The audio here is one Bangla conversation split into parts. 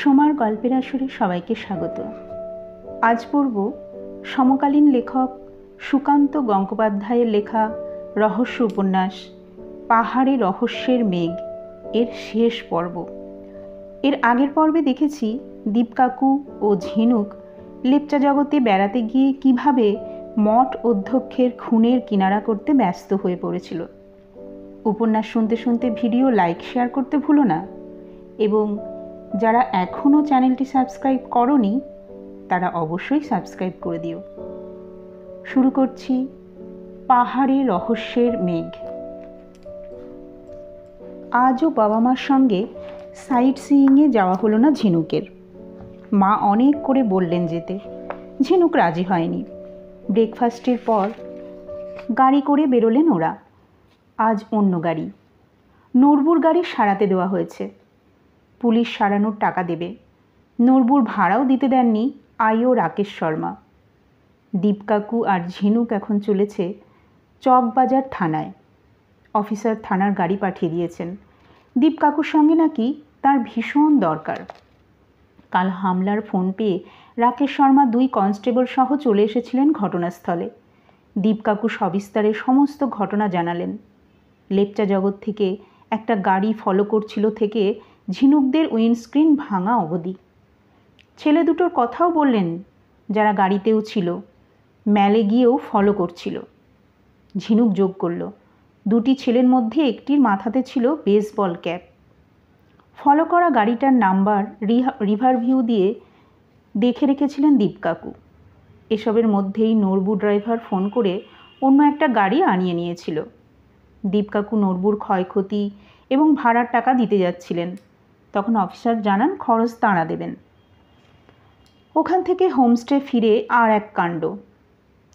সোমার গল্পের আসরে সবাইকে স্বাগত। আজ পড়ব সমকালীন লেখক সুকান্ত গঙ্গোপাধ্যায়ের লেখা রহস্য উপন্যাস পাহাড়ে রহস্যের মেঘ এর শেষ পর্ব। এর আগের পর্বে দেখেছি দীপকাকু ও ঝিনুক লেপচা জগতে বেড়াতে গিয়ে কিভাবে মঠ অধ্যক্ষের খুনের কিনারা করতে ব্যস্ত হয়ে পড়েছিল। উপন্যাস শুনতে শুনতে ভিডিও লাইক শেয়ার করতে ভুলো না, এবং যারা এখনও চ্যানেলটি সাবস্ক্রাইব করনি তারা অবশ্যই সাবস্ক্রাইব করে দিও। শুরু করছি পাহাড়ে রহস্যের মেঘ। আজও বাবা মার সঙ্গে সাইট সিইংয়ে যাওয়া হলো না ঝিনুকের। মা অনেক করে বললেন যেতে, ঝিনুক রাজি হয়নি। ব্রেকফাস্টের পর গাড়ি করে বেরোলেন ওরা। আজ অন্য গাড়ি, নূরবুর গাড়ি সারাতে দেওয়া হয়েছে। পুলিশ সারানোর টাকা দেবে। নূরবুর ভাড়াও দিতে দেননি আইও রাকেশ শর্মা। দীপকাকু আর ঝিনুক এখন চলেছে চকবাজার থানায়। অফিসার থানার গাড়ি পাঠিয়ে দিয়েছেন। দীপকাকুর সঙ্গে নাকি তার ভীষণ দরকার। কাল হামলার ফোন পেয়ে রাকেশ শর্মা 2 কনস্টেবল সহ চলে এসেছিলেন ঘটনাস্থলে। দীপকাকু সবিস্তারে সমস্ত ঘটনা জানালেন। লেপচা জগৎ থেকে একটা গাড়ি ফলো করছিল থেকে ঝিনুকদের উইন্ডস্ক্রিন ভাঙা অবধি। ছেলে দুটোর কথাও বললেন, যারা গাড়িতেও ছিল, ম্যালে গিয়েও ফলো করছিল। ঝিনুক যোগ করল, 2টি ছেলের মধ্যে একটির মাথাতে ছিল বেসবল ক্যাপ। ফলো করা গাড়িটার নাম্বার রিভার ভিউ দিয়ে দেখে রেখেছিলেন দীপকাকু। এসবের মধ্যেই নূরবু ড্রাইভার ফোন করে অন্য একটা গাড়ি আনিয়ে নিয়েছিল। দীপকাকু নূরবুর ক্ষয়ক্ষতি এবং ভাড়ার টাকা দিতে যাচ্ছিলেন। তখন অফিসার জানান খরচ তাঁরা দেবেন। ওখান থেকে হোমস্টে ফিরে আর এক কাণ্ড।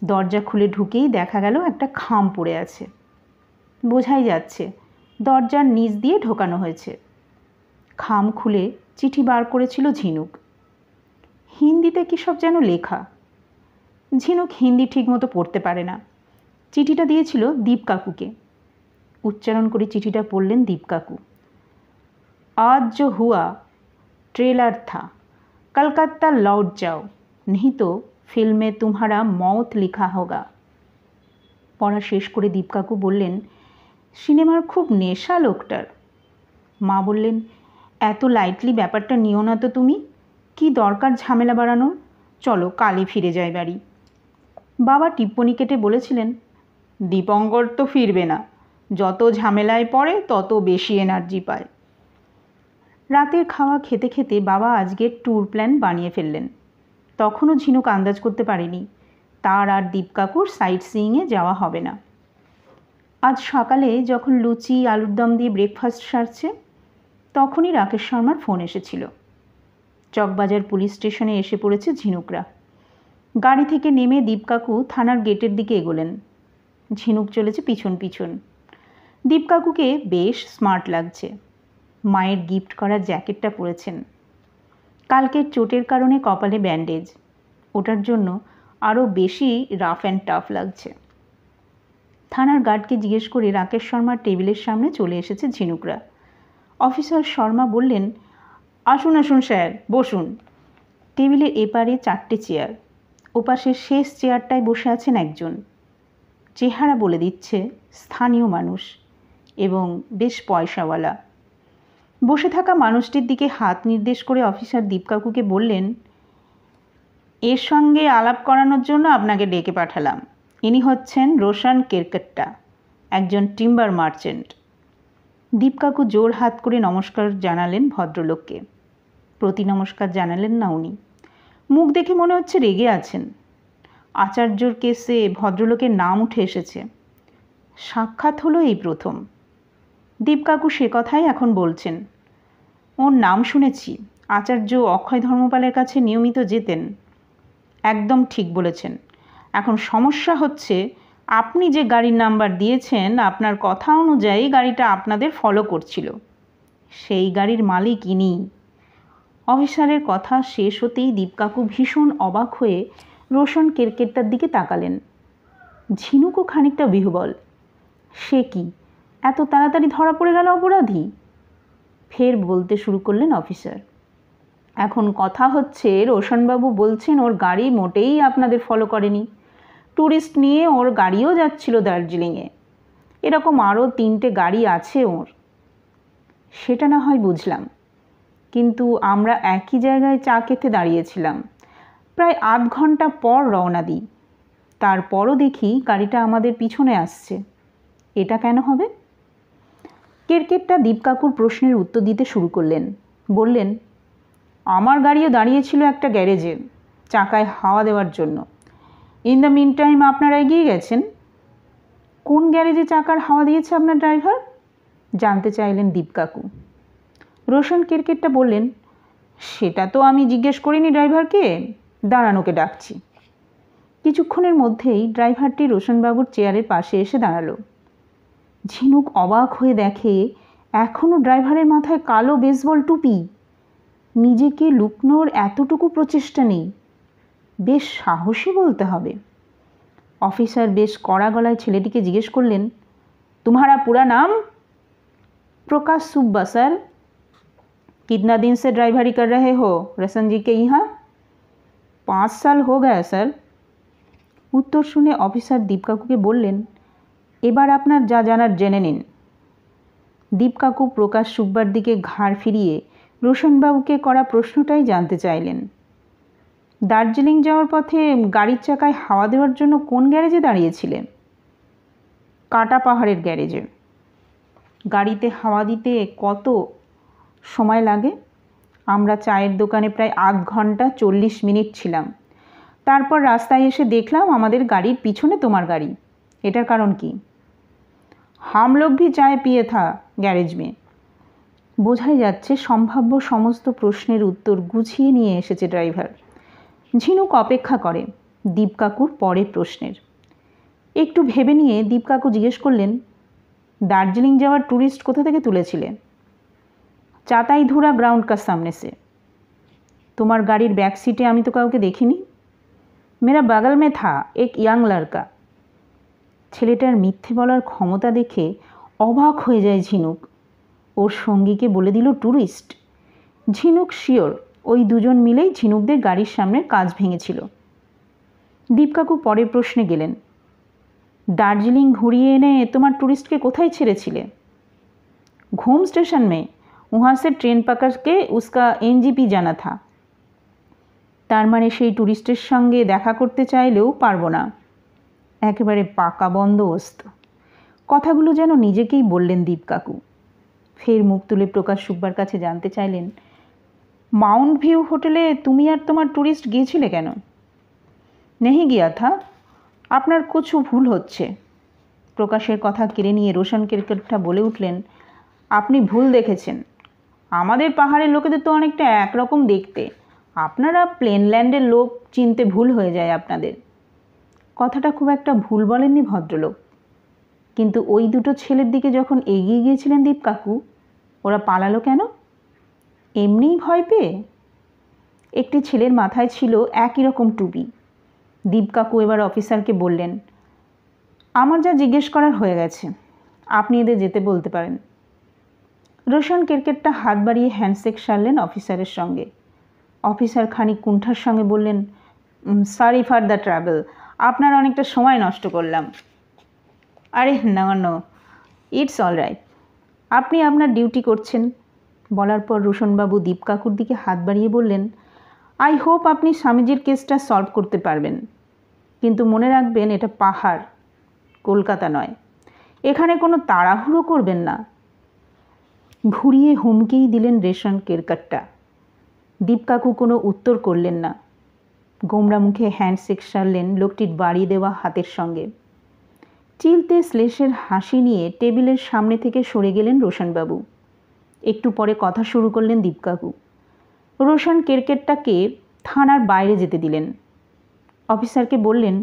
দরজা খুলে ঢুকেই দেখা গেল একটা খাম পড়ে আছে। বোঝাই যাচ্ছে দরজার নিচ দিয়ে ঢোকানো হয়েছে। খাম খুলে চিঠি বার করেছিল ঝিনুক। হিন্দিতে কী সব যেন লেখা। ঝিনুক হিন্দি ঠিকমতো পড়তে পারে না। চিঠিটা দিয়েছিল দীপকাকুকে। উচ্চারণ করে চিঠিটা পড়লেন দীপকাকু। आज जो हुआ ट्रेलर था, कलकत्ता लौट जाओ, नहीं तो फिल्म में तुम्हारा मौत लिखा होगा। পড়া শেষ করে দীপকাকু বললেন, সিনেমার খুব নেশা লোকটার। মা বললেন, এত লাইটলি ব্যাপারটা নিও না তো তুমি। কি দরকার ঝামেলা বাড়ানোর? চলো কালই ফিরে যাই বাড়ি। বাবা টিপ্পনি কেটে বলেছিলেন, দীপঙ্কর তো ফিরবে না। যত ঝামেলায় পড়ে তত বেশি এনার্জি পায়। রাতের খাওয়া খেতে খেতে বাবা আজকের ট্যুর প্ল্যান বানিয়ে ফেললেন। তখনও ঝিনুক আন্দাজ করতে পারেনি তার আর দীপকাকুর সাইট সিইংয়ে যাওয়া হবে না। আজ সকালে যখন লুচি আলুর দম দিয়ে ব্রেকফাস্ট সারছে, তখনই রাকেশ শর্মার ফোন এসেছিল। চকবাজার পুলিশ স্টেশনে এসে পড়েছে ঝিনুকরা। গাড়ি থেকে নেমে দীপকাকু থানার গেটের দিকে এগোলেন। ঝিনুক চলেছে পিছন পিছন। দীপকাকুকে বেশ স্মার্ট লাগছে। মায়ের গিফট করা জ্যাকেটটা পরেছেন। কালকের চোটের কারণে কপালে ব্যান্ডেজ, ওটার জন্য আরও বেশি রাফ অ্যান্ড টাফ লাগছে। থানার গার্ডকে জিজ্ঞেস করে রাকেশ শর্মার টেবিলের সামনে চলে এসেছে ঝিনুকরা। অফিসার শর্মা বললেন, আসুন আসুন স্যার, বসুন। টেবিলের এপারে 4টে চেয়ার। ওপাশের শেষ চেয়ারটায় বসে আছেন একজন। চেহারা বলে দিচ্ছে স্থানীয় মানুষ এবং বেশ পয়সাওয়ালা। বসে থাকা মানুষটির দিকে হাত নির্দেশ করে অফিসার দীপকাকুকে বললেন, এর সঙ্গে আলাপ করানোর জন্য আপনাকে ডেকে পাঠালাম। ইনি হচ্ছেন রোশন কেরকেট্টা, একজন টিম্বার মার্চেন্ট। দীপকাকু জোর হাত করে নমস্কার জানালেন ভদ্রলোককে। প্রতি নমস্কার জানালেন না উনি। মুখ দেখে মনে হচ্ছে রেগে আছেন। আচার্যর কেসে ভদ্রলোকের নাম উঠে এসেছে। সাক্ষাৎ হলো এই প্রথম। দীপকাকু সে কথাই এখন বলছেন। ওর নাম শুনেছি, আচার্য অক্ষয় ধর্মপালের কাছে নিয়মিত যেতেন। একদম ঠিক বলেছেন। এখন সমস্যা হচ্ছে, আপনি যে গাড়ির নাম্বার দিয়েছেন, আপনার কথা অনুযায়ী গাড়িটা আপনাদের ফলো করছিল। সেই গাড়ির মালিক ইনি। অফিসারের কথা শেষ হতেই দীপকাকু ভীষণ অবাক হয়ে রোশন কেরকেট্টার দিকে তাকালেন। ঝিনুকও খানিকটা বিহ্বল। সে কি, এত তাড়াতাড়ি ধরা পড়ে গেল অপরাধী? ফের বলতে শুরু করলেন অফিসার। এখন কথা হচ্ছে রোশনবাবু বলছেন ওর গাড়ি মোটেই আপনাদের ফলো করেনি, ট্যুরিস্ট নিয়ে ওর গাড়িও যাচ্ছিল দার্জিলিংয়ে। এরকম আরও 3টে গাড়ি আছে ওর। সেটা না হয় বুঝলাম, কিন্তু আমরা একই জায়গায় চা খেতে দাঁড়িয়েছিলাম, প্রায় আধ ঘন্টা পর রওনা দিই, তারপরও দেখি গাড়িটা আমাদের পিছনে আসছে। এটা কেন হবে? কেরকেটটা দীপকাকুর প্রশ্নের উত্তর দিতে শুরু করলেন। বললেন, আমার গাড়িও দাঁড়িয়েছিল একটা গ্যারেজে চাকায় হাওয়া দেওয়ার জন্য। ইন দ্য মিন টাইম আপনারা এগিয়ে গেছেন। কোন গ্যারেজে চাকার হাওয়া দিয়েছে আপনার ড্রাইভার? জানতে চাইলেন দীপকাকু। রোশন কেরকেটটা বললেন, সেটা তো আমি জিজ্ঞেস করিনি ড্রাইভারকে, দাঁড়ানোকে ডাকছি। কিছুক্ষণের মধ্যেই ড্রাইভারটি রোশনবাবুর চেয়ারের পাশে এসে দাঁড়ালো। ঝিনুক অবাক হয়ে দেখে এখনও ড্রাইভারের মাথায় কালো বেসবল টুপি। নিজেকে লুকনোর এতটুকু প্রচেষ্টা নেই। বেশ সাহসী বলতে হবে। অফিসার বেশ কড়া গলায় ছেলেটিকে জিজ্ঞেস করলেন, तुम्हारा पूरा नाम? प्रकाश सुब्बा सर। कितना दिन से ड्राइवरी कर रहे हो रसन जी के यहाँ? 5 साल हो गया सर। उत्तर शुने অফিসার দীপকাকুকে বললেন, এবার আপনার যা জানার জেনে নিন। দীপকাকু প্রকাশ সুব্বার দিকে ঘাড় ফিরিয়ে রোশনবাবুকে করা প্রশ্নটাই জানতে চাইলেন। দার্জিলিং যাওয়ার পথে গাড়ির চাকায় হাওয়া দেওয়ার জন্য কোন গ্যারেজে দাঁড়িয়েছিলেন? কাটা পাহাড়ের গ্যারেজে। গাড়িতে হাওয়া দিতে কত সময় লাগে? আমরা চায়ের দোকানে প্রায় আধ ঘন্টা 40 মিনিট ছিলাম। তারপর রাস্তায় এসে দেখলাম আমাদের গাড়ির পিছনে তোমার গাড়ি। এটার কারণ কি? हम लोग भी चाय पिए था গ্যারেজ মে। বোঝাই যাচ্ছে সম্ভাব্য সমস্ত প্রশ্নের উত্তর গুছিয়ে নিয়ে এসেছে ড্রাইভার। ঝিনুক অপেক্ষা করে দীপকাকুর পরের প্রশ্নের। একটু ভেবে নিয়ে দীপকাকু জিজ্ঞেস করলেন, দার্জিলিং যাওয়ার ট্যুরিস্ট কোথা থেকে তুলেছিলে? চাতাইধুরা গ্রাউন্ড কার সামনে সে। তোমার গাড়ির ব্যাক সিটে আমি তো কাউকে দেখিনি। মেরা বাগল মে থা এক ইয়াং লড়কা। ছেলেটার মিথ্যে বলার ক্ষমতা দেখে অবাক হয়ে যায় ঝিনুক। ওর সঙ্গীকে বলে দিল ট্যুরিস্ট। ঝিনুক শিওর ওই দুজন মিলেই ঝিনুকদের গাড়ির সামনের কাঁচ ভেঙেছিল। দীপকাকু পরের প্রশ্নে গেলেন, দার্জিলিং ঘুরিয়ে এনে তোমার ট্যুরিস্টকে কোথায় ছেড়েছিলে? ঘুম স্টেশন মে, वहाँ से ट्रेन पकड़ के उसका एनजीपी जाना था। তার মানে সেই ট্যুরিস্টের সঙ্গে দেখা করতে চাইলেও পারবো না। একেবারে পাকা বন্দোবস্ত। কথাগুলো যেন নিজেকেই বললেন দীপকাকু। ফের মুখ তুলে প্রকাশ সুব্বার কাছে জানতে চাইলেন, মাউন্ট ভিউ হোটেলে তুমি আর তোমার ট্যুরিস্ট গিয়েছিলে কেন? নেহি গিয়া থা। আপনার কিছু ভুল হচ্ছে। প্রকাশের কথা কেড়ে নিয়ে রোশন কেরকেটটা বলে উঠলেন, আপনি ভুল দেখেছেন। আমাদের পাহাড়ের লোকেদের তো অনেকটা একরকম দেখতে। আপনারা প্লেনল্যান্ডের লোক চিনতে ভুল হয়ে যায় আপনাদের। কথাটা খুব একটা ভুল বলেননি ভদ্রলোক। কিন্তু ওই দুটো ছেলের দিকে যখন এগিয়ে গিয়েছিলেন দীপকাকু, ওরা পালালো কেন? এমনিই ভয় পেয়ে? একটি ছেলের মাথায় ছিল একই রকম টুপি। দীপকাকু এবার অফিসারকে বললেন, আমার যা জিজ্ঞেস করার হয়ে গেছে, আপনি এদের যেতে বলতে পারেন। রোশন কেরকেটটা হাত বাড়িয়ে হ্যান্ডশেক সারলেন অফিসারের সঙ্গে। অফিসার খানিক কুণ্ঠার সঙ্গে বললেন, সরি ফর দ্য ট্রাভেল, আপনার অনেকটা সময় নষ্ট করলাম। আরে না, ইটস অল রাইট, আপনি আপনার ডিউটি করছেন। বলার পর রোশনবাবু দীপকাকুর দিকে হাত বাড়িয়ে বললেন, আই হোপ আপনি স্বামীজির কেসটা সলভ করতে পারবেন, কিন্তু মনে রাখবেন এটা পাহাড়, কলকাতা নয়। এখানে কোনো তাড়াহুড়ো করবেন না। ঘুরিয়ে হুমকিই দিলেন রেশন কেরকেটটা। দীপকাকু কোনো উত্তর করলেন না। গোমরা মুখে হ্যান্ডশেক সারলেন লোকটির বাড়িয়ে দেওয়া হাতের সঙ্গে। চিলতে শ্লেষের হাসি নিয়ে টেবিলের সামনে থেকে সরে গেলেন রোশনবাবু। একটু পরে কথা শুরু করলেন দীপকাকু। রোশন কেরকেটটাকে থানার বাইরে যেতে দিলেন। অফিসারকে বললেন,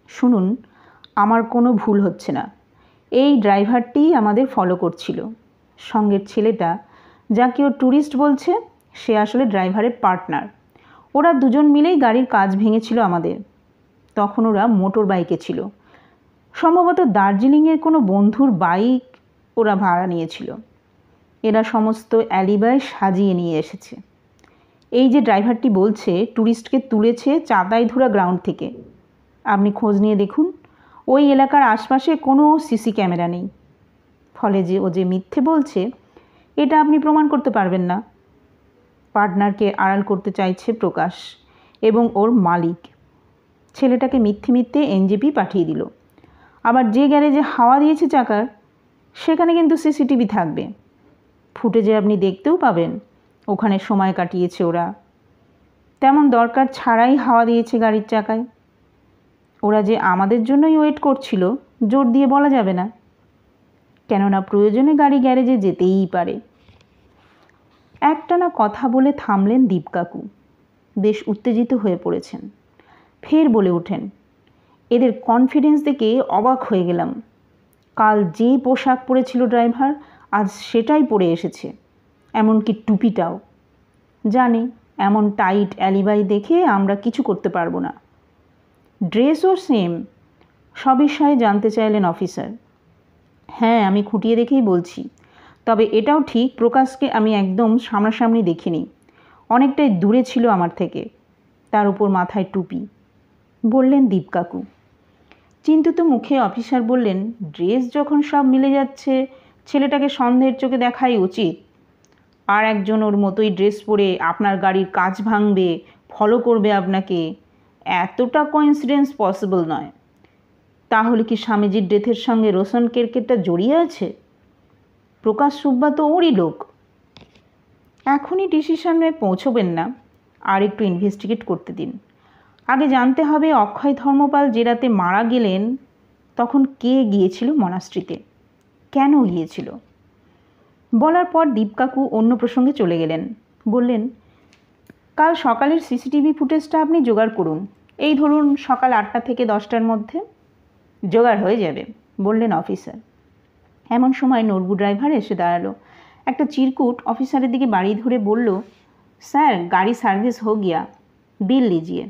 শুনুন, আমার কোনো ভুল হচ্ছে না। এই ড্রাইভারটিই আমাদের ফলো করছিল। সঙ্গের ছেলেটা যাকে ও ট্যুরিস্ট বলছে, সে আসলে ড্রাইভারের পার্টনার। ওরা দুজন মিলেই গাড়ির কাঁচ ভেঙেছিল আমাদের। তখন ওরা মোটর বাইকে ছিল। সম্ভবত দার্জিলিংয়ের কোনো বন্ধুর বাইক ওরা ভাড়া নিয়েছিল। এরা সমস্ত অ্যালিবাই সাজিয়ে নিয়ে এসেছে। এই যে ড্রাইভারটি বলছে ট্যুরিস্টকে তুলেছে চাঁদাইধুরা গ্রাউন্ড থেকে, আপনি খোঁজ নিয়ে দেখুন, ওই এলাকার আশপাশে কোনো সিসি ক্যামেরা নেই। ফলে যে ও যে মিথ্যে বলছে এটা আপনি প্রমাণ করতে পারবেন না। পার্টনারকে আড়াল করতে চাইছে প্রকাশ এবং ওর মালিক। ছেলেটাকে মিথ্যে মিথ্যে এনজেপি পাঠিয়ে দিল। আবার যে গ্যারেজে হাওয়া দিয়েছে চাকার, সেখানে কিন্তু সিসিটিভি থাকবে, ফুটেজে আপনি দেখতেও পাবেন ওখানে সময় কাটিয়েছে ওরা। তেমন দরকার ছাড়াই হাওয়া দিয়েছে গাড়ির চাকায়। ওরা যে আমাদের জন্যই ওয়েট করছিল জোর দিয়ে বলা যাবে না, কেননা প্রয়োজনে গাড়ি গ্যারেজে যেতেই পারে। একটানা কথা বলে থামলেন দীপ কাকু। বেশ উত্তেজিত হয়ে পড়েছেন। ফের বলে ওঠেন, এদের কনফিডেন্স দেখে অবাক হয়ে গেলাম। কাল যে পোশাক পরেছিল ড্রাইভার, আজ সেটাই পরে এসেছে, এমনকি টুপিটাও। জানি এমন টাইট অ্যালিবাই দেখে আমরা কিছু করতে পারবো না। ড্রেসও সেম। সব বিষয়ে জানতে চাইলেন অফিসার। হ্যাঁ, আমি খুঁটিয়ে দেখেই বলছি। তবে এটাও ঠিক, প্রকাশকে আমি একদম সামনাসামনি দেখিনি, অনেকটাই দূরে ছিল আমার থেকে, তার উপর মাথায় টুপি, বললেন দীপ কাকু। চিন্তিত মুখে অফিসার বললেন, ড্রেস যখন সব মিলে যাচ্ছে, ছেলেটাকে সন্দেহের চোখে দেখাই উচিত। আর একজন ওর মতোই ড্রেস পরে আপনার গাড়ির কাঁচ ভাঙবে, ফলো করবে আপনাকে, এতটা কোইন্সিডেন্স পসিবল নয়। তাহলে কি স্বামীজির ডেথের সঙ্গে রোশন কেরকেটটা জড়িয়ে আছে? প্রকাশ সুব্বা তো ওরই লোক। এখনই ডিসিশনে পৌঁছবেন না, আর একটু ইনভেস্টিগেট করতে দিন। আগে জানতে হবে অক্ষয় ধর্মপাল যে রাতে মারা গেলেন তখন কে গিয়েছিল মনাস্ট্রিতে, কেন গিয়েছিল। বলার পর দীপ কাকু অন্য প্রসঙ্গে চলে গেলেন। বললেন, কাল সকালের সিসিটিভি ফুটেজটা আপনি জোগাড় করুন, এই ধরুন সকাল 8টা থেকে 10টার মধ্যে। জোগাড় হয়ে যাবে, বললেন অফিসার। এমন সময় নরবু ড্রাইভার এসে দাঁড়ালো। একটা চিরকুট অফিসারের দিকে বাড়ি ধরে বলল, স্যার গাড়ি সার্ভিস হো গিয়া, বিল লিজিয়ে।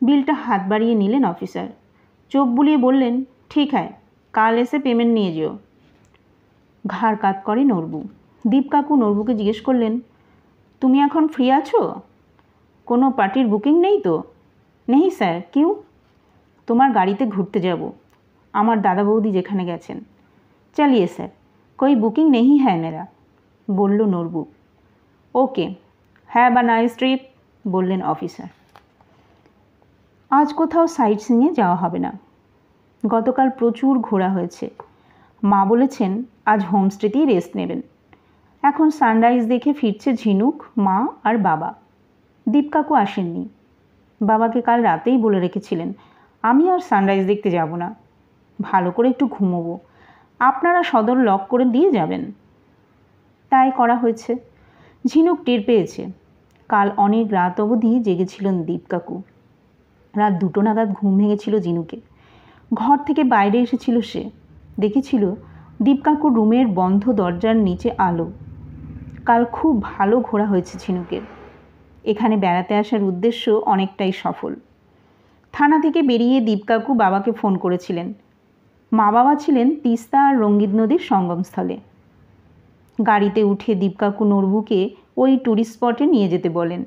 বিলটা হাত বাড়িয়ে নিলেন অফিসার। চোখ বুলিয়ে বললেন, ঠিক হ্যায়, কাল এসে পেমেন্ট নিয়ে যেও। ঘাড় কাত করে নরবু। দীপ কাকু নরবুকে জিজ্ঞেস করলেন, তুমি এখন ফ্রি আছো? কোনো পার্টির বুকিং নেই তো? নেই স্যার, কিউ? তোমার গাড়িতে ঘুরতে যাব, আমার দাদা বৌদি যেখানে গেছেন। চালিয়ে স্যার, কোই বুকিং নেই হ্যায় মেরা, বলল নরবু। ওকে, হ্যাভ আ নাইস ট্রিপ, বললেন অফিসার। আজ কোথাও সাইট সিইংয়ে যাওয়া হবে না। গতকাল প্রচুর ঘোরা হয়েছে। মা বলেছেন আজ হোমস্টেতেই রেস্ট নেবেন। এখন সানরাইজ দেখে ফিরছে ঝিনুক, মা আর বাবা। দীপ কাকু আসেননি। বাবাকে কাল রাতেই বলে রেখেছিলেন, আমি আর সানরাইজ দেখতে যাব না, ভালো করে একটু ঘুমোবো, আপনারা সদর লক করে দিয়ে যাবেন। তাই করা হয়েছে। ঝিনুক টের পেয়েছে। কাল অনেক রাত অবধি জেগেছিলেন দীপ কাকু। রাত 2টো নাগাদ ঘুম ভেঙেছিল ঝিনুকে। ঘর থেকে বাইরে এসেছিল সে, দেখেছিল দীপ কাকুর রুমের বন্ধ দরজার নিচে আলো। কাল খুব ভালো ঘোরা হয়েছে ঝিনুকের। এখানে বেড়াতে আসার উদ্দেশ্য অনেকটাই সফল। থানা থেকে বেরিয়ে দীপ কাকু বাবাকে ফোন করেছিলেন। মা বাবা ছিলেন তিস্তা আর রঙ্গিত নদীর সঙ্গমস্থলে। গাড়িতে উঠে দীপ কাকু নরবুকে ওই ট্যুরিস্ট স্পটে নিয়ে যেতে বলেন।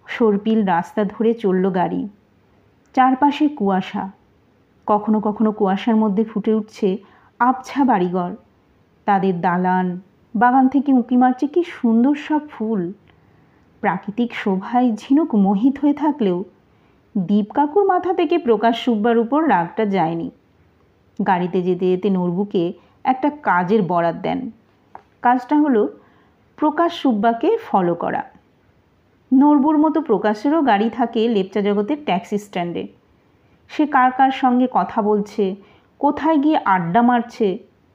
সর্পিল রাস্তা ধরে চলল গাড়ি। চারপাশে কুয়াশা, কখনো কখনো কুয়াশার মধ্যে ফুটে উঠছে আবছা বাড়িঘর, তাদের দালান, বাগান থেকে উঁকি মারছে কি সুন্দর সব ফুল। প্রাকৃতিক শোভায় ঝিনুক মোহিত হয়ে থাকলেও দীপ কাকুর মাথা থেকে প্রকাশ সুব্বার উপর রাগটা যায়নি। গাড়িতে যেতে যেতে নরবুকে একটা কাজের বরাত দেন। কাজটা হলো প্রকাশ সুব্বাকে ফলো করা। নরবুর মতো প্রকাশেরও গাড়ি থাকে লেপচা জগতের ট্যাক্সি স্ট্যান্ডে। সে কার কার সঙ্গে কথা বলছে, কোথায় গিয়ে আড্ডা মারছে,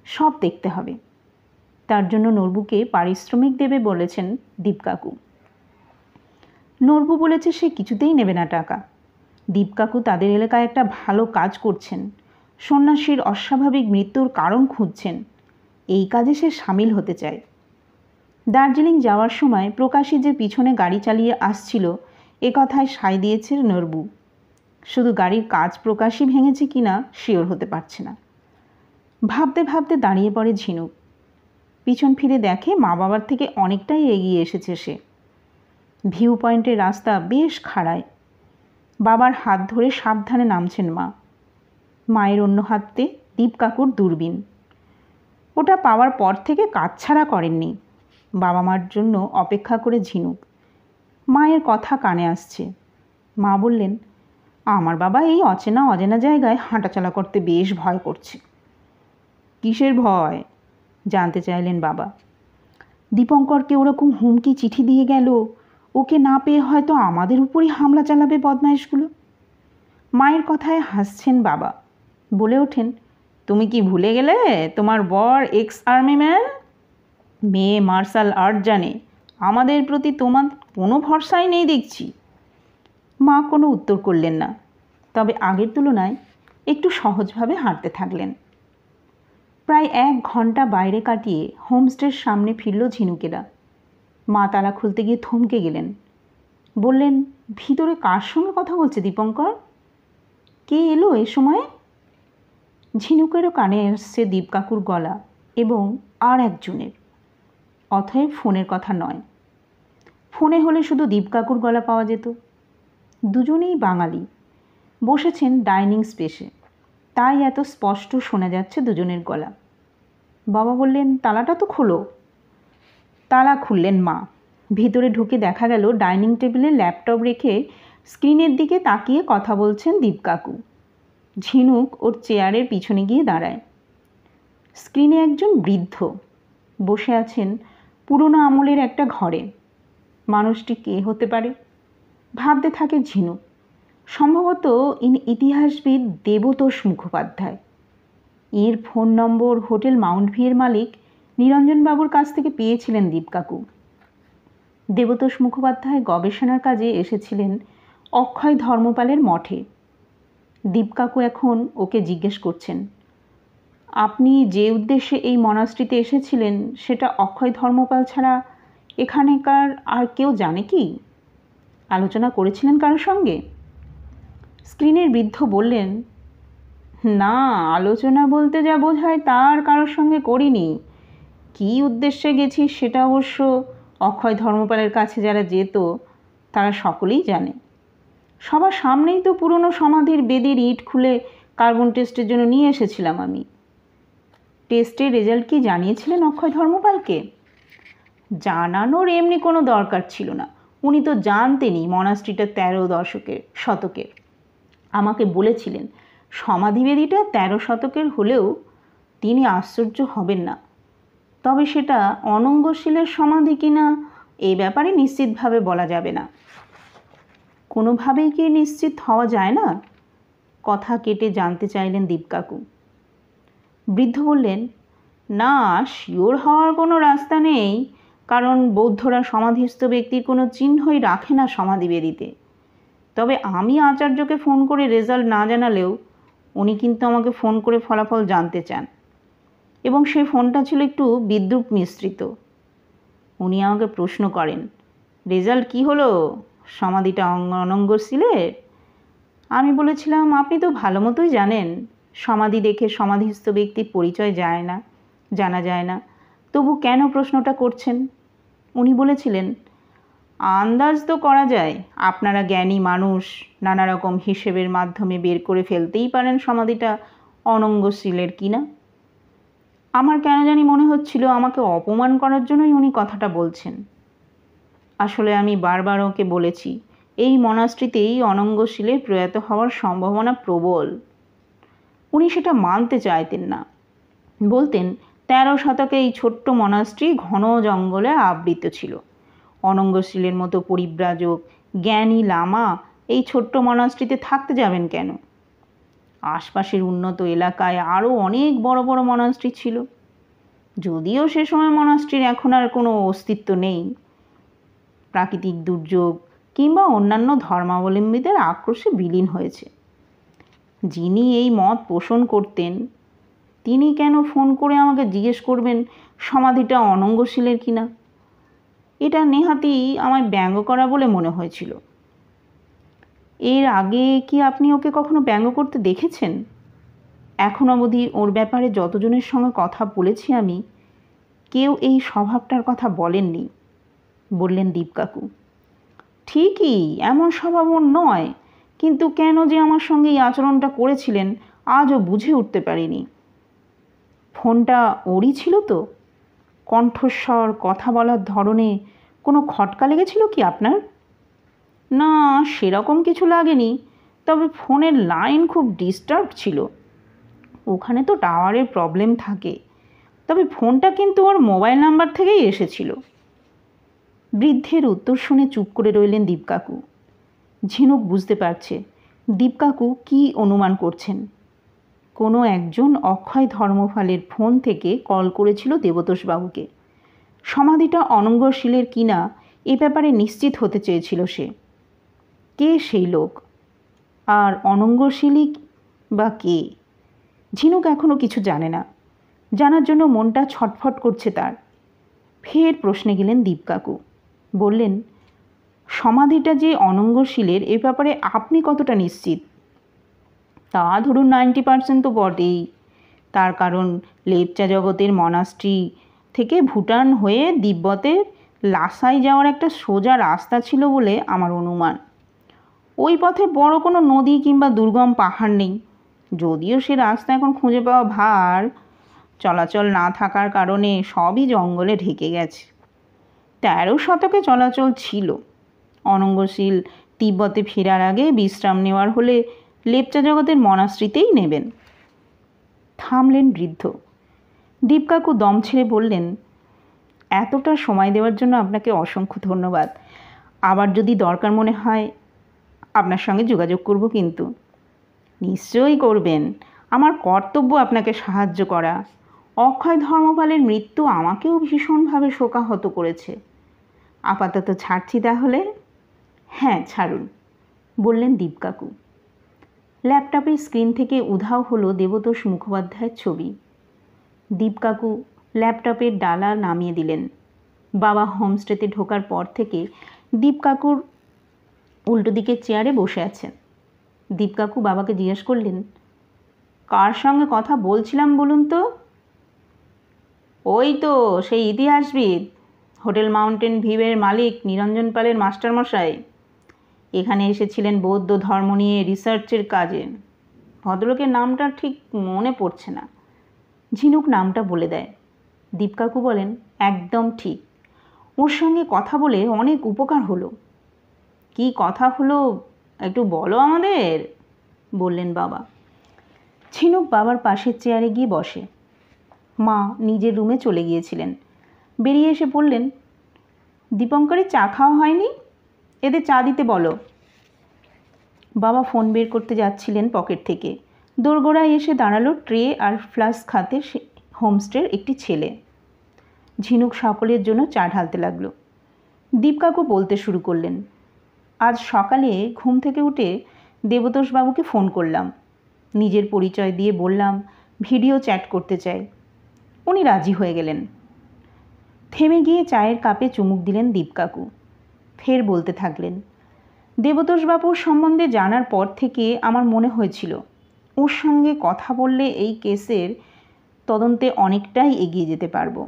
সব দেখতে হবে। তার জন্য নরবুকে পারিশ্রমিক দেবে বলেছেন দীপ কাকু। নরবু বলেছে সে কিছুতেই নেবে না টাকা। দীপ কাকু তাদের এলাকায় একটা ভালো কাজ করছেন, সন্ন্যাসীর অস্বাভাবিক মৃত্যুর কারণ খুঁজছেন। এই কাজে সে সামিল হতে চায়। দার্জিলিং যাওয়ার সময় প্রকাশী যে পিছনে গাড়ি চালিয়ে আসছিল এ কথায় সায় দিয়েছে নরবু। শুধু গাড়ির কাজ প্রকাশই ভেঙেছে কিনা শিওর হতে পারছে না। ভাবতে ভাবতে দাঁড়িয়ে পড়ে ঝিনুক। পিছন ফিরে দেখে মা বাবার থেকে অনেকটাই এগিয়ে এসেছে সে। ভিউ পয়েন্টের রাস্তা বেশ খাড়ায়। বাবার হাত ধরে সাবধানে নামছেন মা। মায়ের অন্য হাতে দীপ কাকুর দূরবীন। ওটা পাওয়ার পর থেকে কাছছাড়া করেননি। বাবা মার জন্য অপেক্ষা করে ঝিনুক। মায়ের কথা কানে আসছে। মা বললেন, আমার বাবা এই অচেনা অজানা জায়গায় হাঁটাচলা করতে বেশ ভয় করছে। কিসের ভয়? জানতে চাইলেন বাবা। দীপঙ্করকে ওরকম হুমকি চিঠি দিয়ে গেল, ওকে না পেয়ে হয়তো আমাদের উপরই হামলা চালাবে বদমাইশগুলো। মায়ের কথায় হাসছেন বাবা। বলে ওঠেন, তুমি কি ভুলে গেলে তোমার বর এক্স আর্মি ম্যান? মেয়ে মার্শাল আর্ট জানে, আমাদের প্রতি তোমার কোনো ভরসাই নেই দেখছি। মা কোনো উত্তর করলেন না, তবে আগের তুলনায় একটু সহজভাবে হাঁটতে থাকলেন। প্রায় 1 ঘন্টা বাইরে কাটিয়ে হোমস্টের সামনে ফিরল ঝিনুকেরা। মা তালা খুলতে গিয়ে থমকে গেলেন। বললেন, ভিতরে কার সঙ্গে কথা বলছে দীপঙ্কর? কে এলো এ সময়ে? ঝিনুকেরও কানে এসছে দীপ কাকুর গলা এবং আর একজনের। অতএব ফোনের কথা নয়। ফোনে হলে শুধু দীপ কাকুর গলা পাওয়া যেত। দুজনেই বাঙালি, বসেছেন ডাইনিং স্পেসে, তাই এত স্পষ্ট শোনা যাচ্ছে দুজনের গলা। বাবা বললেন, তালাটা তো খোলো। তালা খুললেন মা। ভিতরে ঢুকে দেখা গেল ডাইনিং টেবিলে ল্যাপটপ রেখে স্ক্রিনের দিকে তাকিয়ে কথা বলছেন দীপ কাকু। ঝিনুক ওর চেয়ারের পিছনে গিয়ে দাঁড়ায়। স্ক্রিনে একজন বৃদ্ধ বসে আছেন পুরনো আমলের একটা ঘরে। মানুষটি কে হতে পারে ভাবতে থাকে ঝিনুক। সম্ভবত ইতিহাসবিদ দেবতোষ মুখোপাধ্যায়। এর ফোন নম্বর হোটেল মাউন্ট ভিউয়ের মালিক নিরঞ্জনবাবুর কাছ থেকে পেয়েছিলেন দীপ কাকু। দেবতোষ মুখোপাধ্যায় গবেষণার কাজে এসেছিলেন অক্ষয় ধর্মপালের মঠে। দীপ কাকু এখন ওকে জিজ্ঞেস করছেন, আপনি যে উদ্দেশ্যে এই মনাস্ট্রিতে এসেছিলেন সেটা অক্ষয় ধর্মপাল ছাড়া এখানেকার আর কেউ জানে কি? আলোচনা করেছিলেন কারোর সঙ্গে? স্ক্রিনের বৃদ্ধ বললেন, না, আলোচনা বলতে যা বোঝায় তার কারোর সঙ্গে করিনি। কী উদ্দেশ্যে গেছি সেটা অবশ্য অক্ষয় ধর্মপালের কাছে যারা যেত তারা সকলেই জানে। সবার সামনেই তো পুরনো সমাধির বেদির ইট খুলে কার্বন টেস্টের জন্য নিয়ে এসেছিলাম আমি। টেস্টের রেজাল্ট কি জানিয়েছিলেন অক্ষয় ধর্মপালকে? জানানোর এমনি কোনো দরকার ছিল না। উনি তো জানতেনই মনাস্ট্রিটা 13 শতকের। আমাকে বলেছিলেন সমাধিবেদিটা 13 শতকের হলেও তিনি আশ্চর্য হবেন না। তবে সেটা অনঙ্গশীলের সমাধি কিনা এ ব্যাপারে নিশ্চিতভাবে বলা যাবে না। কোনোভাবেই কি নিশ্চিত হওয়া যায় না? কথা কেটে জানতে চাইলেন দীপ কাকু। বৃদ্ধ বললেন, না, শিওর হওয়ার কোনো রাস্তা নেই, কারণ বৌদ্ধরা সমাধিস্থ ব্যক্তির কোনো চিহ্নই রাখে না সমাধিবেদিতে। তবে আমি আচার্যকে ফোন করে রেজাল্ট না জানালেও উনি কিন্তু আমাকে ফোন করে ফলাফল জানতে চান, এবং সেই ফোনটা ছিল একটু বিদ্রূপ মিশ্রিত। উনি আমাকে প্রশ্ন করেন, রেজাল্ট কি হলো, সমাধিটা অনঙ্গশীলের? আমি বলেছিলাম, আপনি তো ভালো মতোই জানেন সমাধি দেখে সমাধিস্থ ব্যক্তির পরিচয় জানা যায় না, তবু কেন প্রশ্নটা করছেন? উনি বলেছিলেন, আন্দাজ তো করা যায়, আপনারা জ্ঞানী মানুষ, নানা রকম হিসেবের মাধ্যমে বের করে ফেলতেই পারেন সমাধিটা অনঙ্গশীলের কিনা। আমার কেন জানি মনে হচ্ছিল আমাকে অপমান করার জন্যই উনি কথাটা বলছেন। আসলে আমি বারবার ওকে বলেছি এই মনাস্ট্রিতেই অনঙ্গশীলের প্রয়াত হওয়ার সম্ভাবনা প্রবল। উনি সেটা মানতে চাইতেন না। বলতেন 13 শতকে এই ছোট্ট মনাস্ট্রি ঘন জঙ্গলে আবৃত ছিল। অনঙ্গশীলের মতো পরিব্রাজক জ্ঞানী লামা এই ছোট্ট মনাস্ট্রিতে থাকতে যাবেন কেন? আশপাশের উন্নত এলাকায় আরও অনেক বড় বড় মনাস্ট্রি ছিল, যদিও সে সময় মনাস্ট্রির এখন আর কোনো অস্তিত্ব নেই। প্রাকৃতিক দুর্যোগ কিংবা অন্যান্য ধর্মাবলম্বীদের আক্রোশে বিলীন হয়েছে। যিনি এই মত পোষণ করতেন তিনি কেন ফোন করে আমাকে জিজ্ঞেস করবেন সমাধিটা অনঙ্গশীলের কিনা? এটা নেহাতি আমায় ব্যঙ্গ করা বলে মনে হয়েছিল। এর আগে কি আপনি ওকে কখনো ব্যঙ্গ করতে দেখেছেন? এখন অবধি ওর ব্যাপারে যতজনের সঙ্গে কথা বলেছি আমি, কেউ এই স্বভাবটার কথা বলেননি, বললেন দীপ কাকু। ঠিকই, এমন স্বভাব ওর নয়, কিন্তু কেন যে আমার সঙ্গে এই আচরণটা করেছিলেন আজও বুঝে উঠতে পারিনি। ফোনটা ওরই ছিল তো? কণ্ঠস্বর, কথা বলার ধরনে কোনো খটকা লেগেছিল কি আপনার? না, সেরকম কিছু লাগেনি, তবে ফোনের লাইন খুব ডিস্টার্ব ছিল। ওখানে তো টাওয়ারের প্রবলেম থাকে, তবে ফোনটা কিন্তু ওর মোবাইল নাম্বার থেকেই এসেছিল। বৃদ্ধের উত্তর শুনে চুপ করে রইলেন দীপকাকু। ঝিনুক বুঝতে পারছে দীপকাকু কী অনুমান করছেন। কোনো একজন অক্ষয় ধর্মফালের ফোন থেকে কল করেছিল দেবতোষবাবুকে। সমাধিটা অনঙ্গশীলের কিনা এ ব্যাপারে নিশ্চিত হতে চেয়েছিল সে। কে সেই লোক, আর অনঙ্গশীলই বা কে? ঝিনুক এখনও কিছু জানে না, জানার জন্য মনটা ছটফট করছে তার। ফের প্রশ্নে গেলেন দীপকাকু। বললেন, সমাধিটা যে অনঙ্গশীলের এ ব্যাপারে আপনি কতটা নিশ্চিত? তা ধরুন 90% তো বটেই। তার কারণ লেপচা জগতের মনাস্ট্রি থেকে ভুটান হয়ে তিব্বতের লাসাই যাওয়ার একটা সোজা রাস্তা ছিল বলে আমার অনুমান। ওই পথে বড় কোনো নদী কিংবা দুর্গম পাহাড় নেই, যদিও সে রাস্তা এখন খুঁজে পাওয়া ভার। চলাচল না থাকার কারণে সবই জঙ্গলে ঢেকে গেছে। 13 শতকে চলাচল ছিল। অনঙ্গশীল তিব্বতে ফেরার আগে বিশ্রাম নেওয়ার হলে লেপচা জগতের মনাস্ট্রিতেই নেবেন। থামলেন বৃদ্ধ। দীপকাকু দম ছেড়ে বললেন, এতটা সময় দেওয়ার জন্য আপনাকে অসংখ্য ধন্যবাদ। আবার যদি দরকার মনে হয় আপনার সঙ্গে যোগাযোগ করব কিন্তু। নিশ্চয়ই করবেন, আমার কর্তব্য আপনাকে সাহায্য করা। অক্ষয় ধর্মপালের মৃত্যু আমাকেও ভীষণভাবে শোকাহত করেছে। আপাতত ছাড়ছি তাহলে। হ্যাঁ, ছাড়ুন, বললেন দীপকাকু। ল্যাপটপের স্ক্রিন থেকে উধাও হলো দেবতোষ মুখোপাধ্যায়ের ছবি। দীপকাকু ল্যাপটপের ডালা নামিয়ে দিলেন। বাবা হোমস্টেতে ঢোকার পর থেকে দীপকাকুর উল্টো দিকের চেয়ারে বসে আছেন। দীপকাকু বাবাকে জিজ্ঞেস করলেন, কার সঙ্গে কথা বলছিলাম বলুন তো? ওই তো সেই ইতিহাসবিদ, হোটেল মাউন্টেন ভিউয়ের মালিক নিরঞ্জন পালের মাস্টারমশাই। এখানে এসেছিলেন বৌদ্ধ ধর্ম নিয়ে রিসার্চের কাজে। ভদ্রলোকের নামটা ঠিক মনে পড়ছে না। ঝিনুক নামটা বলে দেয়। দীপকাকু বলেন, একদম ঠিক, ওর সঙ্গে কথা বলে অনেক উপকার হলো। কি কথা হলো একটু বলো আমাদের, বললেন বাবা। ঝিনুক বাবার পাশের চেয়ারে গিয়ে বসে। মা নিজের রুমে চলে গিয়েছিলেন। বেরিয়ে এসে বললেন, দীপঙ্করের চা খাওয়া হয়নি, এদের চা দিতে বলো। বাবা ফোন বের করতে যাচ্ছিলেন পকেট থেকে। দোরগোড়ায় এসে দাঁড়ালো ট্রে আর ফ্লাস্ক হাতে হোমস্টের একটি ছেলে। ঝিনুক সকলের জন্য চা ঢালতে লাগলো। দীপকাকু বলতে শুরু করলেন, আজ সকালে ঘুম থেকে উঠে দেবতোষবাবুকে ফোন করলাম। নিজের পরিচয় দিয়ে বললাম ভিডিও চ্যাট করতে চাই। উনি রাজি হয়ে গেলেন। থেমে গিয়ে চায়ের কাপে চুমুক দিলেন দীপকাকু। ফের বলতে থাকলেন, দেবতোষবাবুর সম্বন্ধে জানার পর থেকে আমার মনে হয়েছিল ওর সঙ্গে কথা বললে এই কেসের তদন্তে অনেকটাই এগিয়ে যেতে পারবো।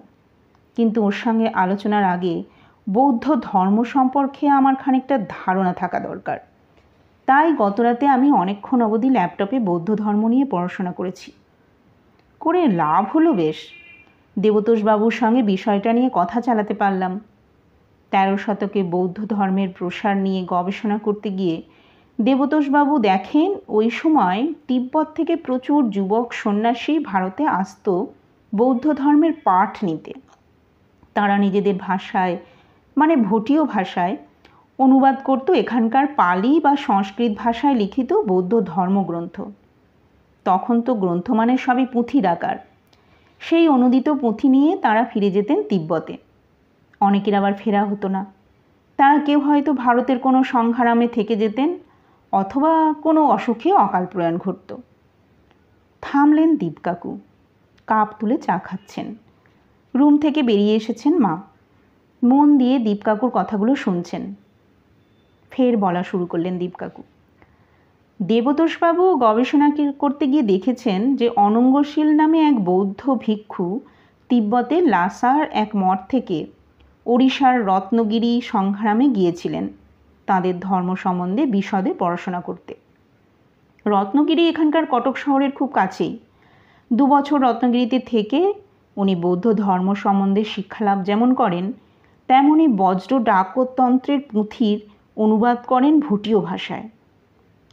কিন্তু ওর সঙ্গে আলোচনার আগে বৌদ্ধ ধর্ম সম্পর্কে আমার খানিকটা ধারণা থাকা দরকার। তাই গতরাতে আমি অনেকক্ষণ অবধি ল্যাপটপে বৌদ্ধ ধর্ম নিয়ে পড়াশোনা করেছি। করে লাভ হলো বেশ। দেবতোষবাবুর সঙ্গে বিষয়টা নিয়ে কথা চালাতে পারলাম। 13 শতকে বৌদ্ধ ধর্মের প্রসার নিয়ে গবেষণা করতে গিয়ে দেবতোষবাবু দেখেন ওই সময় তিব্বত থেকে প্রচুর যুবক সন্ন্যাসী ভারতে আসত বৌদ্ধ ধর্মের পাঠ নিতে। তারা নিজেদের ভাষায়, মানে ভুটীয় ভাষায় অনুবাদ করত এখানকার পালি বা সংস্কৃত ভাষায় লিখিত বৌদ্ধ ধর্মগ্রন্থ। তখন তো গ্রন্থ মানে সবই পুঁথির আকার। সেই অনুদিত পুঁথি নিয়ে তারা ফিরে যেতেন তিব্বতে। অনেকের আবার ফেরা হতো না। তারা কেউ হয়তো ভারতের কোনো সংগ্রামে থেকে যেতেন, অথবা কোনো অসুখে অকাল প্রয়াণ ঘটত। থামলেন দীপকাকু। কাপ তুলে চা খাচ্ছেন। রুম থেকে বেরিয়ে এসেছেন মা। মন দিয়ে দীপকাকুর কথাগুলো শুনছেন। ফের বলা শুরু করলেন দীপকাকু। দেবতোষবাবু গবেষণা করতে গিয়ে দেখেছেন যে অনঙ্গশীল নামে এক বৌদ্ধ ভিক্ষু তিব্বতের লাসার এক মঠ থেকে ওড়িশার রত্নগিরি সংগ্রামে গিয়েছিলেন। তাদের ধর্ম সম্বন্ধে বিশদে পড়াশোনা করতে। রত্নগিরি এখানকার কটক শহরের খুব কাছেই। 2 বছর রত্নগিরিতে থেকে উনি বৌদ্ধ ধর্ম সম্বন্ধে শিক্ষালাভ যেমন করেন, তেমনি বজ্র ডাকতন্ত্রের পুঁথির অনুবাদ করেন ভুটীয় ভাষায়।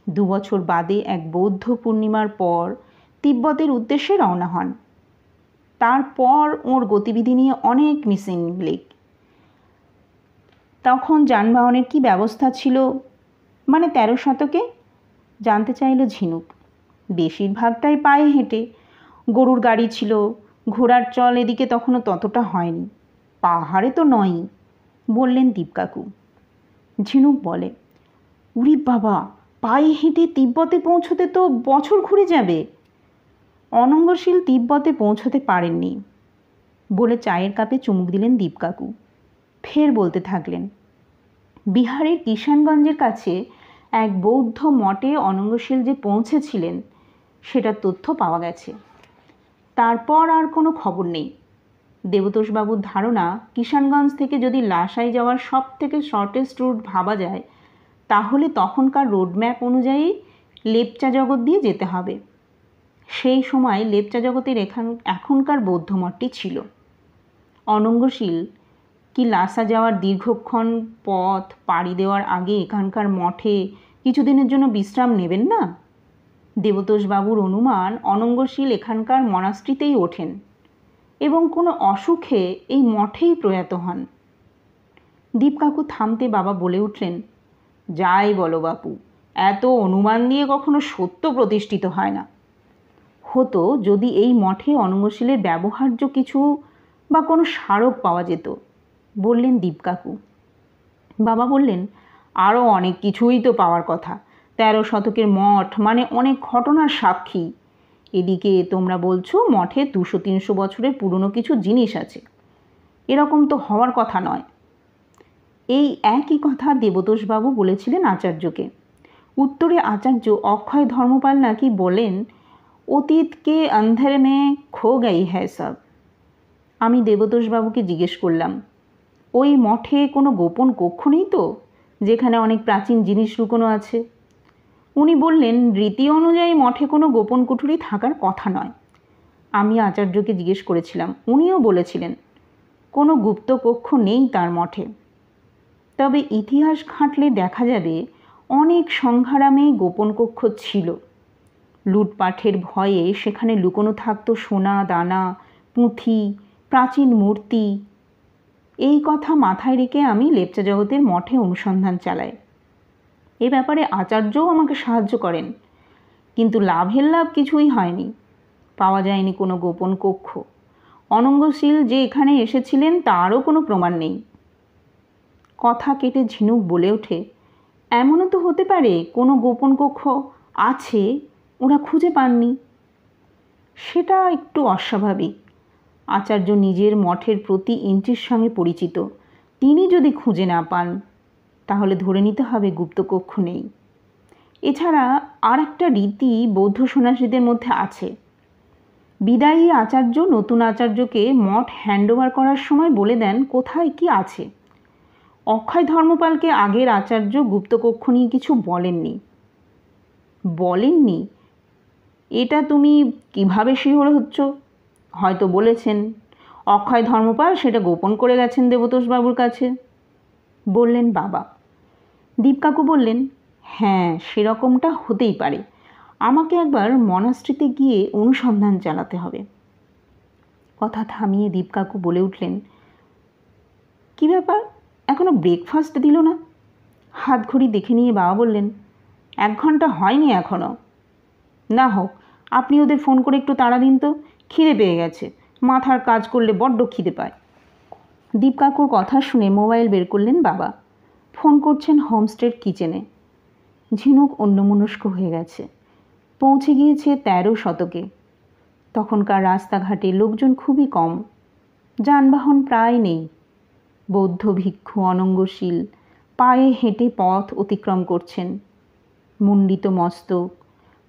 2 বছর বাদে এক বৌদ্ধ পূর্ণিমার পর তিব্বতের উদ্দেশ্যে রওনা হন। তারপর ওর গতিবিধি নিয়ে অনেক মিসিং লিঙ্ক। তখন যানবাহনের কি ব্যবস্থা ছিল, মানে 13 শতকে? জানতে চাইল ঝিনুক। বেশিরভাগটাই পায়ে হেঁটে। গরুর গাড়ি ছিল, ঘোড়ার চল এদিকে তখনও ততটা হয়নি। পাহাড়ে তো নয়ই, বললেন দীপকাকু। ঝিনুক বলে, উরি বাবা, পায়ে হেঁটে তিব্বতে পৌঁছতে তো বছর ঘুরে যাবে। অনঙ্গশীল তিব্বতে পৌঁছতে পারেননি বলে চায়ের কাপে চুমুক দিলেন দীপকাকু। ফের বলতে থাকলেন, বিহারের কিষানগঞ্জের কাছে এক বৌদ্ধ মঠে অনঙ্গশীল যে পৌঁছেছিলেন সেটার তথ্য পাওয়া গেছে। তারপর আর কোনো খবর নেই। দেবতোষবাবুর ধারণা, কিষানগঞ্জ থেকে যদি লাসাই যাওয়ার সব থেকে শর্টেস্ট রুট ভাবা যায়, তাহলে তখনকার রোডম্যাপ অনুযায়ী লেপচা জগৎ দিয়ে যেতে হবে। সেই সময় লেপচা জগতের এখনকার বৌদ্ধ মঠটি ছিল। অনঙ্গশীল কি লাসা যাওয়ার দীর্ঘক্ষণ পথ পাড়ি দেওয়ার আগে এখানকার মঠে কিছুদিনের জন্য বিশ্রাম নেবেন না? দেবতোষবাবুর অনুমান, অনঙ্গশীল এখানকার মনাস্ট্রিতেই ওঠেন এবং কোনো অসুখে এই মঠেই প্রয়াত হন। দীপকাকু থামতে বাবা বলে উঠলেন, যাই বলো বাপু, এত অনুমান দিয়ে কখনো সত্য প্রতিষ্ঠিত হয় না। হতো যদি এই মঠে অনঙ্গশীলের ব্যবহার্য কিছু বা কোনো স্মারক পাওয়া যেত, বললেন দীপকাকু। বাবা বললেন, আরও অনেক কিছুই তো পাওয়ার কথা। 13 শতকের মঠ মানে অনেক ঘটনার সাক্ষী। এদিকে তোমরা বলছো মঠে 200-300 বছরের পুরনো কিছু জিনিস আছে। এরকম তো হওয়ার কথা নয়। এই একই কথা দেবতোষবাবু বলেছিলেন আচার্যকে। উত্তরে আচার্য অক্ষয় ধর্মপাল নাকি বলেন, অতীত কে অন্ধের মে খো গই হ্যায় সব। আমি দেবতোষবাবুকে জিজ্ঞেস করলাম, ওই মঠে কোনো গোপন কক্ষ নেই তো, যেখানে অনেক প্রাচীন জিনিস লুকোনো আছে? উনি বললেন, রীতি অনুযায়ী মঠে কোনো গোপন কুঠুরি থাকার কথা নয়। আমি আচার্যকে জিজ্ঞেস করেছিলাম, উনিও বলেছিলেন কোনো গুপ্ত কক্ষ নেই তার মঠে। তবে ইতিহাস ঘাঁটলে দেখা যাবে অনেক সংগ্রামে গোপন কক্ষ ছিল। লুটপাটের ভয়ে সেখানে লুকোনো থাকতো সোনা দানা, পুঁথি, প্রাচীন মূর্তি। এই কথা মাথায় রেখে আমি লেপচা জগতের মঠে অনুসন্ধান চালাই। এ ব্যাপারে আচার্যও আমাকে সাহায্য করেন, কিন্তু লাভের লাভ কিছুই হয়নি। পাওয়া যায়নি কোনো গোপন কক্ষ। অনঙ্গশীল যে এখানে এসেছিলেন তারও কোনো প্রমাণ নেই। কথা কেটে ঝিনুক বলে ওঠে, এমনও তো হতে পারে কোনো গোপন কক্ষ আছে, ওরা খুঁজে পাননি। সেটা একটু অস্বাভাবিক। আচার্য নিজের মঠের প্রতি ইঞ্চির সঙ্গে পরিচিত। তিনি যদি খুঁজে না পান, তাহলে ধরে নিতে হবে গুপ্তকক্ষ নেই। এছাড়া আর একটা রীতি বৌদ্ধ সন্ন্যাসীদের মধ্যে আছে। বিদায়ী আচার্য নতুন আচার্যকে মঠ হ্যান্ডওভার করার সময় বলে দেন কোথায় কি আছে। অক্ষয় ধর্মপালকে আগের আচার্য গুপ্তকক্ষ নিয়ে কিছু বলেননি? এটা তুমি কিভাবে শিওর হচ্ছ? হয়তো বলেছেন, অক্ষয় ধর্মপাল সেটা গোপন করে গেছেন দেবতোষবাবুর কাছে, বললেন বাবা। দীপকাকু বললেন, হ্যাঁ, সেরকমটা হতেই পারে। আমাকে একবার মনাস্ট্রিতে গিয়ে অনুসন্ধান চালাতে হবে। কথা থামিয়ে দীপকাকু বলে উঠলেন, কী ব্যাপার, এখনো ব্রেকফাস্ট দিল না? হাত ঘড়ি দেখে নিয়ে বাবা বললেন, 1 ঘন্টা হয়নি এখনও। না হোক, আপনি ওদের ফোন করে একটু তাড়া দিন তো, খিদে পেয়ে গেছে। মাথার কাজ করলে বড্ড খিদে পায়। দীপকাকুর কথা শুনে মোবাইল বের করলেন বাবা। ফোন করছেন হোমস্টের কিচেনে। ঝিনুক অন্যমনস্ক হয়ে গেছে। পৌঁছে গিয়েছে 13 শতকে। তখনকার রাস্তাঘাটে লোকজন খুবই কম, যানবাহন প্রায় নেই। বৌদ্ধ ভিক্ষু অনঙ্গশীল পায়ে হেঁটে পথ অতিক্রম করছেন। মুণ্ডিত মস্তক,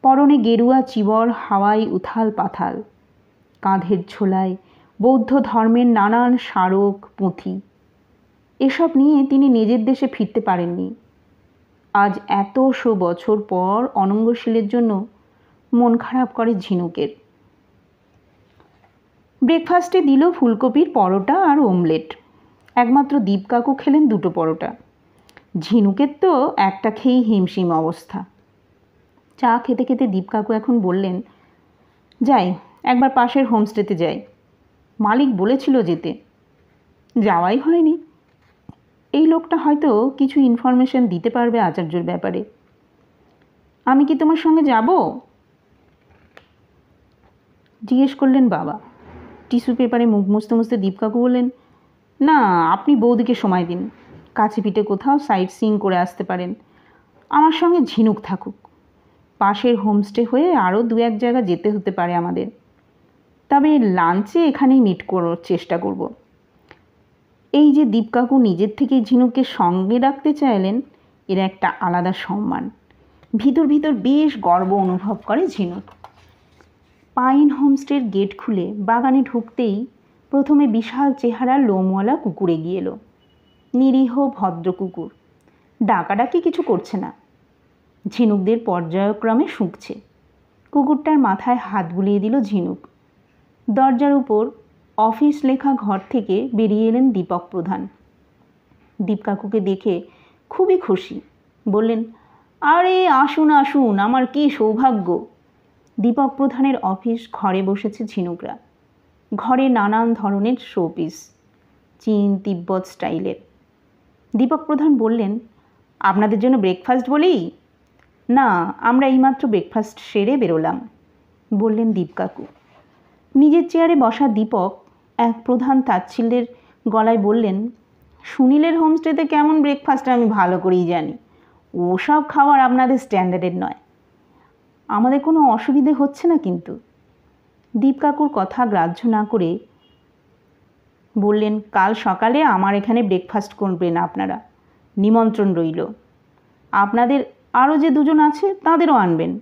পরনে গেরুয়া চিবর হাওয়ায় উথাল পাথাল। কাঁধের ঝোলায় বৌদ্ধ ধর্মের নানান স্মারক পুঁথি। এসব নিয়ে তিনি নিজের দেশে ফিরতে পারেননি। আজ 100 বছর পর অনঙ্গশীলের জন্য মন খারাপ করে ঝিনুকের। ব্রেকফাস্টে দিল ফুলকপির পরোটা আর অমলেট। একমাত্র দীপ কাকু খেলেন 2টো পরোটা। ঝিনুকের তো একটা খেয়েই হিমশিম অবস্থা। চা খেতে খেতে দীপ কাকু এখন বললেন, যাই একবার পাশের হোমস্টেতে যাই। মালিক বলেছিল যেতে, যাওয়াই হয়নি। এই লোকটা হয়তো কিছু ইনফরমেশন দিতে পারবে আচার্যর ব্যাপারে। আমি কি তোমার সঙ্গে যাব? জিজ্ঞেস করলেন বাবা। টিস্যু পেপারে মুখ মুছতে মুছতে দীপ কাকু বললেন, না, আপনি বৌদিকে সময় দিন। কাছে পিঠে কোথাও সাইট সিইং করে আসতে পারেন। আমার সঙ্গে ঝিনুক থাকুক। পাশের হোমস্টে হয়ে আরও 2-1 জায়গা যেতে হতে পারে আমাদের। তবে লাঞ্চে এখানেই মিট করার চেষ্টা করব। এই যে দীপ কাকু নিজের থেকেই ঝিনুককে সঙ্গে রাখতে চাইলেন, এর একটা আলাদা সম্মান। ভিতর ভিতর বেশ গর্ব অনুভব করে ঝিনুক। পাইন হোমস্টের গেট খুলে বাগানে ঢুকতেই প্রথমে বিশাল চেহারার লোমওয়ালা কুকুর এগিয়ে এলো। নিরীহ ভদ্র কুকুর, ডাকাডাকি কিছু করছে না, ঝিনুকদের পর্যায়ক্রমে শুঁকছে। কুকুরটার মাথায় হাত বুলিয়ে দিল ঝিনুক। দরজার উপর অফিস লেখা ঘর থেকে বেরিয়ে এলেন দীপক প্রধান। দীপ কাকুকে দেখে খুবই খুশি, বললেন, আরে আসুন আসুন, আমার কি সৌভাগ্য। দীপক প্রধানের অফিস ঘরে বসেছে ঝিনুকরা। ঘরে নানান ধরনের শোপিস, চীন তিব্বত স্টাইলের। দীপক প্রধান বললেন, আপনাদের জন্য ব্রেকফাস্ট বলি? না, আমরা এইমাত্র ব্রেকফাস্ট সেরে বেরোলাম, বললেন দীপ কাকু। নিজের চেয়ারে বসা দীপক এক প্রধান তাচ্ছিল্যের গলায় বললেন, সুনীলের হোমস্টেতে কেমন ব্রেকফাস্ট আমি ভালো করেই জানি। ওসব খাবার আপনাদের স্ট্যান্ডার্ডের নয়। আমাদের কোনো অসুবিধে হচ্ছে না কিন্তু। দীপ কাকুর কথা গ্রাহ্য না করে বললেন, কাল সকালে আমার এখানে ব্রেকফাস্ট করবেন আপনারা, নিমন্ত্রণ রইল। আপনাদের আরও যে 2জন আছে তাদেরও আনবেন।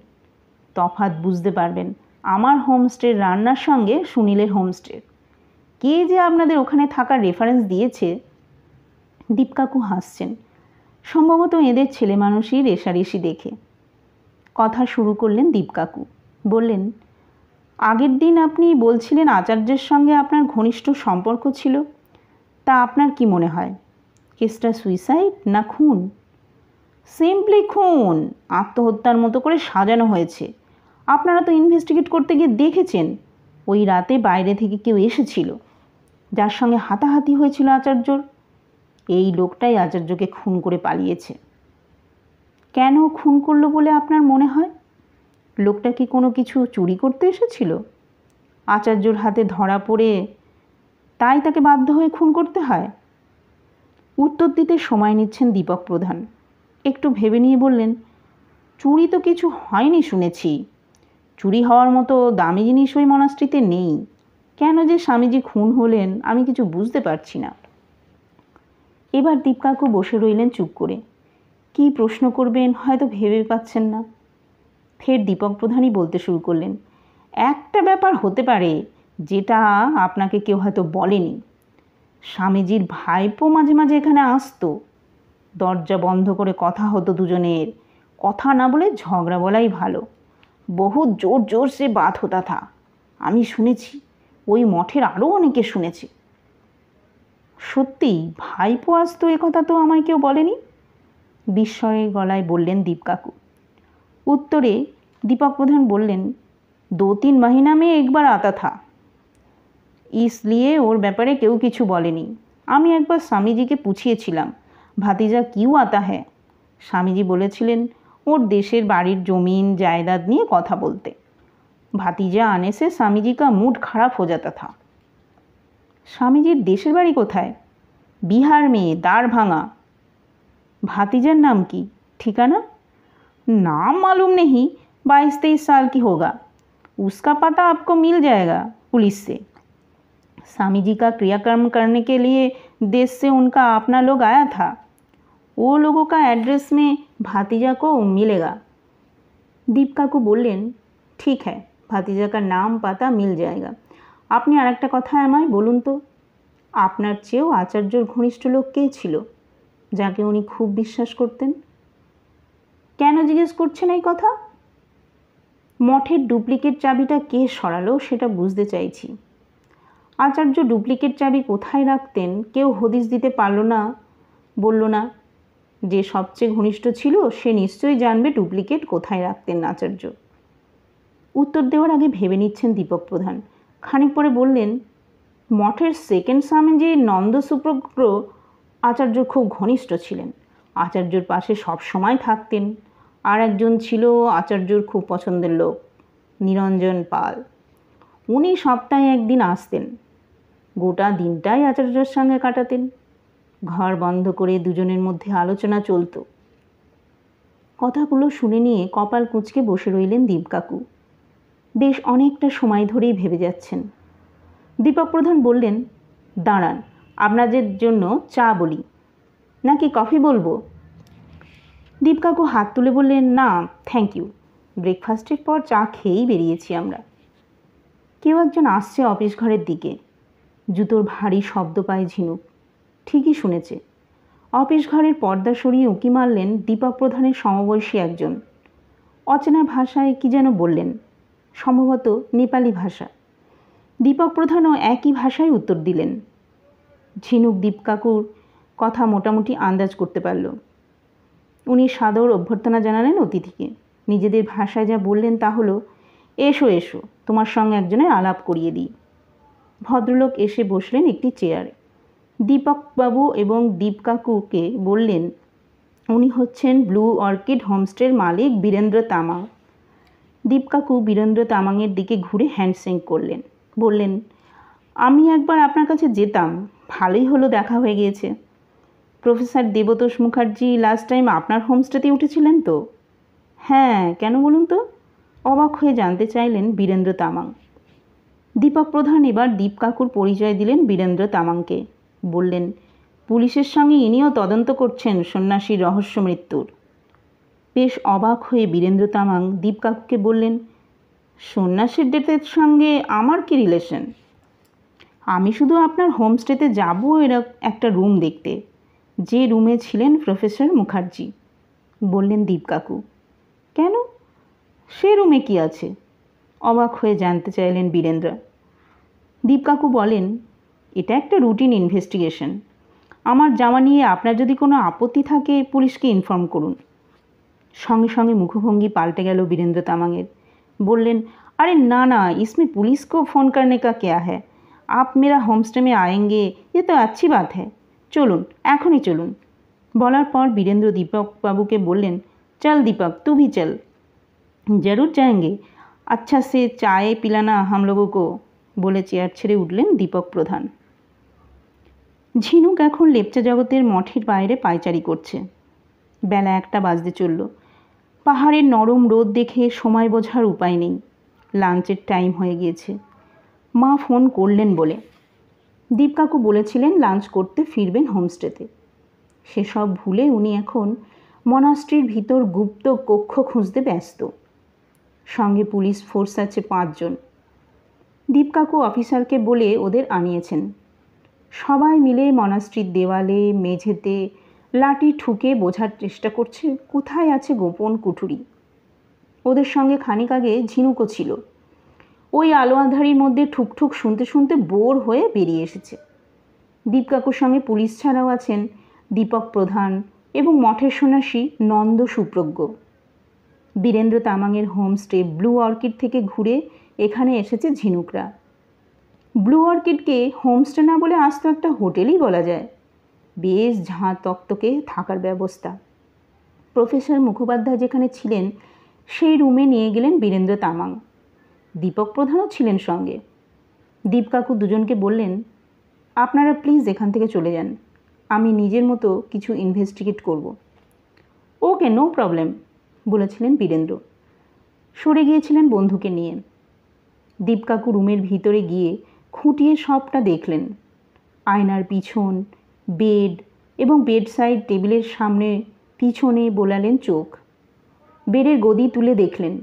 তফাৎ বুঝতে পারবেন আমার হোমস্টের রান্নার সঙ্গে সুনীলের হোমস্টের। কে যে আপনাদের ওখানে থাকার রেফারেন্স দিয়েছে। দীপ কাকু হাসছেন, সম্ভবত এদের ছেলে মানুষই রেশারেশি দেখে। কথা শুরু করলেন দীপ কাকু। বললেন, আগের দিন আপনি বলছিলেন আচার্যের সঙ্গে আপনার ঘনিষ্ঠ সম্পর্ক ছিল। তা আপনার কি মনে হয়, কেসটা সুইসাইড না খুন? সিম্পলি খুন, আত্মহত্যার মতো করে সাজানো হয়েছে। আপনারা তো ইনভেস্টিগেট করতে গিয়ে দেখেছেন ওই রাতে বাইরে থেকে কেউ এসেছিল, যার সঙ্গে হাতাহাতি হয়েছিল আচার্যর। এই লোকটাই আচার্যকে খুন করে পালিয়েছে। কেন খুন করলো বলে আপনার মনে হয়? লোকটা কি কোনো কিছু চুরি করতে এসেছিল? আচার্যর হাতে ধরা পড়ে তাই তাকে বাধ্য হয়ে খুন করতে হয়? উত্তর দিতে সময় নিচ্ছেন দীপক প্রধান। একটু ভেবে নিয়ে বললেন, চুরি তো কিছু হয়নি শুনেছি। চুরি হওয়ার মতো দামি জিনিস ওই মনাস্ট্রিতে নেই। কেন যে স্বামীজি খুন হলেন আমি কিছু বুঝতে পারছি না। এবার দীপ কাকু বসে রইলেন চুপ করে। কী প্রশ্ন করবেন হয়তো ভেবে পাচ্ছেন না। ফের দীপক প্রধানই বলতে শুরু করলেন, একটা ব্যাপার হতে পারে যেটা আপনাকে কেউ হয়তো বলেনি। স্বামীজির ভাইপো মাঝে মাঝে এখানে আসতো। দরজা বন্ধ করে কথা হতো দুজনের। কথা না বলে ঝগড়া বলাই ভালো। বহু জোর জোর সে বাত হতা থা। আমি শুনেছি, ওই মঠের আরও অনেকে শুনেছে। সত্যি ভাইপো আসতো, এ কথা তো আমায় কেউ বলেনি, বিস্ময়ের গলায় বললেন দীপ কাকু। উত্তরে दीपक प्रधान बोलें, 2-3 महीना में एक बार आता था, इसलिए ওর ব্যাপারে কেউ কিছু বলেনি। আমি একবার স্বামীজিকে পুছিয়েছিলাম, ভাতিজা क्यों आता है? স্বামীজি বলেছিলেন ওর দেশের বাড়ির জমিন জায়দাদ নিয়ে কথা বলতে। ভাতিজা आने से स्वामीजी का मूड खराब हो जाता था। স্বামীজির দেশের বাড়ি কোথায়? बिहार में दारभांगा। भातीजार नाम की? ठिकाना? नाम मालूम नहीं, 22-23 साल की होगा। उसका पता आपको मिल जाएगा पुलिस से। स्वामी जी का क्रियाक्रम करने के लिए देश से उनका अपना लोग आया था। वो लोगों का एड्रेस में भातीजा को मिलेगा। दीप काकू बोलें, ठीक है, भातीजा का नाम पता मिल जाएगा। আপনি আরেকটা কথা আমায় বলুন তো, আপনার চেয়েও আচার্যর ঘনিষ্ঠ লোক কে ছিল যাকে উনি খুব বিশ্বাস করতেন? কেন জিজ্ঞেস করছেন এই কথা? মঠের ডুপ্লিকেট চাবিটা কে সরালো সেটা বুঝতে চাইছি। আচার্য ডুপ্লিকেট চাবি কোথায় রাখতেন কেউ হদিশ দিতে পারল না, বলল না। যে সবচেয়ে ঘনিষ্ঠ ছিল সে নিশ্চয়ই জানবে ডুপ্লিকেট কোথায় রাখতেন আচার্য। উত্তর দেওয়ার আগে ভেবে নিচ্ছেন দীপক প্রধান। খানিক পরে বললেন, মঠের সেকেন্ড স্বামী যে নন্দ সুপ্রগ্র আচার্য খুব ঘনিষ্ঠ ছিলেন, আচার্যর পাশে সব সময় থাকতেন। আর একজন ছিল আচার্যর খুব পছন্দের লোক, নিরঞ্জন পাল। উনি সপ্তাহে একদিন আসতেন, গোটা দিনটাই আচার্যর সঙ্গে কাটাতেন। ঘর বন্ধ করে দুজনের মধ্যে আলোচনা চলত। কথাগুলো শুনে নিয়ে কপাল কুঁচকে বসে রইলেন দীপ কাকু। বেশ অনেকটা সময় ধরেই ভেবে যাচ্ছেন। দীপক প্রধান বললেন, দাঁড়ান, আপনাদের জন্য চা বলি নাকি কফি বলবো? দীপ কাকু হাত তুলে বললেন, না থ্যাংক ইউ, ব্রেকফাস্টের পর চা খেয়েই বেরিয়েছি আমরা। কেউ একজন আসছে অফিস ঘরের দিকে। জুতোর ভারী শব্দ পায় ঝিনুক। ঠিকই শুনেছে। অফিস ঘরের পর্দা সরিয়ে উঁকি মারলেন দীপক প্রধানের সমবয়সী একজন। অচেনা ভাষায় কি যেন বললেন, সম্ভবত নেপালি ভাষা। দীপক প্রধানও একই ভাষায় উত্তর দিলেন। ঝিনুক দীপ কাকুর কথা মোটামুটি আন্দাজ করতে পারল। উনি সাদর অভ্যর্থনা জানালেন অতিথিকে। নিজেদের ভাষায় যা বললেন তা হলো, এসো এসো, তোমার সঙ্গে একজনের আলাপ করিয়ে দিই। ভদ্রলোক এসে বসলেন একটি চেয়ারে। দীপকবাবু এবং দীপ কাকুকে বললেন, উনি হচ্ছেন ব্লু অর্কিড হোমস্টের মালিক বীরেন্দ্র তামাং। দীপ কাকু বীরেন্দ্র তামাংয়ের দিকে ঘুরে হ্যান্ডশেক করলেন। বললেন, আমি একবার আপনার কাছে যেতাম, ভালোই হলো দেখা হয়ে গিয়েছে। Professor Debtosh Mukherjee last time আপনার হোমস্টেতে উঠেছিলেন তো? হ্যাঁ, কেন বলুন তো? অবাক হয়ে জানতে চাইলেন বীরেন্দ্র তামাং। দীপক প্রধান এবার দীপ কাকুর পরিচয় দিলেন বীরেন্দ্র তামাংকে। বললেন, পুলিশের সঙ্গে ইনিও তদন্ত করছেন সন্ন্যাসীর রহস্য মৃত্যুর। বেশ অবাক হয়ে বীরেন্দ্র তামাং দীপ কাকুকে বললেন, সন্ন্যাসীর ডেথের সঙ্গে আমার কি রিলেশন? আমি শুধু আপনার হোমস্টেতে যাব একটা রুম দেখতে, যে রুমে ছিলেন প্রফেসর মুখার্জি। বললেন দীপ কাকু। কেন, সে রুমে কি আছে? অবাক হয়ে জানতে চাইলেন বীরেন্দ্র। দীপ কাকু বলেন, এটা একটা রুটিন ইনভেস্টিগেশন। আমার যাওয়া নিয়ে আপনার যদি কোনো আপত্তি থাকে পুলিশকে ইনফর্ম করুন। সঙ্গে সঙ্গে মুখভঙ্গি পাল্টে গেল বীরেন্দ্র তামাংয়ের। বললেন, अरे ना ना, इसमें पुलिस को फ़ोन करने का क्या है? आप मेरा होमस्टे में आएंगे, ये तो अच्छी बात है। চলুন, এখনই চলুন। বলার পর বীরেন্দ্র দীপক বাবুকে বললেন, চল दीपक, तू भी चल। जरूर जाएंगे, अच्छा से चाय पिलाना हम लोगों को, বলে চেয়ার ছেড়ে উঠলেন দীপক প্রধান। ঝিনুক এখন লেপচা জগতের মঠের বাইরে পায়চারি করছে। বেলা 1টা বাজতে চলল। পাহাড়ের নরম রোদ দেখে সময় বোঝার উপায় নেই। লাঞ্চের টাইম হয়ে গিয়েছে। মা ফোন করলেন বলে। দীপ কাকু বলেছিলেন লাঞ্চ করতে ফিরবেন হোমস্টেতে। সেসব ভুলে উনি এখন মনাস্ট্রির ভিতর গুপ্ত কক্ষ খুঁজতে ব্যস্ত। সঙ্গে পুলিশ ফোর্স আছে 5 জন। দীপ কাকু অফিসারকে বলে ওদের আনিয়েছেন। সবাই মিলে মনাস্ট্রির দেওয়ালে মেঝেতে লাঠি ঠুকে বোঝার চেষ্টা করছে কোথায় আছে গোপন কুঠুরি। ওদের সঙ্গে খানিক আগে ঝিনুকও ছিল। ওই আলো আঁধারির মধ্যে ঠুকঠুক শুনতে শুনতে বোর হয়ে বেরিয়ে এসেছে। দীপ কাকুর সঙ্গে পুলিশ ছাড়াও আছেন দীপক প্রধান এবং মঠের সন্ন্যাসী নন্দ সুপ্রজ্ঞ। বীরেন্দ্র তামাংয়ের হোমস্টে ব্লু অর্কিড থেকে ঘুরে এখানে এসেছে ঝিনুকরা। ব্লু অর্কিডকে হোমস্টে না বলে আজ তো একটা হোটেলই বলা যায়। বেশ ঝাঁ তকতকে থাকার ব্যবস্থা। প্রফেসর মুখোপাধ্যায় যেখানে ছিলেন সেই রুমে নিয়ে গেলেন বীরেন্দ্র তামাং। দীপক প্রধানও ছিলেন সঙ্গে। দীপ কাকু দুজনকে বললেন, আপনারা প্লিজ এখান থেকে চলে যান, আমি নিজের মতো কিছু ইনভেস্টিগেট করব। ওকে, নো প্রবলেম, বলেছিলেন বীরেন্দ্র। সরে গিয়েছিলেন বন্ধুকে নিয়ে। দীপ কাকু রুমের ভিতরে গিয়ে খুঁটিয়ে সবটা দেখলেন। আয়নার পিছন, বেড এবং বেডসাইড টেবিলের সামনে পিছনে বোলালেন চোখ। বেডের গদি তুলে দেখলেন।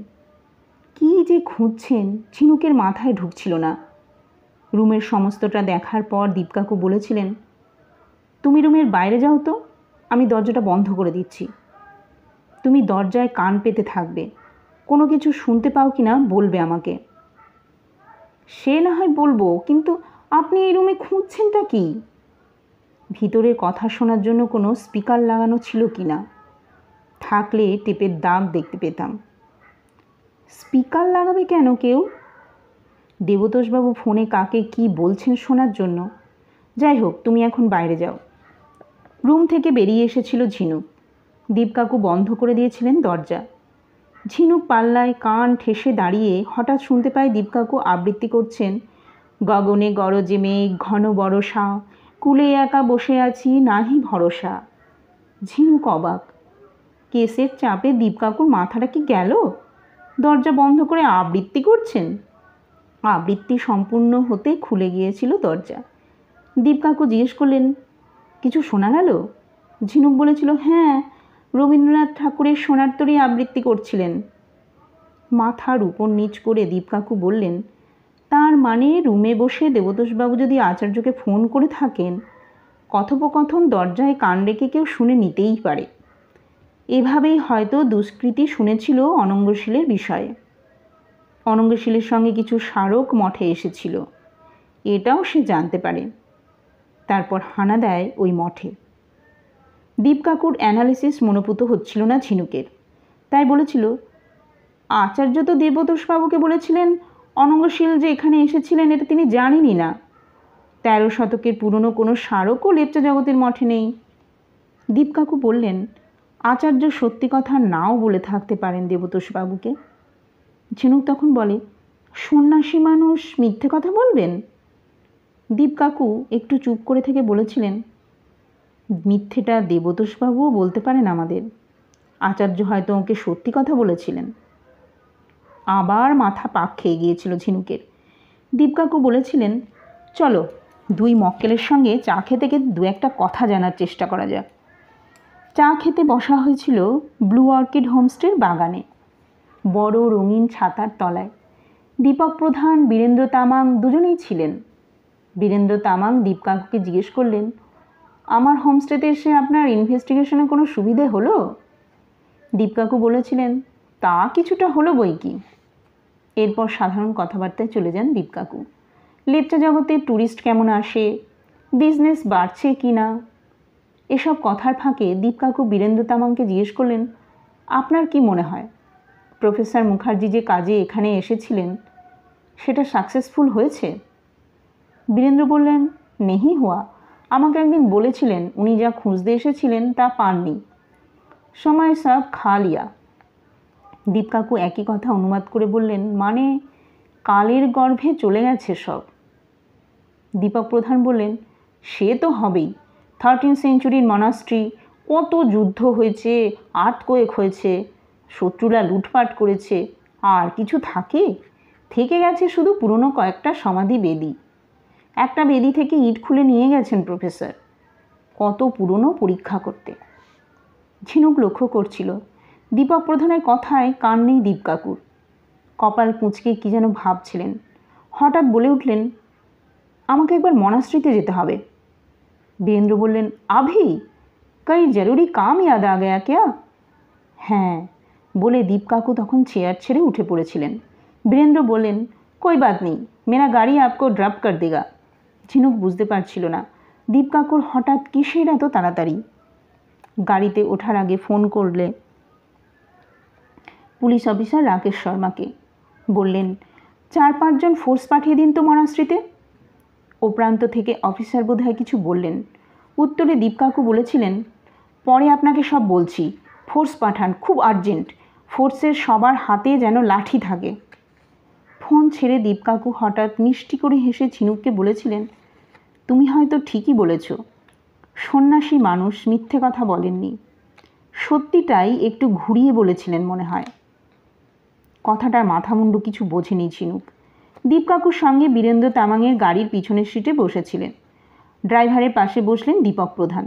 কী যে খুঁজছেন ঝিনুকের মাথায় ঢুকছিল না। রুমের সমস্তটা দেখার পর দীপ কাকু বলেছিলেন, তুমি রুমের বাইরে যাও তো, আমি দরজাটা বন্ধ করে দিচ্ছি। তুমি দরজায় কান পেতে থাকবে, কোনো কিছু শুনতে পাও কি না বলবে আমাকে। সে না হয় বলবো, কিন্তু আপনি এই রুমে খুঁজছেনটা কি? ভিতরের কথা শোনার জন্য কোনো স্পিকার লাগানো ছিল কি না? থাকলে টেপের দাগ দেখতে পেতাম। স্পিকার লাগাবে কেন কেউ? দেবতোষবাবু ফোনে কাকে কি বলছেন শোনার জন্য। যাই হোক, তুমি এখন বাইরে যাও। রুম থেকে বেরিয়ে এসেছিল ঝিনুক। দীপকাকু বন্ধ করে দিয়েছিলেন দরজা। ঝিনুক পাল্লায় কান ঠেসে দাঁড়িয়ে হঠাৎ শুনতে পায় দীপকাকু আবৃত্তি করছেন, গগনে গরজে মেঘ ঘন বরষা, কুলে একা বসে আছি নাহি ভরসা। ঝিনুক অবাক। কেসের চাপে দীপকাকুর মাথাটা কি গেল? দরজা বন্ধ করে আবৃত্তি করছেন? আবৃত্তি সম্পূর্ণ হতে খুলে গিয়েছিল দরজা। দীপকাকু জিজ্ঞেস করলেন, কিছু শোনা গেল? ঝিনুক বলেছিল, হ্যাঁ, রবীন্দ্রনাথ ঠাকুরের সোনার তরী আবৃত্তি করছিলেন। মাথার উপর নিচ করে দীপকাকু বললেন, তার মানে রুমে বসে দেবতোষবাবু যদি আচার্যকে ফোন করে থাকেন, কথোপকথন দরজায় কান রেখে কেউ শুনে নিতেই পারে। এভাবেই হয়তো দুষ্কৃতী শুনেছিল অনঙ্গশীলের বিষয়ে। অনঙ্গশীলের সঙ্গে কিছু স্মারক মঠে এসেছিল, এটাও সে জানতে পারে। তারপর হানা দেয় ওই মঠে। দীপকাকুর অ্যানালিসিস মনোপুত হচ্ছিল না ঝিনুকের, তাই বলেছিল, আচার্য তো দেবতোষবাবুকে বলেছিলেন অনঙ্গশীল যে এখানে এসেছিলেন এটা তিনি জানেনই না। 13 শতকের পুরনো কোনো স্মারকও লেপচা জগতের মঠে নেই। দীপকাকু বললেন, আচার্য সত্যি কথা নাও বলে থাকতে পারেন দেবতোষবাবুকে। ঝিনুক তখন বলে, সন্ন্যাসী মানুষ মিথ্যে কথা বলবেন? দীপকাকু একটু চুপ করে থেকে বলেছিলেন, মিথ্যেটা দেবতোষবাবুও বলতে পারেন আমাদের। আচার্য হয়তো ওকে সত্যি কথা বলেছিলেন। আবার মাথা পাক খেয়ে গিয়েছিল ঝিনুকের। দীপকাকু বলেছিলেন, চলো 2 মক্কেলের সঙ্গে চা খেতে খেতে 2-একটা কথা জানার চেষ্টা করা যাক। চা খেতে বসা হয়েছিল ব্লু অর্কিড হোমস্টের বাগানে, বড় রঙিন ছাতার তলায়। দীপক প্রধান, বীরেন্দ্র তামাং দুজনেই ছিলেন। বীরেন্দ্র তামাং দীপকাকুকে জিজ্ঞেস করলেন, আমার হোমস্টেতে এসে আপনার ইনভেস্টিগেশনে কোনো সুবিধে হলো? দীপকাকু বলেছিলেন, তা কিছুটা হলো বই কি। এরপর সাধারণ কথাবার্তায় চলে যান দীপকাকু। লেপচা জগতে ট্যুরিস্ট কেমন আসে, বিজনেস বাড়ছে কি না, এসব কথার ফাঁকে দীপকাকু বীরেন্দ্র তামাংকে জিজ্ঞেস করলেন, আপনার কি মনে হয় প্রফেসর মুখার্জি যে কাজে এখানে এসেছিলেন সেটা সাকসেসফুল হয়েছে? বীরেন্দ্র বললেন, নেহি হুয়া। আমাকে একদিন বলেছিলেন উনি যা খুঁজতে এসেছিলেন তা পাননি, সময় সব খা লিয়া। দীপকাকু একই কথা অনুবাদ করে বললেন, মানে কালের গর্ভে চলে গেছে সব। দীপক প্রধান বললেন, সে তো হবেই। 13th সেঞ্চুরির মনাস্ট্রি, কত যুদ্ধ হয়েছে, আর্থকোয়েক হয়েছে, শত্রুরা লুটপাট করেছে, আর কিছু থেকে গেছে শুধু পুরনো কয়েকটা সমাধি বেদি। একটা বেদি থেকে ইট খুলে নিয়ে গেছেন প্রফেসর, কত পুরনো পরীক্ষা করতে। ঝিনুক লক্ষ্য করছিল দীপক প্রধানের কথায় কান নেই দীপকাকুর। কপাল কুঁচকে কি যেন ভাবছিলেন। হঠাৎ বলে উঠলেন, আমাকে একবার মনাস্ট্রিতে যেতে হবে। বীরেন্দ্র বললেন, আভি কই জরুরি কাম ইয়াদ আ গয়া ক্যা? হ্যাঁ বলে দীপকাকু তখন চেয়ার ছেড়ে উঠে পড়েছিলেন। বীরেন্দ্র বললেন, কোই বাত নেই, মেরা গাড়ি আপকো ড্রপ কর দেগা। ঝিনুক বুঝতে পারছিল না দীপকাকুর হঠাৎ কিসের এত তাড়াতাড়ি। গাড়িতে ওঠার আগে ফোন করলে পুলিশ অফিসার রাকেশ শর্মাকে। বললেন, 4-5 জন ফোর্স পাঠিয়ে দিন তো মনাস্ট্রিতে। ও প্রান্ত থেকে অফিসার বোধহয় কিছু বললেন। উত্তরে দীপকাকু বলেছিলেন, পরে আপনাকে সব বলছি, ফোর্স পাঠান, খুব আর্জেন্ট। ফোর্সের সবার হাতে যেন লাঠি থাকে। ফোন ছেড়ে দীপকাকু হঠাৎ মিষ্টি করে হেসে ঝিনুককে বলেছিলেন, তুমি হয়তো ঠিকই বলেছ, সন্ন্যাসী মানুষ মিথ্যে কথা বলেননি, সত্যিটাই একটু ঘুরিয়ে বলেছিলেন মনে হয়। কথাটার মাথামুন্ডু কিছু বোঝেনি ঝিনুক। দীপকাকুর সঙ্গে বীরেন্দ্র তামাংয়ের গাড়ির পিছনের সিটে বসেছিলেন। ড্রাইভারের পাশে বসলেন দীপক প্রধান।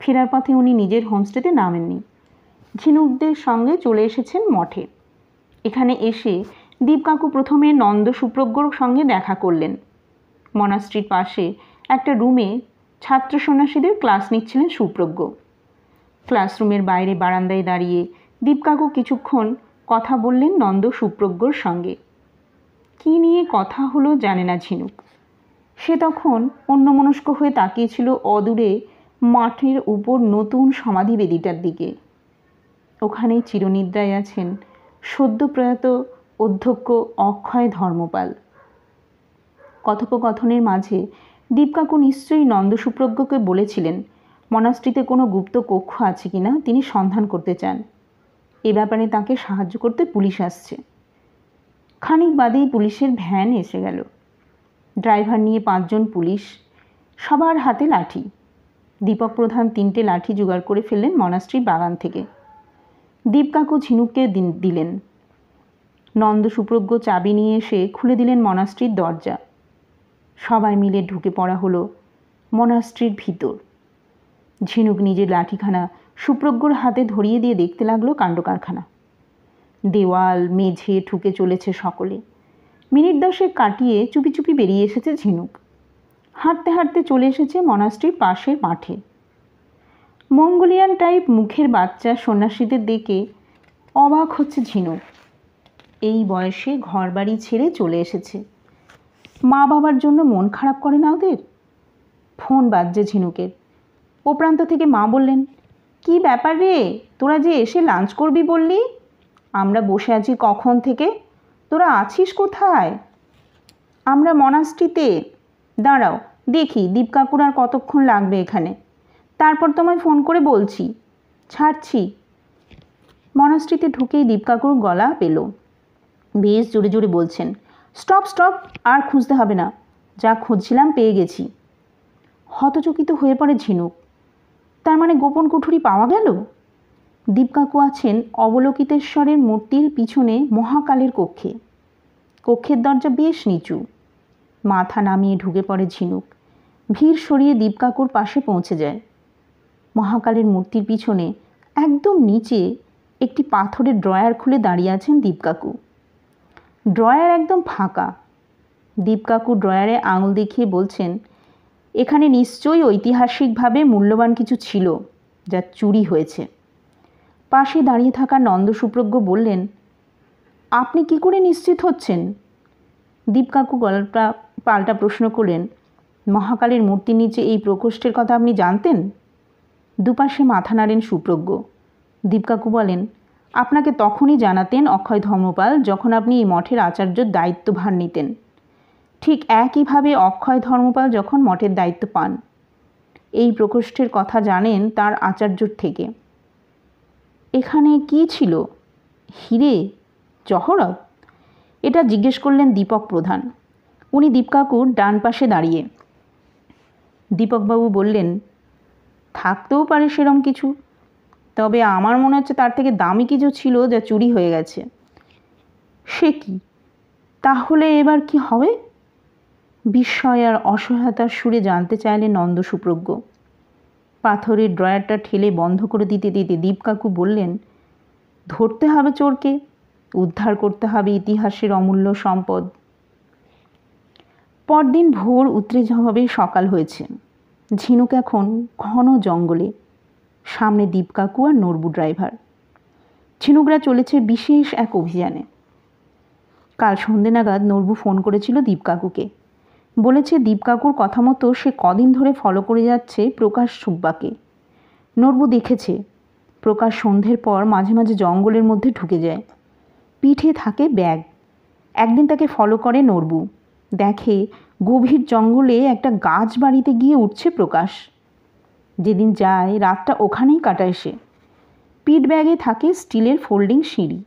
ফেরার পথে উনি নিজের হোমস্টেতে নামেননি, ঝিনুকদের সঙ্গে চলে এসেছেন মঠে। এখানে এসে দীপকাকু প্রথমে নন্দ সুপ্রজ্ঞর সঙ্গে দেখা করলেন। মনাস্ট্রির পাশে একটা রুমে ছাত্র সন্ন্যাসীদের ক্লাস নিচ্ছিলেন সুপ্রজ্ঞ। ক্লাসরুমের বাইরে বারান্দায় দাঁড়িয়ে দীপকাকু কিছুক্ষণ কথা বললেন নন্দ সুপ্রজ্ঞর সঙ্গে। কী নিয়ে কথা হলো জানে না ঝিনুক। সে তখন অন্যমনস্ক হয়ে তাকিয়েছিল অদূরে মাঠের উপর নতুন সমাধি বেদিটার দিকে। ওখানেই চিরনিদ্রায় আছেন সদ্যপ্রয়াত অধ্যক্ষ অক্ষয় ধর্মপাল। কথোপকথনের মাঝে দীপকাকু নিশ্চয়ই নন্দ সুপ্রজ্ঞকে বলেছিলেন মনাস্ট্রিতে কোনো গুপ্ত কক্ষ আছে কিনা তিনি সন্ধান করতে চান। এ ব্যাপারে তাকে সাহায্য করতে পুলিশ আসছে। খানিক বাদেই পুলিশের ভ্যান এসে গেল। ড্রাইভার নিয়ে 5 জন পুলিশ, সবার হাতে লাঠি। দীপক প্রধান 3টে লাঠি জোগাড় করে ফেললেন মনাস্ট্রির বাগান থেকে। দীপকাকু ঝিনুককে দিলেন। নন্দ সুপ্রজ্ঞ চাবি নিয়ে এসে খুলে দিলেন মনাস্ট্রির দরজা। সবাই মিলে ঢুকে পড়া হলো মনাস্ট্রির ভিতর। ঝিনুক নিজের লাঠিখানা সুপ্রজ্ঞর হাতে ধরিয়ে দিয়ে দেখতে লাগলো কাণ্ডকারখানা। দেওয়াল মেঝে ঠুকে চলেছে সকলে। মিনিট 10 কাটিয়ে চুপি চুপি বেরিয়ে এসেছে ঝিনুক। হাঁটতে হাঁটতে চলে এসেছে মনাস্ট্রির পাশের মাঠে। মঙ্গোলিয়ান টাইপ মুখের বাচ্চা সন্ন্যাসীদের দেখে অবাক হচ্ছে ঝিনুক। এই বয়সে ঘরবাড়ি ছেড়ে চলে এসেছে। মা বাবার জন্য মন খারাপ করে না ওদের? ফোন বাজছে ঝিনুকের। ও প্রান্ত থেকে মা বললেন, কি ব্যাপার রে, তোরা যে এসে লাঞ্চ করবি বললি? আমরা বসে আছি কখন থেকে, তোরা আছিস কোথায়? আমরা মনাস্ট্রিতে। দাঁড়াও দেখি দীপকাকুর আর কতক্ষণ লাগবে এখানে, তারপর তোমায় ফোন করে বলছি। ছাড়ছি। মনাস্ট্রিতে ঢুকেই দীপকাকুর গলা পেল। বেশ জোরে জোরে বলছেন, স্টপ স্টপ, আর খুঁজতে হবে না, যা খুঁজছিলাম পেয়ে গেছি। হতচকিত হয়ে পড়ে ঝিনুক। তার মানে গোপন কুঠুরি পাওয়া গেল? দীপকাকু আছেন অবলোকিতেশ্বরের মূর্তির পিছনে মহাকালের কক্ষে। কক্ষের দরজা বেশ নিচু। মাথা নামিয়ে ঢুকে পড়ে ঝিনুক। ভিড় সরিয়ে দীপকাকুর পাশে পৌঁছে যায়। মহাকালের মূর্তির পিছনে একদম নিচে একটি পাথরের ড্রয়ার খুলে দাঁড়িয়ে আছেন দীপকাকু। ড্রয়ার একদম ফাঁকা। দীপকাকু ড্রয়ারে আঙুল দেখিয়ে বলছেন, এখানে নিশ্চয়ই ঐতিহাসিকভাবে মূল্যবান কিছু ছিল যা চুরি হয়েছে। পাশে দাঁড়িয়ে থাকা নন্দ সুপ্রজ্ঞ বললেন, আপনি কি করে নিশ্চিত হচ্ছেন? দীপকাকু গল্পটা পাল্টা প্রশ্ন করলেন, মহাকালের মূর্তির নিচে এই প্রকোষ্ঠের কথা আপনি জানতেন? দুপাশে মাথা নাড়েন সুপ্রজ্ঞ। দীপকাকু বলেন, আপনাকে তখনই জানাতেন অক্ষয় ধর্মপাল যখন আপনি এই মঠের আচার্যর দায়িত্বভার নিতেন। ঠিক একইভাবে অক্ষয় ধর্মপাল যখন মঠের দায়িত্ব পান। এই প্রকোষ্ঠের কথা জানেন তার আচার্যর থেকে। এখানে কি ছিল? হিরে? জহরত? এটা জিজ্ঞেস করলেন দীপক প্রধান। উনি দীপকাকুর ডান পাশে দাঁড়িয়ে। দীপকবাবু বললেন, থাকতেও পারে সেরম কিছু, তবে আমার মনে হচ্ছে তার থেকে দামি কিছু ছিল যা চুরি হয়ে গেছে। সে কি? তাহলে এবার কি হবে? বিস্ময় আর অসহায়তার সুরে জানতে চাইলেন নন্দ সুপ্রজ্ঞ। পাথরের ড্রয়ারটা ঠেলে বন্ধ করে দিতে দিতে দীপকাকু বললেন, ধরতে হবে চোরকে, উদ্ধার করতে হবে ইতিহাসের অমূল্য সম্পদ। পরদিন ভোর উতরে যাবে সকাল হয়েছে। ঝিনুক এখন ঘন জঙ্গলে। সামনে দীপকাকু আর নরবু ড্রাইভার। ঝিনুকরা চলেছে বিশেষ এক অভিযানে। কাল সন্ধে নাগাদ নরবু ফোন করেছিল দীপকাকুকে। বলেছে দীপকাকুর কথা মতো সে কদিন ধরে ফলো করে যাচ্ছে প্রকাশ সুব্বাকে। নরবু দেখেছে প্রকাশ সন্ধ্যের পর মাঝে মাঝে জঙ্গলের মধ্যে ঢুকে যায়। পিঠে থাকে ব্যাগ। একদিন তাকে ফলো করে নরবু। দেখে গভীর জঙ্গলে একটা গাছ বাড়িতে গিয়ে উঠছে প্রকাশ। যেদিন যায় রাতটা ওখানেই কাটায় সে। পিঠ ব্যাগে থাকে স্টিলের ফোল্ডিং সিঁড়ি।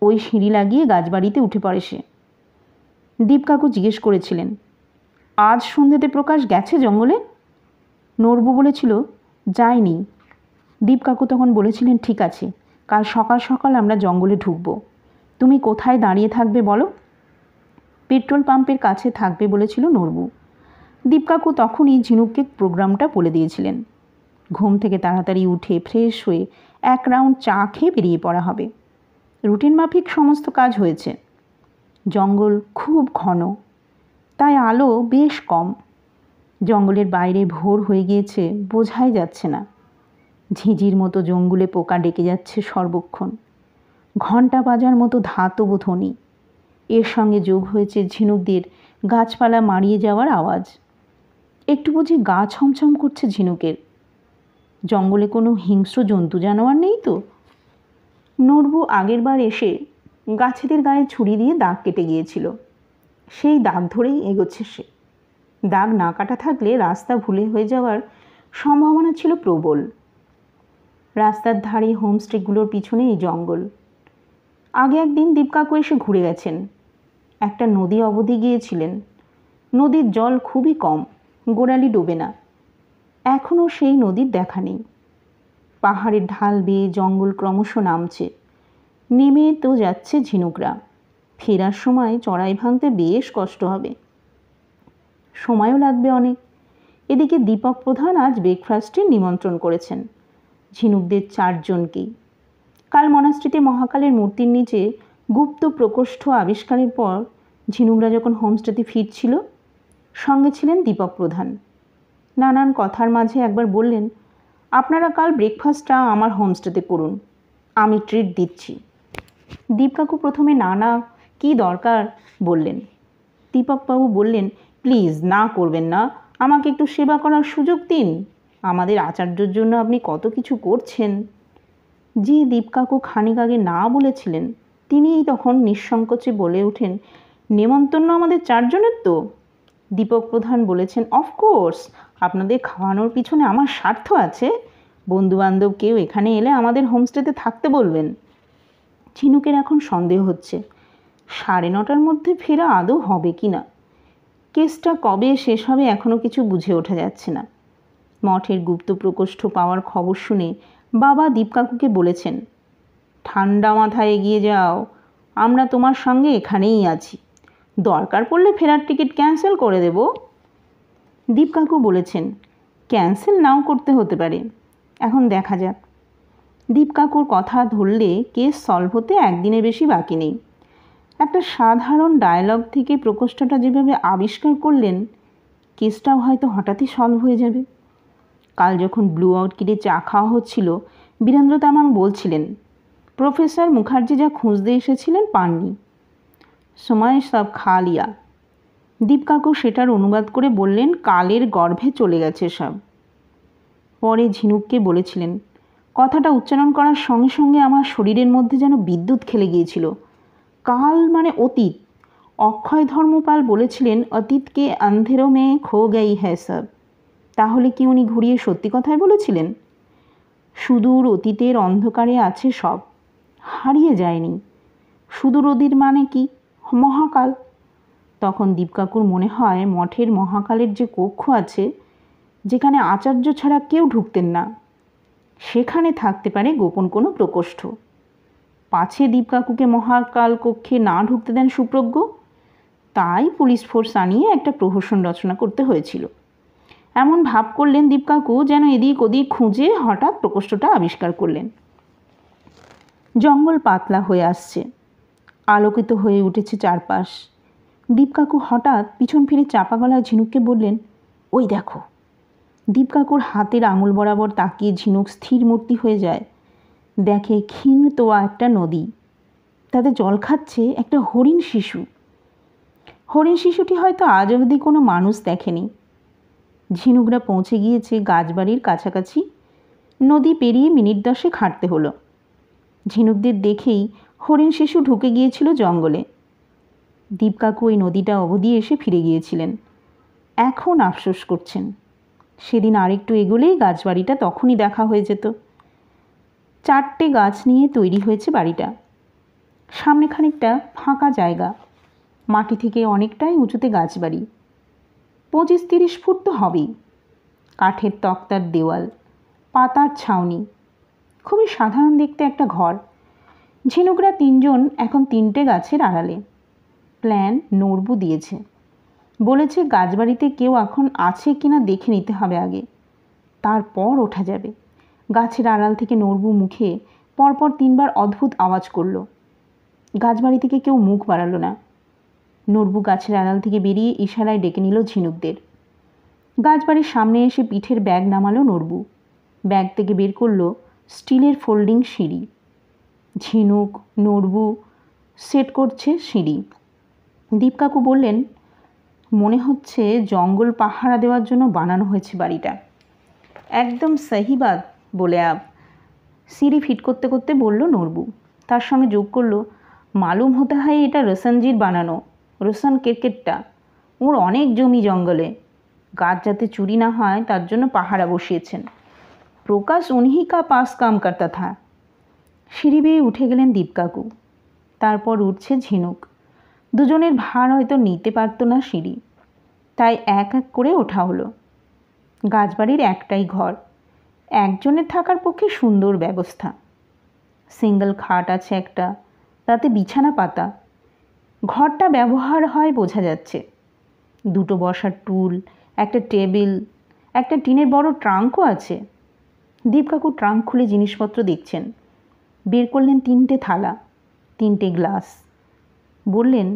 ওই সিঁড়ি লাগিয়ে গাছবাড়িতে উঠে পড়ে সে। দীপকাকু জিজ্ঞেস করেছিলেন, আজ সন্ধ্যেতে প্রকাশ গেছে জঙ্গলে? নরবু বলেছিল, যায়নি। দীপকাকু তখন বলেছিলেন, ঠিক আছে, কাল সকাল সকাল আমরা জঙ্গলে ঢুকব। তুমি কোথায় দাঁড়িয়ে থাকবে বলো? পেট্রোল পাম্পের কাছে থাকবে বলেছিল নরবু। দীপকাকু তখনই ঝিনুককে প্রোগ্রামটা বলে দিয়েছিলেন। ঘুম থেকে তাড়াতাড়ি উঠে ফ্রেশ হয়ে 1 রাউন্ড চা খেয়ে বেরিয়ে পড়া হবে। রুটিন মাফিক সমস্ত কাজ হয়েছে। জঙ্গল খুব ঘন, তাই আলো বেশ কম। জঙ্গলের বাইরে ভোর হয়ে গিয়েছে বোঝাই যাচ্ছে না। ঝিঁঝির মতো জঙ্গুলে পোকা ডেকে যাচ্ছে সর্বক্ষণ। ঘণ্টা বাজার মতো ধাতব ধ্বনি, এর সঙ্গে যোগ হয়েছে ঝিনুকদের গাছপালা মারিয়ে যাওয়ার আওয়াজ। একটু বুঝি গা ছমছম করছে ঝিনুকের। জঙ্গলে কোনো হিংস্র জন্তু জানোয়ার নেই তো? নড়বু আগের বার এসে গাছেদের গায়ে ছুরি দিয়ে দাগ কেটে গিয়েছিল। সেই দাগ ধরেই এগোচ্ছে সে। দাগ না কাটা থাকলে রাস্তা ভুলে হয়ে যাওয়ার সম্ভাবনা ছিল প্রবল। রাস্তার ধারে হোমস্টেগুলোর পিছনে এই জঙ্গল। আগে একদিন দীপকাকু এসে ঘুরে গেছেন। একটা নদী অবধি গিয়েছিলেন। নদীর জল খুবই কম, গোড়ালি ডোবে না। এখনও সেই নদীর দেখা নেই। পাহাড়ের ঢাল বেয়ে জঙ্গল ক্রমশ নামছে। নেমে তো যাচ্ছে ঝিনুকরা। ফেরার সময় চড়াই ভাঙতে বেশ কষ্ট হবে, সময়ও লাগবে অনেক। এদিকে দীপক প্রধান আজ ব্রেকফাস্টের নিমন্ত্রণ করেছেন ঝিনুকদের 4 জনকেই। কাল মনাস্ট্রিতে মহাকালের মূর্তির নিচে গুপ্ত প্রকোষ্ঠ আবিষ্কারের পর ঝিনুকরা যখন হোমস্টেতে ফিরছিল, সঙ্গে ছিলেন দীপক প্রধান। নানান কথার মাঝে একবার বললেন, আপনারা কাল ব্রেকফাস্টটা আমার হোমস্টেতে করুন, আমি ট্রিট দিচ্ছি। দীপকাকু প্রথমে না কি দরকার বললেন। দীপকবাবু বললেন, প্লিজ না করবেন না, আমাকে একটু সেবা করার সুযোগ দিন। আমাদের আচার্যর জন্য আপনি কত কিছু করছেন। যে দীপকাকু খানিক আগে না বলেছিলেন, তিনিই তখন নিঃসংকোচে বলে ওঠেন, নেমন্তন্ন আমাদের 4 জনের তো? দীপক প্রধান বলেছেন, অফকোর্স, আপনাদের খাওয়ানোর পিছনে আমার স্বার্থ আছে। বন্ধুবান্ধব কেউ এখানে এলে আমাদের হোমস্টেতে থাকতে বলবেন। ঝিনুকের এখন সন্দেহ হচ্ছে 9:30টার মধ্যে ফেরা আদৌ হবে কি না। কেসটা কবে শেষ হবে এখনও কিছু বুঝে ওঠা যাচ্ছে না। মঠের গুপ্ত প্রকোষ্ঠ পাওয়ার খবর শুনে বাবা দীপকাকুকে বলেছেন, ঠান্ডা মাথায় এগিয়ে যাও, আমরা তোমার সঙ্গে এখানেই আছি। দরকার পড়লে ফেরার টিকিট ক্যান্সেল করে দেব। দীপকাকু বলেছেন, ক্যান্সেল নাও করতে হতে পারে, এখন দেখা যাক। দীপকাকুর কথা ধরলে কেস সলভ হতে একদিনের বেশি বাকি নেই। একটা সাধারণ ডায়ালগ থেকে প্রকোষ্ঠটা যেভাবে আবিষ্কার করলেন, কেসটাও হয়তো হঠাৎই সলভ হয়ে যাবে। কাল যখন ব্লু অর্কিডে চা খাওয়া হচ্ছিল, বীরেন্দ্র তামাং বলছিলেন, প্রফেসর মুখার্জি যা খুঁজতে এসেছিলেন পাননি, সময় সব খা লিয়া। দীপকাকু সেটার অনুবাদ করে বললেন, কালের গর্ভে চলে গেছে সব। পরে ঝিনুককে বলেছিলেন, কথাটা উচ্চারণ করার সঙ্গে সঙ্গে আমার শরীরের মধ্যে যেন বিদ্যুৎ খেলে গিয়েছিল। কাল মানে অতীত। অক্ষয় ধর্মপাল বলেছিলেন, অতীতকে আন্ধেরো মে খো গেই হ্যায় সব। তাহলে কি উনি ঘুরিয়ে সত্যি কথাই বলেছিলেন? সুদূর অতীতের অন্ধকারে আছে সব, হারিয়ে যায়নি। সুদূর অতীত মানে কি? মহাকাল। তখন দীপকাকুর মনে হয় মঠের মহাকালের যে কক্ষ আছে, যেখানে আচার্য ছাড়া কেউ ঢুকতেন না, সেখানে থাকতে পারে গোপন কোনো প্রকোষ্ঠ। পাছে দীপকাকুকে মহাকাল কক্ষে না ঢুকতে দেন সুপ্রজ্ঞ, তাই পুলিশ ফোর্স আনিয়ে একটা প্রহসন রচনা করতে হয়েছিল। এমন ভাব করলেন দীপকাকু যেন এদিক ওদিক খুঁজে হঠাৎ প্রকোষ্ঠটা আবিষ্কার করলেন। জঙ্গল পাতলা হয়ে আসছে, আলোকিত হয়ে উঠেছে চারপাশ। দীপকাকু হঠাৎ পিছন ফিরে চাপা গলায় ঝিনুককে বললেন, ওই দেখো। দীপকাকুর হাতের আঙুল বরাবর তাকিয়ে ঝিনুক স্থির মূর্তি হয়ে যায়। দেখে ক্ষীণ তোয়া একটা নদী, তাতে জল খাচ্ছে একটা হরিণ শিশু। হরিণ শিশুটি হয়তো আজ অবধি কোনো মানুষ দেখেনি। ঝিনুকরা পৌঁছে গিয়েছে গাছবাড়ির কাছাকাছি। নদী পেরিয়ে মিনিট 10 হাঁটতে হলো। ঝিনুকদের দেখেই হরিণ শিশু ঢুকে গিয়েছিল জঙ্গলে। দীপকাকু ওই নদীটা অবধি এসে ফিরে গিয়েছিলেন। এখন আফসোস করছেন, সেদিন আরেকটু এগোলেই গাছবাড়িটা তখনই দেখা হয়ে যেত। 4টে গাছ নিয়ে তৈরি হয়েছে বাড়িটা। সামনে খানিকটা ফাঁকা জায়গা, মাটি থেকে অনেকটাই উঁচুতে গাছবাড়ি। 25-30 ফুট তো হবেই। কাঠের তক্তার দেওয়াল, পাতার ছাউনি, খুবই সাধারণ দেখতে একটা ঘর। ঝিনুকরা 3 জন এখন 3টে গাছের আড়ালে। প্ল্যান নড়বু দিয়েছে, বলেছে গাছবাড়িতে কেউ এখন আছে কিনা দেখে নিতে হবে আগে, তারপর ওঠা যাবে। গাছের আড়াল থেকে নড়বু মুখে পরপর 3 বার অদ্ভুত আওয়াজ করল। গাছবাড়ি থেকে কেউ মুখ বাড়ালো না। নড়বু গাছের আড়াল থেকে বেরিয়ে ইশারায় ডেকে নিল ঝিনুকদের। গাছবাড়ির সামনে এসে পিঠের ব্যাগ নামালো নড়বু। ব্যাগ থেকে বের করলো স্টিলের ফোল্ডিং সিঁড়ি। ঝিনুক নড়বু সেট করছে সিঁড়ি। দীপ কাকু বললেন, মনে হচ্ছে জঙ্গল পাহারা দেওয়ার জন্য বানানো হয়েছে বাড়িটা। একদম সহি বাত বলে সিঁড়ি ফিট করতে করতে বলল নড়বু। তার সঙ্গে যোগ করলো, মালুম হতে হয় এটা রোশনজির বানানো, রোশন ক্রিকেটটা। ওর অনেক জমি জঙ্গলে, গাছ যাতে চুরি না হয় তার জন্য পাহারা বসিয়েছেন। প্রকাশ উনহি কা পাস কাম করতা থা। সিঁড়ি বেয়ে উঠে গেলেন দীপ কাকু। তারপর উঠছে ঝিনুক। দুজনের ভার হয়তো নিতে পারত না সিঁড়ি, তাই এক এক করে ওঠা হলো। গাছবাড়ির একটাই ঘর, একজনের থাকার পক্ষে সুন্দর ব্যবস্থা। সিঙ্গেল খাট আছে একটা, তাতে বিছানা পাতা। ঘরটা ব্যবহার হয় বোঝা যাচ্ছে। দুটো বসার টুল, একটা টেবিল, একটা টিনের বড় ট্রাঙ্কও আছে। দীপ কাকু ট্রাঙ্ক খুলে জিনিসপত্র দেখছেন। বের করলেন 3টে থালা, 3টে গ্লাস। বললেন,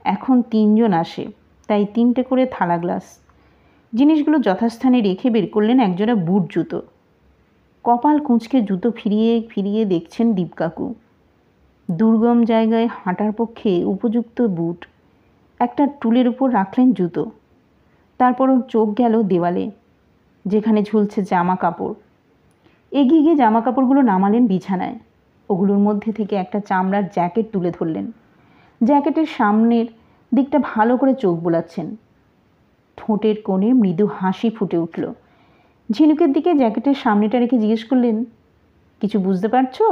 এখন 3 জন আসে, তাই 3টে করে থালা গ্লাস। জিনিসগুলো যথাস্থানে রেখে বের করলেন একজোড়া বুট জুতো। কপাল কুঁচকে জুতো ফিরিয়ে ফিরিয়ে দেখছেন দীপ কাকু। দুর্গম জায়গায় হাঁটার পক্ষে উপযুক্ত বুট। একটা টুলের উপর রাখলেন জুতো। তারপর ওর চোখ গেল দেওয়ালে, যেখানে ঝুলছে জামা কাপড়। এগিয়ে গিয়ে জামা কাপড়গুলো নামালেন বিছানায়। ওগুলোর মধ্যে থেকে একটা চামড়ার জ্যাকেট তুলে ধরলেন। জ্যাকেটের সামনের দিকটা ভালো করে চোখ বোলাচ্ছেন। ঠোঁটের কোণে মৃদু হাসি ফুটে উঠল। ঝিনুকের দিকে জ্যাকেটের সামনেটা রেখে জিজ্ঞেস করলেন, কিছু বুঝতে পারছো?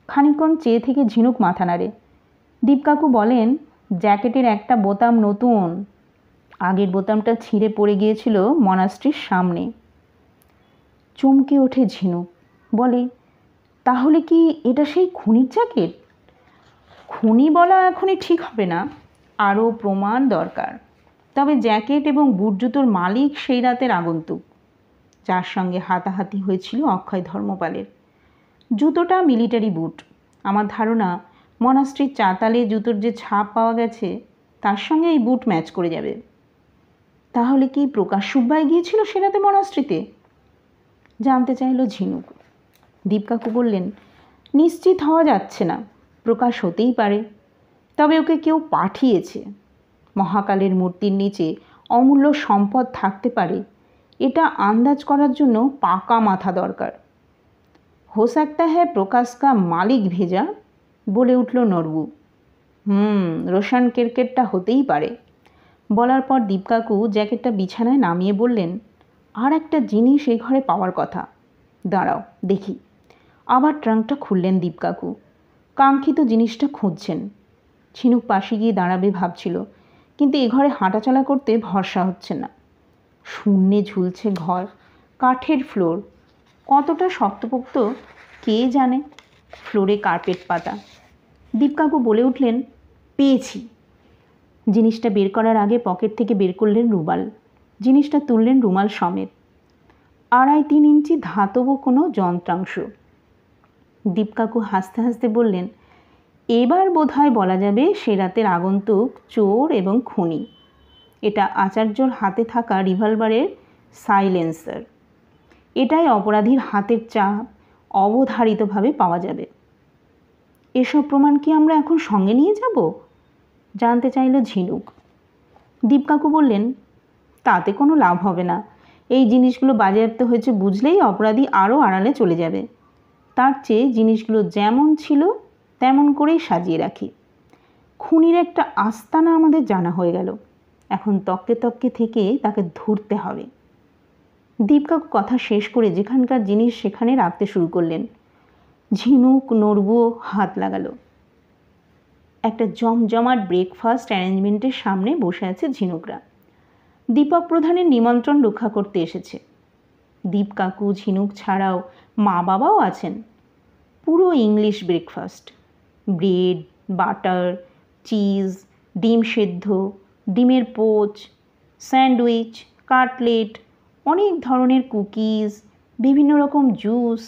খানিকক্ষণ চেয়ে থেকে ঝিনুক মাথা নাড়ে। দীপ কাকু বলেন, জ্যাকেটের একটা বোতাম নতুন, আগের বোতামটা ছিঁড়ে পড়ে গিয়েছিল মনাস্ট্রির সামনে। চমকে ওঠে ঝিনুক, বলে, তাহলে কি এটা সেই খুনির জ্যাকেট? খুনি বলা এখনই ঠিক হবে না, আরও প্রমাণ দরকার। তবে জ্যাকেট এবং বুট জুতোর মালিক সেই রাতের আগন্তুক, যার সঙ্গে হাতাহাতি হয়েছিল অক্ষয় ধর্মপালের। জুতোটা মিলিটারি বুট। আমার ধারণা মনাস্ট্রির চাতালে জুতোর যে ছাপ পাওয়া গেছে তার সঙ্গে এই বুট ম্যাচ করে যাবে। তাহলে কি প্রকাশ সুব্বাই গিয়েছিল সে রাতে মনাস্ট্রিতে? জানতে চাইল ঝিনুক। দীপ কাকু বললেন, নিশ্চিত হওয়া যাচ্ছে না, প্রকাশ হতেই পারে, তবে ওকে কেউ পাঠিয়েছে। মহাকালের মূর্তির নিচে অমূল্য সম্পদ থাকতে পারে, এটা আন্দাজ করার জন্য পাকা মাথা দরকার। हो सकता है प्रकाश का मालिक भेजा, বলে উঠল নরবু। রোশন ক্রিকেটটা হতেই পারে। বলার পর দীপ কাকু জ্যাকেটটা বিছানায় নামিয়ে বললেন, আর একটা জিনিস এই ঘরে পাওয়ার কথা, দাঁড়াও দেখি। আবার ট্রাঙ্কটা খুললেন দীপ কাকু। কাঙ্ক্ষিত জিনিসটা খুঁজছেন। ঝিনুক পাশে গিয়ে দাঁড়াবে ভাবছিল, কিন্তু এ ঘরে হাঁটাচলা করতে ভরসা হচ্ছে না। শূন্যে ঝুলছে ঘর, কাঠের ফ্লোর, কতটা শক্তপোক্ত কে জানে। ফ্লোরে কার্পেট পাতা। দীপ কাকু বলে উঠলেন, পেয়েছি। জিনিসটা বের করার আগে পকেট থেকে বের করলেন রুমাল। জিনিসটা তুললেন রুমাল সমেত। 2.5-3 ইঞ্চি ধাতব কোনো যন্ত্রাংশ। দীপ কাকু হাসতে হাসতে বললেন, এবার বোধহয় বলা যাবে সে রাতের আগন্তুক চোর এবং খুনি। এটা আচার্যর হাতে থাকা রিভলভারের সাইলেন্সার। এটাই অপরাধীর হাতের চাপ অবধারিতভাবে পাওয়া যাবে। এসব প্রমাণ কি আমরা এখন সঙ্গে নিয়ে যাব? জানতে চাইল ঝিনুক। দীপ কাকু বললেন, তাতে কোনো লাভ হবে না। এই জিনিসগুলো বাজেয়াপ্ত হয়েছে বুঝলেই অপরাধী আরও আড়ালে চলে যাবে। তার চেয়ে জিনিসগুলো যেমন ছিল তেমন করেই সাজিয়ে রাখি। খুনির একটা আস্তানা আমাদের জানা হয়ে গেল, এখন তককে তককে থেকে তাকে ধরতে হবে। দীপ কাকু কথা শেষ করে যেখানকার জিনিস সেখানে রাখতে শুরু করলেন। ঝিনুক নড়বুও হাত লাগালো। একটা জমজমাট ব্রেকফাস্ট অ্যারেঞ্জমেন্টের সামনে বসে আছে ঝিনুকরা। দীপক প্রধানের নিমন্ত্রণ রক্ষা করতে এসেছে। দীপ কাকু ঝিনুক ছাড়াও মা বাবাও আছেন। পুরো English breakfast, bread, butter, cheese, ডিম সেদ্ধ, ডিমের পোচ, স্যান্ডউইচ, কাটলেট, অনেক ধরনের কুকিজ, বিভিন্ন রকম জুস।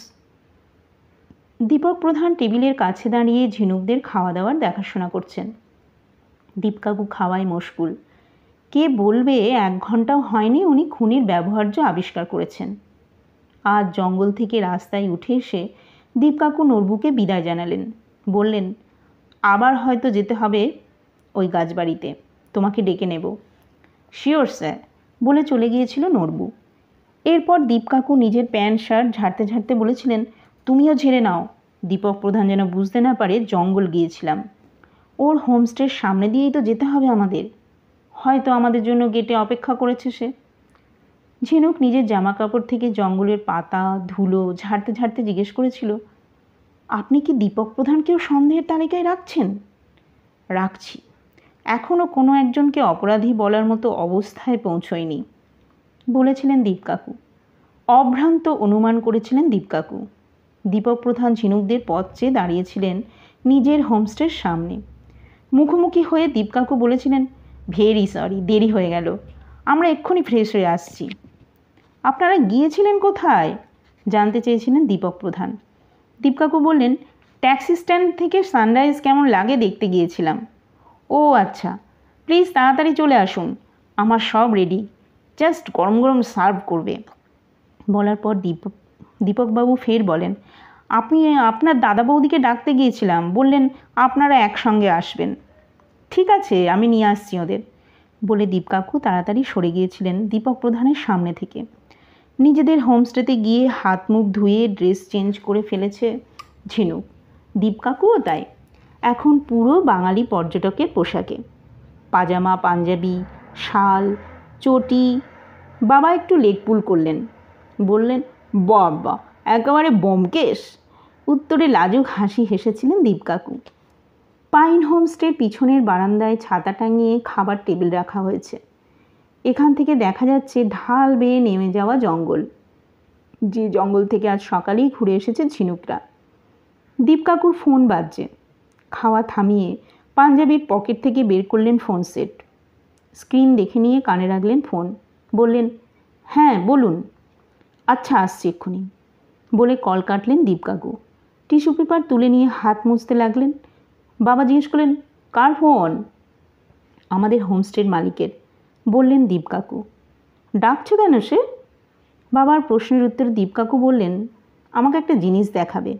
দীপক প্রধান টেবিলের কাছে দাঁড়িয়ে ঝিনুকদের খাওয়া দাওয়ার দেখাশোনা করছেন। দীপকাকু খাওয়ায় মশগুল। কে বলবে 1 ঘন্টাও হয়নি উনি খুনির ব্যবহার্য আবিষ্কার করেছেন। আজ জঙ্গল থেকে রাস্তায় উঠে এসে দীপকাকু নরবুকে বিদায় জানালেন। বললেন, আবার হয়তো যেতে হবে ওই গাছবাড়িতে, তোমাকে ডেকে নেব। শিওর স্যার, বলে চলে গিয়েছিল নরবু। এরপর দীপকাকু নিজের প্যান্ট শার্ট ঝাড়তে ঝাড়তে বলেছিলেন, তুমিও ঝেড়ে নাও। দীপক প্রধান যেন বুঝতে না পারে জঙ্গল গিয়েছিলাম। ওর হোমস্টের সামনে দিয়েই তো যেতে হবে আমাদের, হয়তো আমাদের জন্য গেটে অপেক্ষা করেছে সে। ঝিনুক নিজের জামা কাপড় থেকে জঙ্গলের পাতা ধুলো ঝাড়তে ঝাড়তে জিজ্ঞেস করেছিল, আপনি কি দীপক প্রধানকেও সন্দেহের তালিকায় রাখছেন? রাখছি, এখনও কোনো একজনকে অপরাধী বলার মতো অবস্থায় পৌঁছয়নি, বলেছিলেন দীপকাকু। অভ্রান্ত অনুমান করেছিলেন দীপকাকু। দীপক প্রধান ঝিনুকদের পথ চেয়ে দাঁড়িয়েছিলেন নিজের হোমস্টের সামনে। মুখোমুখি হয়ে দীপকাকু বলেছিলেন, ভেরি সরি, দেরি হয়ে গেল, আমরা এক্ষুনি ফ্রেশ হয়ে আসছি। আপনারা গিয়েছিলেন কোথায়? জানতে চেয়েছিলেন দীপক প্রধান। দীপকাকু বললেন, ট্যাক্সি স্ট্যান্ড থেকে সানরাইজ কেমন লাগে দেখতে গিয়েছিলাম। ও আচ্ছা, প্লিজ তাড়াতাড়ি চলে আসুন, আমার সব রেডি, জাস্ট গরম গরম সার্ভ করবে। বলার পর দীপকবাবু ফের বলেন, আপনার দাদা বৌদিকে ডাকতে গিয়েছিলাম, বললেন আপনারা একসঙ্গে আসবেন। ঠিক আছে, আমি নিয়ে আসছি ওদের, বলে দীপকাকু তাড়াতাড়ি সরে গিয়েছিলেন দীপক প্রধানের সামনে থেকে। নিজেদের হোমস্টেতে গিয়ে হাত মুখ ধুয়ে ড্রেস চেঞ্জ করে ফেলেছে ঝিনুক। দীপকাকুও তাই, এখন পুরো বাঙালি পর্যটকের পোশাকে, পাজামা পাঞ্জাবি শাল চটি। বাবা একটু লেগ পুল করলেন, বললেন, বাবা একেবারে ব্যোমকেশ। উত্তরে লাজুক হাসি হেসেছিলেন দীপকাকু। পাইন হোমস্টের পিছনের বারান্দায় ছাতা টাঙিয়ে খাবার টেবিল রাখা হয়েছে। এখান থেকে দেখা যাচ্ছে ঢাল বেয়ে নেমে যাওয়া জঙ্গল, যে জঙ্গল থেকে আজ সকালেই ঘুরে এসেছে ঝিনুকরা। দীপকাকুর ফোন বাজছে। খাওয়া থামিয়ে পাঞ্জাবির পকেট থেকে বের করলেন ফোন সেট। স্ক্রিন দেখে নিয়ে কানে রাখলেন ফোন। বললেন, হ্যাঁ বলুন। আচ্ছা আসছি এক্ষুনি, বলে কল কাটলেন দীপকাকু। টিস্যু পেপার তুলে নিয়ে হাত মুছতে লাগলেন। বাবা জিজ্ঞেস করলেন, কার ফোন? আমাদের হোমস্টের মালিকের, বললেন দীপকাকু। ডাকছো কেন সে? বাবার প্রশ্নের উত্তরে দীপকাকু বললেন, আমাকে একটা জিনিস দেখাবে।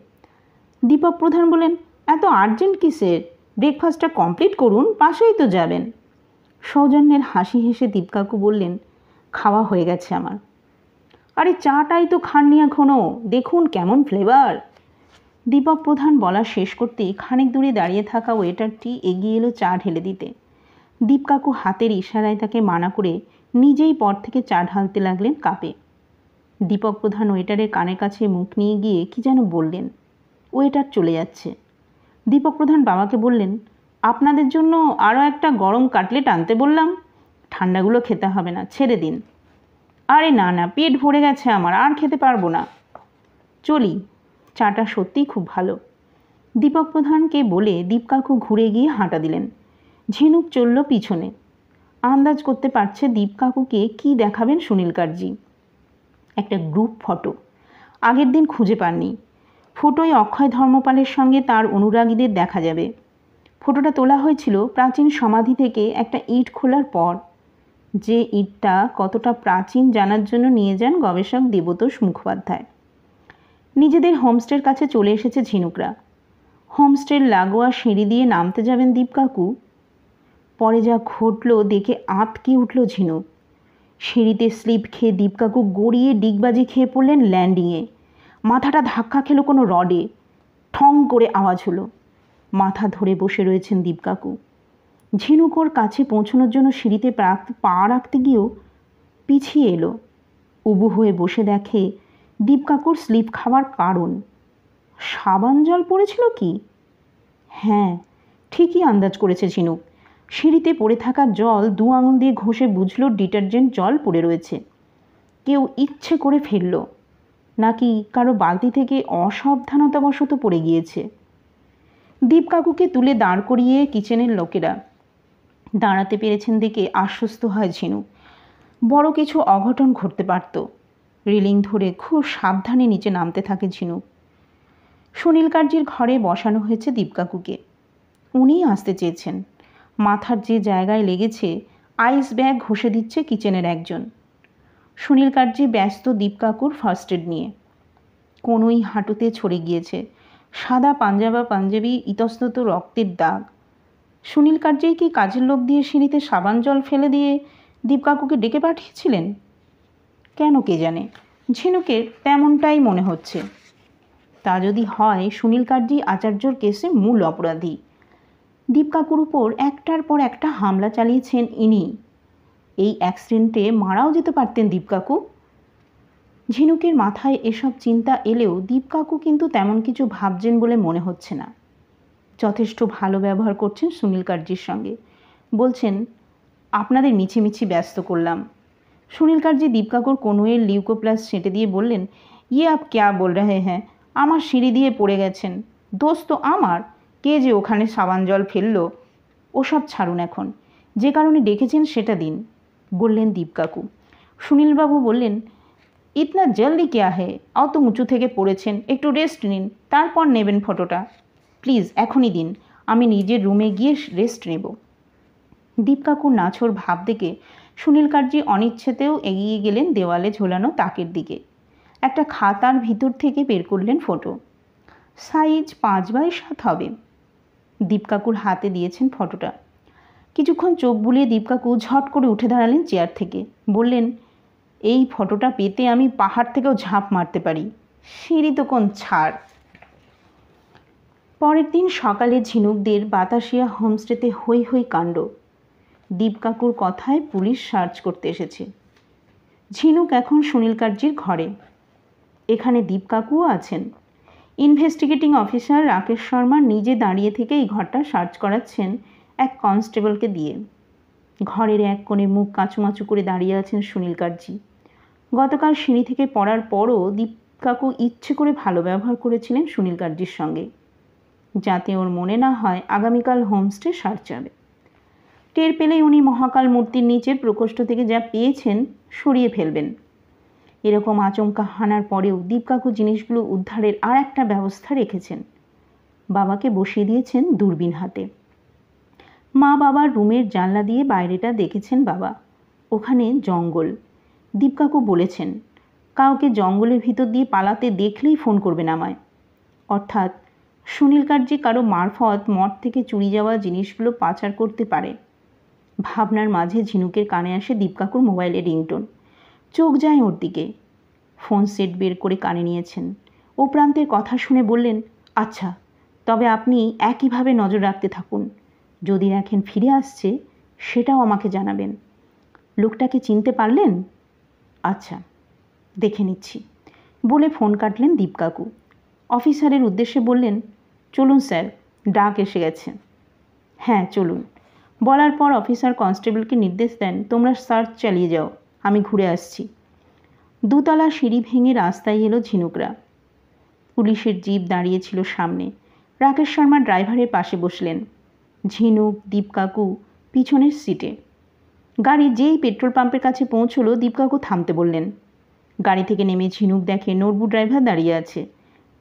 দীপক প্রধান বললেন, এত আর্জেন্ট কিসের? ব্রেকফাস্টটা কমপ্লিট করুন, পাশেই তো যাবেন। সৌজন্যের হাসি হেসে দীপকাকু বললেন, খাওয়া হয়ে গেছে আমার। আরে চাটাই তো খাননি এখনও, দেখুন কেমন ফ্লেভার। দীপক প্রধান বলা শেষ করতেই খানিক দূরে দাঁড়িয়ে থাকা ওয়েটারটি এগিয়ে এলো চা ঢেলে দিতে। দীপকাকু হাতের ইশারায় তাকে মানা করে নিজেই পর থেকে চা ঢালতে লাগলেন কাপে। দীপক প্রধান ওয়েটারের কানের কাছে মুখ নিয়ে গিয়ে কি যেন বললেন। ওয়েটার চলে যাচ্ছে। দীপক প্রধান বাবাকে বললেন, আপনাদের জন্য আরও একটা গরম কাটলেট আনতে বললাম, ঠান্ডাগুলো খেতে হবে না, ছেড়ে দিন। আরে না না, পেট ভরে গেছে আমার, আর খেতে পারবো না, চলি, চাটা সত্যিই খুব ভালো। দীপক প্রধানকে বলে দীপকাকু ঘুরে গিয়ে হাঁটা দিলেন। ঝিনুক চলল পিছনে। আন্দাজ করতে পারছে দীপকাকুকে কি দেখাবেন সুনীল কার্জি। একটা গ্রুপ ফটো, আগের দিন খুঁজে পাননি। ফটোয় অক্ষয় ধর্মপালের সঙ্গে তার অনুরাগীদের দেখা যাবে। ফটোটা তোলা হয়েছিল প্রাচীন সমাধি থেকে একটা ইট খোলার পর। যে ইটটা কতটা প্রাচীন জানার জন্য নিয়ে যান গবেষক দেবতোষ মুখোপাধ্যায়। নিজেদের হোমস্টের কাছে চলে এসেছে ঝিনুকরা। হোমস্টের লাগোয়া সিঁড়ি দিয়ে নামতে যাবেন দীপকাকু। পরে যা ঘটল দেখে আঁতকে উঠল ঝিনুক। সিঁড়িতে স্লিপ খেয়ে দীপকাকু গড়িয়ে ডিগবাজি খেয়ে পড়লেন ল্যান্ডিংয়ে। মাথাটা ধাক্কা খেলো কোনো রডে। ঠং করে আওয়াজ হলো। মাথা ধরে বসে রয়েছেন দীপকাকু। ঝিনুক ওর কাছে পৌঁছানোর জন্য সিঁড়িতে পা রাখতে গিয়েও পিছিয়ে এলো। উবু হয়ে বসে দেখে দীপকাকুর স্লিপ খাওয়ার কারণ। সাবান জল পড়েছিল কি? হ্যাঁ, ঠিকই আন্দাজ করেছে ঝিনুক। সিঁড়িতে পড়ে থাকা জল দু আঙুল দিয়ে ঘষে বুঝল ডিটারজেন্ট জল পড়ে রয়েছে। কেউ ইচ্ছে করে ফেলল, নাকি কারো বালতি থেকে অসাবধানতাবশত পড়ে গিয়েছে। দীপকাকুকে তুলে দাঁড় করিয়ে কিচেনের লোকেরা। দাঁড়াতে পেরেছেন দেখে আশ্বস্ত হয় ঝিনুক। বড় কিছু অঘটন ঘটতে পারত। রেলিং ধরে খুব সাবধানে নিচে নামতে থাকে ঝিনুক। সুনীল কার্জির ঘরে বসানো হয়েছে দীপকাকুকে। উনিই আসতে চেয়েছেন। মাথার যে জায়গায় লেগেছে আইস ব্যাগ ঘষে দিচ্ছে কিচেনের একজন। সুনীল কার্জি ব্যস্ত দীপ কাকুর ফার্স্ট এড নিয়ে। কোনোই হাঁটুতে ছড়ে গিয়েছে, সাদা পাঞ্জাবি ইতস্তত রক্তের দাগ। সুনীল কার্জি কি কাজের লোক দিয়ে সিঁড়িতে সাবান জল ফেলে দিয়ে দীপ কাকুকে ডেকে পাঠিয়েছিলেন? কেন কে জানে, ঝিনুকের তেমনটাই মনে হচ্ছে। তা যদি হয়, সুনীল কার্জি আচার্যর কেসে মূল অপরাধী। দীপ কাকুর উপর একটার পর একটা হামলা চালিয়েছেন ইনি। এই অ্যাক্সিডেন্টে মারাও যেতে পারতেন দীপ কাকু। ঝিনুকের মাথায় এসব চিন্তা এলেও দীপ কাকু কিন্তু তেমন কিছু ভাবছেন বলে মনে হচ্ছে না। যথেষ্ট ভালো ব্যবহার করছেন সুনীল কার্জির সঙ্গে। বলছেন, আপনাদের মিছিমিছি ব্যস্ত করলাম। সুনীল কার্জি দীপ কাকুর কনুয়ের লিউকোপ্লাস ছেঁটে দিয়ে বললেন, ইয়ে আপ ক্যা বল রহে হ্যাঁ, আমার সিঁড়ি দিয়ে পড়ে গেছেন, দোষ তো আমার। কে যে ওখানে সাবান জল ফেললো ওসব ছাড়ুন, এখন যে কারণে ডেকেছেন সেটা দিন, বললেন দীপ কাকু। সুনীলবাবু বললেন, ইতনা জলদি ক্যা হে, অত উঁচু থেকে পড়েছেন, একটু রেস্ট নিন, তারপর নেবেন ফটোটা। প্লিজ এখনই দিন, আমি নিজের রুমে গিয়ে রেস্ট নেব। দীপ কাকুর নাছোড় ভাব দেখে সুনীল কার্জি অনিচ্ছেতেও এগিয়ে গেলেন দেওয়ালে ঝোলানো তাকের দিকে। একটা খাতার ভিতর থেকে বের করলেন ফটো। সাইজ 5x7 হবে। দীপ কাকুর হাতে দিয়েছেন ফটোটা। কিছুক্ষণ চোখ বুলিয়ে দীপ কাকু ঝট করে উঠে দাঁড়ালেন চেয়ার থেকে। বললেন, এই ফটোটা পেতে আমি পাহাড় থেকেও ঝাঁপ মারতে পারি, সিঁড়ি তো কোন ছাড়। পরের দিন সকালে ঝিনুকদের বাতাসিয়া হোমস্টেতে হই হই কাণ্ড। দীপ কাকুর কথায় পুলিশ সার্চ করতে এসেছে। ঝিনুক এখন সুনীল কার্জির ঘরে। এখানে দীপ কাকুও আছেন। ইনভেস্টিগেটিং অফিসার রাকেশ শর্মা নিজে দাঁড়িয়ে থেকে এই ঘরটা সার্চ করাচ্ছেন এক কনস্টেবলকে দিয়ে। ঘরের এক কোণে মুখ কাঁচুমাচু করে দাঁড়িয়ে আছেন সুনীল কার্জি। গতকাল সিঁড়ি থেকে পড়ার পরও দীপ কাকু ইচ্ছে করে ভালো ব্যবহার করেছিলেন সুনীল কার্জির সঙ্গে, যাতে ওর মনে না হয় আগামীকাল হোমস্টে সার্চ হবে। টের পেলেই উনি মহাকাল মূর্তির নিচের প্রকোষ্ঠ থেকে যা পেয়েছেন সরিয়ে ফেলবেন। এরকম আচমকা হানার পরেও দীপ কাকু জিনিসগুলো উদ্ধারের আর একটা ব্যবস্থা রেখেছেন। বাবাকে বসিয়ে দিয়েছেন দূরবীন হাতে। মা বাবার রুমের জানলা দিয়ে বাইরেটা দেখেছেন বাবা। ওখানে জঙ্গল। দীপ কাকু বলেছেন, কাউকে জঙ্গলের ভিতর দিয়ে পালাতে দেখলেই ফোন করবেন আমায়। অর্থাৎ সুনীল কার্জি কারো মারফত মঠ থেকে চুরি যাওয়া জিনিসগুলো পাচার করতে পারে। ভাবনার মাঝে ঝিনুকের কানে আসে দীপ কাকুর মোবাইলের রিংটোন। চোখ যায় ওর দিকে। ফোন সেট বের করে কানে নিয়েছেন। ও প্রান্তের কথা শুনে বললেন, আচ্ছা, তবে আপনি একইভাবে নজর রাখতে থাকুন। যদি দেখেন ফিরে আসছে, সেটাও আমাকে জানাবেন। লোকটাকে চিনতে পারলেন? আচ্ছা, দেখে নিচ্ছি, বলে ফোন কাটলেন দীপ কাকু। অফিসারের উদ্দেশ্যে বললেন, চলুন স্যার, ডাক এসে গেছে। হ্যাঁ চলুন, বলার পর অফিসার কনস্টেবলকে নির্দেশ দেন, তোমরা সার্চ চালিয়ে যাও, আমি ঘুরে আসছি। দুতলা সিঁড়ি ভেঙে রাস্তায় এলো ঝিনুকরা। পুলিশের জিপ দাঁড়িয়েছিল সামনে। রাকেশ শর্মা ড্রাইভারের পাশে বসলেন। ঝিনুক, দীপ কাকু পিছনের সিটে। গাড়ি যেই পেট্রোল পাম্পের কাছে পৌঁছলো, দীপ কাকু থামতে বললেন। গাড়ি থেকে নেমে ঝিনুক দেখে নরবু ড্রাইভার দাঁড়িয়ে আছে।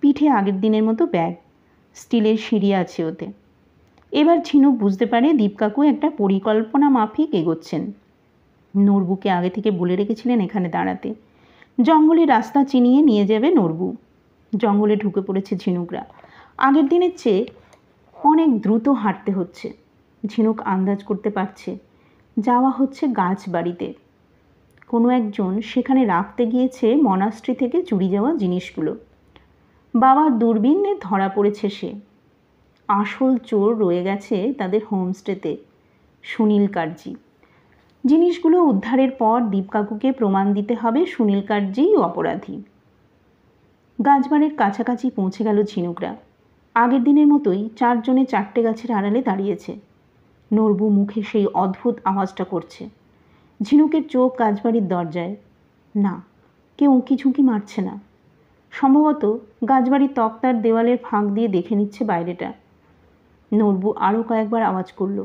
পিঠে আগের দিনের মতো ব্যাগ, স্টিলের সিঁড়ি আছে ওতে। এবার ঝিনুক বুঝতে পারে দীপ কাকু একটা পরিকল্পনা মাফিক এগোচ্ছেন। নরবুকে আগে থেকে বলে রেখেছিলেন এখানে দাঁড়াতে। জঙ্গলে রাস্তা চিনিয়ে নিয়ে যাবে নরবু। জঙ্গলে ঢুকে পড়েছে ঝিনুকরা। আগের দিনের চেয়ে অনেক দ্রুত হাঁটতে হচ্ছে। ঝিনুক আন্দাজ করতে পারছে যাওয়া হচ্ছে গাছ বাড়িতে। কোনো একজন সেখানে রাখতে গিয়েছে মনাস্ট্রি থেকে চুরি যাওয়া জিনিসগুলো। বাবার দূরবীনে ধরা পড়েছে সে। আসল চোর রয়ে গেছে তাদের হোমস্টেতে, সুনীল কার্জি। জিনিসগুলো উদ্ধারের পর দীপ কাকুকে প্রমাণ দিতে হবে সুনীল কার্জিই অপরাধী। গাছবাড়ির কাছাকাছি পৌঁছে গেল ঝিনুকরা। আগের দিনের মতোই 4 জনে 4টে গাছের আড়ালে দাঁড়িয়েছে। নরবু মুখে সেই অদ্ভুত আওয়াজটা করছে। ঝিনুকের চোখ গাছবাড়ির দরজায়। না, কেউ উঁকি ঝুঁকি মারছে না। সম্ভবত গাছবাড়ির তক্তার দেওয়ালের ফাঁক দিয়ে দেখে নিচ্ছে বাইরেটা। নরবু আরও কয়েকবার আওয়াজ করল।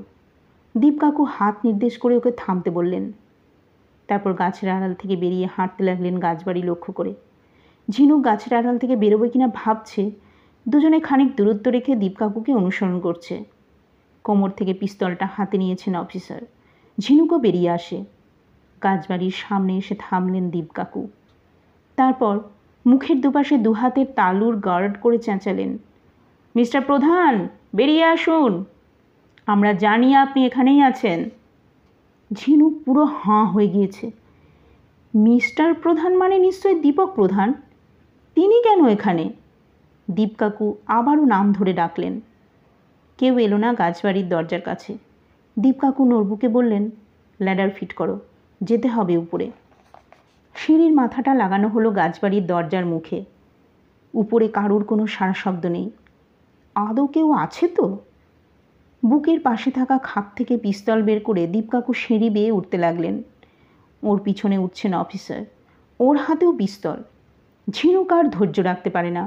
দীপ কাকু হাত নির্দেশ করে ওকে থামতে বললেন। তারপর গাছের আড়াল থেকে বেরিয়ে হাঁটতে লাগলেন গাছবাড়ি লক্ষ্য করে। ঝিনুক গাছের আড়াল থেকে বেরোবে কিনা ভাবছে। দুজনে খানিক দূরত্ব রেখে দীপ কাকুকে অনুসরণ করছে। কোমর থেকে পিস্তলটা হাতে নিয়েছেন অফিসার। ঝিনুকও বেরিয়ে আসে। গাছবাড়ির সামনে এসে থামলেন দীপ কাকু। তারপর মুখের দুপাশে দুহাতের তালুর গার্ড করে চেঁচালেন, মিস্টার প্রধান, বেরিয়ে আসুন, আমরা জানি আপনি এখানেই আছেন। ঝিনুক পুরো হাঁ হয়ে গিয়েছে। মিস্টার প্রধান মানে নিশ্চয়ই দীপক প্রধান, তিনি কেন এখানে? দীপ কাকু আবারও নাম ধরে ডাকলেন। কেউ এলো না গাছবাড়ির দরজার কাছে। দীপ কাকু নরবুকে বললেন, ল্যাডার ফিট করো, যেতে হবে উপরে। সিঁড়ির মাথাটা লাগানো হলো গাছবাড়ির দরজার মুখে। উপরে কারুর কোনো সারা শব্দ নেই। আদৌ কেউ আছে তো? বুকের পাশে থাকা খাপ থেকে পিস্তল বের করে দীপ কাকু সিঁড়ি বেয়ে উঠতে লাগলেন। ওর পিছনে উঠছেন অফিসার, ওর হাতেও পিস্তল। ঝিনুক আর ধৈর্য রাখতে পারে না,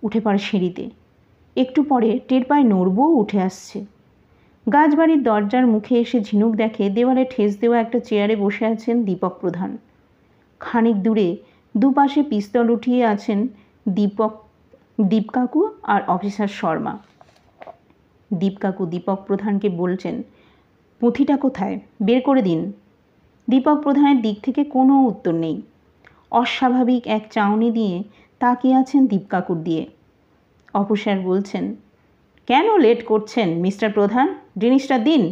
উঠে পড়ে সিঁড়িতে। একটু পরে টের পায় নড়বুও উঠে আসছে। গাছবাড়ির দরজার মুখে এসে ঝিনুক দেখে দেওয়ালে ঠেস দেওয়া একটা চেয়ারে বসে আছেন দীপক প্রধান। খানিক দূরে দুপাশে পিস্তল উঠিয়ে আছেন দীপ কাকু আর অফিসার শর্মা। দীপ কাকু দীপক প্রধানকে বলছেন, পুঁথিটা কোথায়, বের করে দিন। দীপক প্রধানের দিক থেকে কোনো উত্তর নেই। অস্বাভাবিক এক চাউনি দিয়ে তাকিয়ে আছেন দীপ কাকুর দিয়ে। অফিসার বলছেন, কেন লেট করছেন মিস্টার প্রধান, জিনিসটা দিন।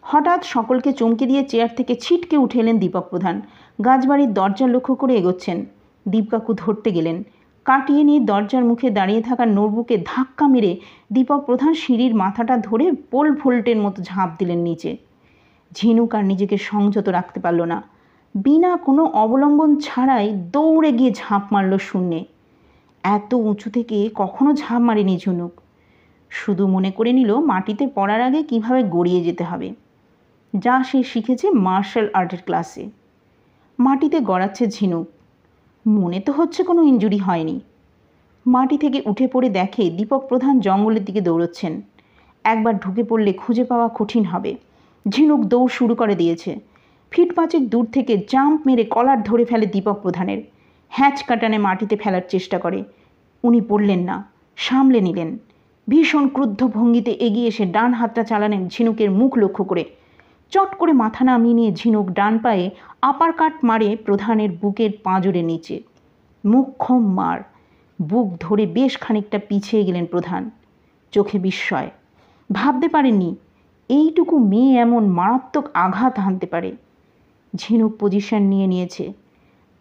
হঠাৎ সকলকে চমকে দিয়ে চেয়ার থেকে ছিটকে উঠে এলেন দীপক প্রধান। গাছবাড়ির দরজা লক্ষ্য করে এগোচ্ছেন। দীপ কাকু ধরতে গেলেন। কাটিয়ে নিয়ে দরজার মুখে দাঁড়িয়ে থাকা নরবুকে ধাক্কা মেরে দীপক প্রধান সিঁড়ির মাথাটা ধরে পোল ভোল্টের মতো ঝাঁপ দিলেন নিচে। ঝিনুক আর নিজেকে সংযত রাখতে পারল না। বিনা কোনো অবলম্বন ছাড়াই দৌড়ে গিয়ে ঝাঁপ মারল শূন্যে। এত উঁচু থেকে কখনো ঝাঁপ মারেনি ঝিনুক। শুধু মনে করে নিল মাটিতে পড়ার আগে কিভাবে গড়িয়ে যেতে হবে, যা সে শিখেছে মার্শাল আর্টের ক্লাসে। মাটিতে গড়াচ্ছে ঝিনুক। মনে তো হচ্ছে কোনো ইনজুরি হয়নি। মাটি থেকে উঠে পড়ে দেখে দীপক প্রধান জঙ্গলের দিকে দৌড়চ্ছেন। একবার ঢুকে পড়লে খুঁজে পাওয়া কঠিন হবে। ঝিনুক দৌড় শুরু করে দিয়েছে। ফিট পাঁচেক দূর থেকে জাম্প মেরে কলার ধরে ফেলে দীপক প্রধানের। হ্যাঁচ কাটানে মাটিতে ফেলার চেষ্টা করে। উনি পড়লেন না, সামলে নিলেন। ভীষণ ক্রুদ্ধ ভঙ্গিতে এগিয়ে এসে ডান হাতটা চালালেন ঝিনুকের মুখ লক্ষ্য করে। চট করে মাথা নামিয়ে নিয়ে ঝিনুক ডান পায়ে আপার কাট মারে প্রধানের বুকের পাঁজরে নিচে। মোক্ষম মার। বুক ধরে বেশ খানিকটা পিছিয়ে গেলেন প্রধান। চোখে বিস্ময়। ভাবতে পারেননি এইটুকু মেয়ে এমন মারাত্মক আঘাত হানতে পারে। ঝিনুক পজিশন নিয়ে নিয়েছে।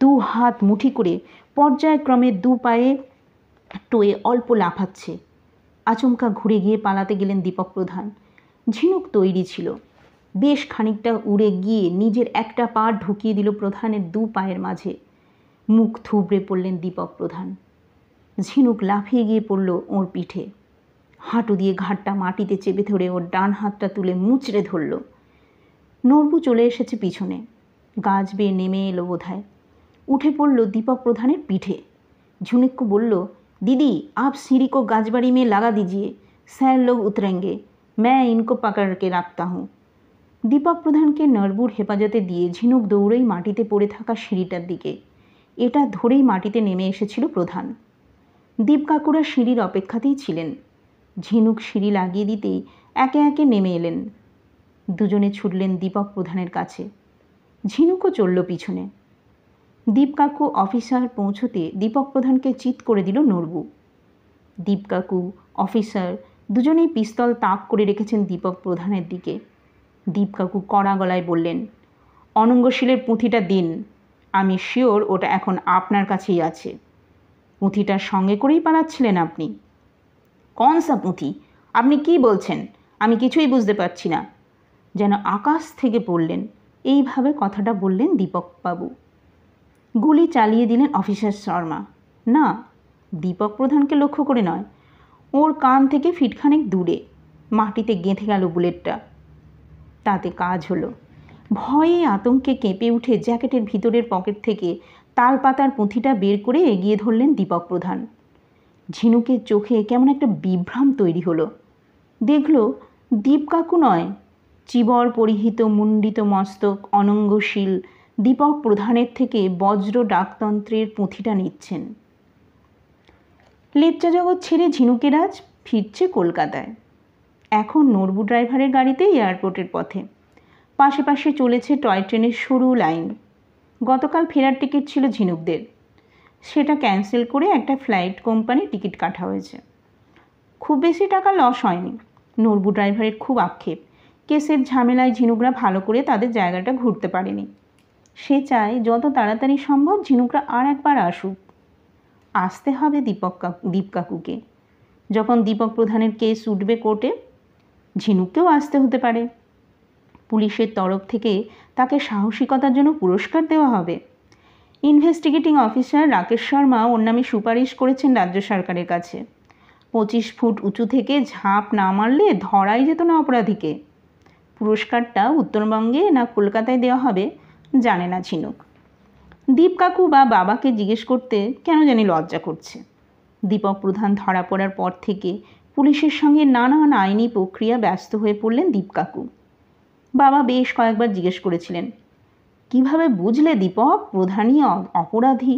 দু হাত মুঠি করে পর্যায়ক্রমে দু পায়ে টোয়ে অল্প লাফাচ্ছে। আচমকা ঘুরে গিয়ে পালাতে গেলেন দীপক প্রধান। ঝিনুক তৈরি ছিল। বেশ খানিকটা উড়ে গিয়ে নিজের একটা পা ঢুকিয়ে দিল প্রধানের দু পায়ের মাঝে। মুখ থুবড়ে পড়লেন দীপক প্রধান। ঝিনুক লাফিয়ে গিয়ে পড়ল ওর পিঠে। হাঁটু দিয়ে ঘাটটা মাটিতে চেপে ধরে ওর ডান হাতটা তুলে মুচড়ে ধরল। নরবু চলে এসেছে পিছনে। গাছ বেয়ে নেমে এলো বোধহয়। উঠে পড়ল দীপক প্রধানের পিঠে। ঝিনুক বলল, दीदी आप सीढ़ी को गाजबाड़ी में लगा दीजिए, सैर लोग उतरेंगे, मैं इनको पकड़ के रखता हूँ। দীপক প্রধানকে নরবুর হেফাজতে দিয়ে ঝিনুক দৌড়েই মাটিতে পড়ে থাকা সিঁড়িটার দিকে। এটা ধরেই মাটিতে নেমে এসেছিল প্রধান। দীপ কাকুরা সিঁড়ির অপেক্ষাতেই ছিলেন। ঝিনুক সিঁড়ি লাগিয়ে দিতেই একে একে নেমে এলেন। দুজনে ছুটলেন দীপক প্রধানের কাছে। ঝিনুকও চলল পিছনে। দীপ কাকু অফিসার পৌঁছতে দীপক প্রধানকে চিৎ করে দিল নরবু। দীপ কাকু অফিসার দুজনেই পিস্তল তাক করে রেখেছেন দীপক প্রধানের দিকে। দীপ কাকু কড়া গলায় বললেন, অনঙ্গশীলের পুঁথিটা দিন, আমি শিওর ওটা এখন আপনার কাছেই আছে। পুঁথিটার সঙ্গে করেই পালাচ্ছিলেন আপনি? কন সা পুঁথি, আপনি কি বলছেন? আমি কিছুই বুঝতে পারছি না। যেন আকাশ থেকে পড়লেন, এইভাবে কথাটা বললেন দীপকবাবু। গুলি চালিয়ে দিলেন অফিসার শর্মা। না, দীপক প্রধানকে লক্ষ্য করে নয়, ওর কান থেকে ফিটখানেক দূরে। মাটিতে গেঁথে গেল বুলেটটা। তাতে কাজ হলো। ভয়ে আতঙ্কে কেঁপে উঠে জ্যাকেটের ভিতরের পকেট থেকে তালপাতার পুঁথিটা বের করে এগিয়ে ধরলেন দীপক প্রধান। ঝিনুকের চোখে কেমন একটা বিভ্রাম তৈরি হলো। দেখল দীপ কাকু নয়, চিবর পরিহিত মুণ্ডিত মস্তক অনঙ্গশীল দীপক প্রধানের থেকে বজ্র ডাকতন্ত্রের পুঁথিটা নিচ্ছেন। লেপচা জগৎ ছেড়ে ঝিনুকের আজ ফিরছে কলকাতায়। এখন নরবু ড্রাইভারের গাড়িতে এয়ারপোর্টের পথে। পাশে পাশে চলেছে টয় ট্রেনের সরু লাইন। গতকাল ফেরার টিকিট ছিল ঝিনুকদের, সেটা ক্যান্সেল করে একটা ফ্লাইট কোম্পানি টিকিট কাটা হয়েছে। খুব বেশি টাকা লস হয়নি। নরবু ড্রাইভারের খুব আক্ষেপ, কেসের ঝামেলায় ঝিনুকরা ভালো করে তাদের জায়গাটা ঘুরতে পারেনি। সে চায় যত তাড়াতাড়ি সম্ভব ঝিনুকরা আর একবার আসুক। আসতে হবে দীপ কাকুকে। যখন দীপক প্রধানের কেস উঠবে কোর্টে, ঝিনুককেও আসতে হতে পারে। পুলিশের তরফ থেকে তাকে সাহসিকতার জন্য পুরস্কার দেওয়া হবে। ইনভেস্টিগেটিং অফিসার রাকেশ শর্মা ওর নামে সুপারিশ করেছেন রাজ্য সরকারের কাছে। 25 ফুট উঁচু থেকে ঝাঁপ না মারলে ধরাই যেত না অপরাধীকে। পুরস্কারটা উত্তরবঙ্গে না কলকাতায় দেওয়া হবে জানে না ঝিনুক। দীপ কাকু বা বাবাকে জিজ্ঞেস করতে কেন জানি লজ্জা করছে। দীপক প্রধান ধরা পড়ার পর থেকে পুলিশের সঙ্গে নানান আইনি প্রক্রিয়া ব্যস্ত হয়ে পড়লেন দীপ কাকু। বাবা বেশ কয়েকবার জিজ্ঞেস করেছিলেন, কিভাবে বুঝলে দীপক প্রধানই অপরাধী?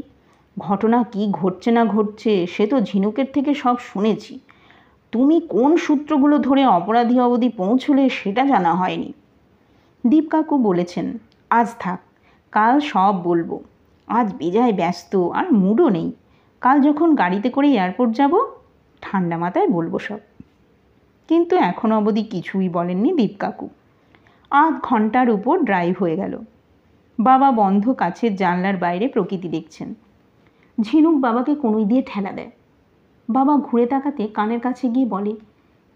ঘটনা কি ঘটছে না ঘটছে সে তো ঝিনুকের থেকে সব শুনেছি। তুমি কোন সূত্রগুলো ধরে অপরাধী অবধি পৌঁছলে সেটা জানা হয়নি। দীপ কাকু বলেছেন, আজ থাক, কাল সব বলবো। আজ বেজায় ব্যস্ত আর মুডও নেই। কাল যখন গাড়িতে করে এয়ারপোর্ট যাব ঠান্ডা মাথায় বলবো সব। কিন্তু এখনো অবধি কিছুই বলেননি দীপ কাকু। 8 ঘন্টার উপর ড্রাইভ হয়ে গেল। বাবা বন্ধ কাছের জানলার বাইরে প্রকৃতি দেখছেন। ঝিনুক বাবাকে কনুই দিয়ে ঠেলা দেয়। বাবা ঘুরে তাকাতে কানের কাছে গিয়ে বলে,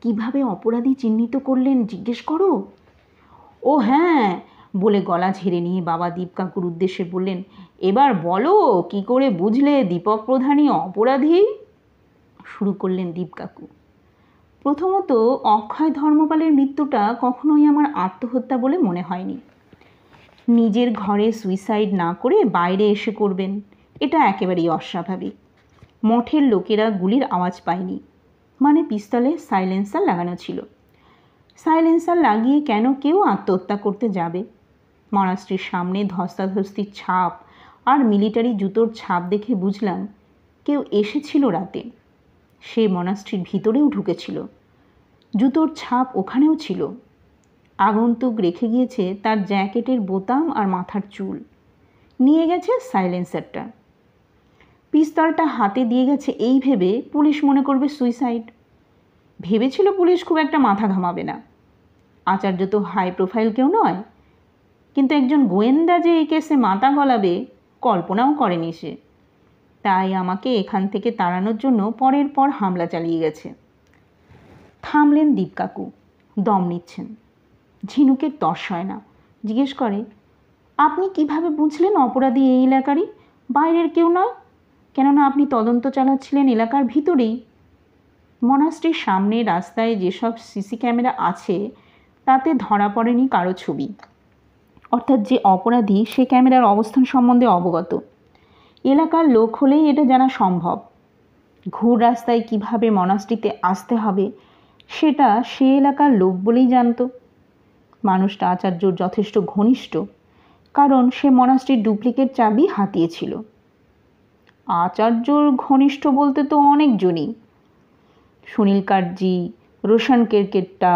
কিভাবে অপরাধী চিহ্নিত করলেন জিজ্ঞেস করো। ও হ্যাঁ বলে গলা ঝেড়ে নিয়ে বাবা দীপ কাকুর উদ্দেশ্যে বললেন, এবার বলো কি করে বুঝলে দীপক প্রধানই অপরাধী? শুরু করলেন দীপ কাকু। প্রথমত, অক্ষয় ধর্মপালের মৃত্যুটা কখনোই আমার আত্মহত্যা বলে মনে হয়নি। নিজের ঘরে সুইসাইড না করে বাইরে এসে করবেন, এটা একেবারেই অস্বাভাবিক। মঠের লোকেরা গুলির আওয়াজ পায়নি, মানে পিস্তলে সাইলেন্সার লাগানো ছিল। সাইলেন্সার লাগিয়ে কেন কেউ আত্মহত্যা করতে যাবে? মনাস্ট্রির সামনে ধস্তাধস্তির ছাপ আর মিলিটারি জুতোর ছাপ দেখে বুঝলাম কেউ এসেছিল রাতে। সে মনাস্ট্রির ভিতরেও ঢুকেছিল। জুতোর ছাপ ওখানেও ছিল। আগন্তুক রেখে গিয়েছে তার জ্যাকেটের বোতাম আর মাথার চুল। নিয়ে গেছে সাইলেন্সারটা। পিস্তলটা হাতে দিয়ে গেছে এই ভেবে পুলিশ মনে করবে সুইসাইড। ভেবেছিল পুলিশ খুব একটা মাথা ঘামাবে না। আচার্য তো হাই প্রোফাইল কেউ নয়, কিন্তু একজন গোয়েন্দা যে এই কেসে মাথা গলাবে কল্পনাও করেনি সে। তাই আমাকে এখান থেকে তাড়ানোর জন্য পরের পর হামলা চালিয়ে গেছে। থামলেন দীপ কাকু, দম নিচ্ছেন। ঝিনুকের তর্স হয় না। জিজ্ঞেস করে, আপনি কিভাবে বুঝলেন অপরাধী এই এলাকারই, বাইরের কেউ নয়? কেননা আপনি তদন্ত চালাচ্ছিলেন এলাকার ভিতরেই। মনাস্ট্রির সামনে রাস্তায় যেসব সিসি ক্যামেরা আছে তাতে ধরা পড়েনি কারো ছবি, অর্থাৎ যে অপরাধী সে ক্যামেরার অবস্থান সম্বন্ধে অবগত। এলাকার লোক হলেই এটা জানা সম্ভব। ঘুর রাস্তায় কিভাবে মনাস্ট্রিতে আসতে হবে সেটা সে এলাকার লোক বলেই জানত। মানুষটা আচার্যর যথেষ্ট ঘনিষ্ঠ, কারণ সে মনাস্ট্রির ডুপ্লিকেট চাবি হাতিয়েছিল। আচার্যর ঘনিষ্ঠ বলতে তো অনেকজনই, সুনীল কাটজি, রোশন কেরকেট্টা,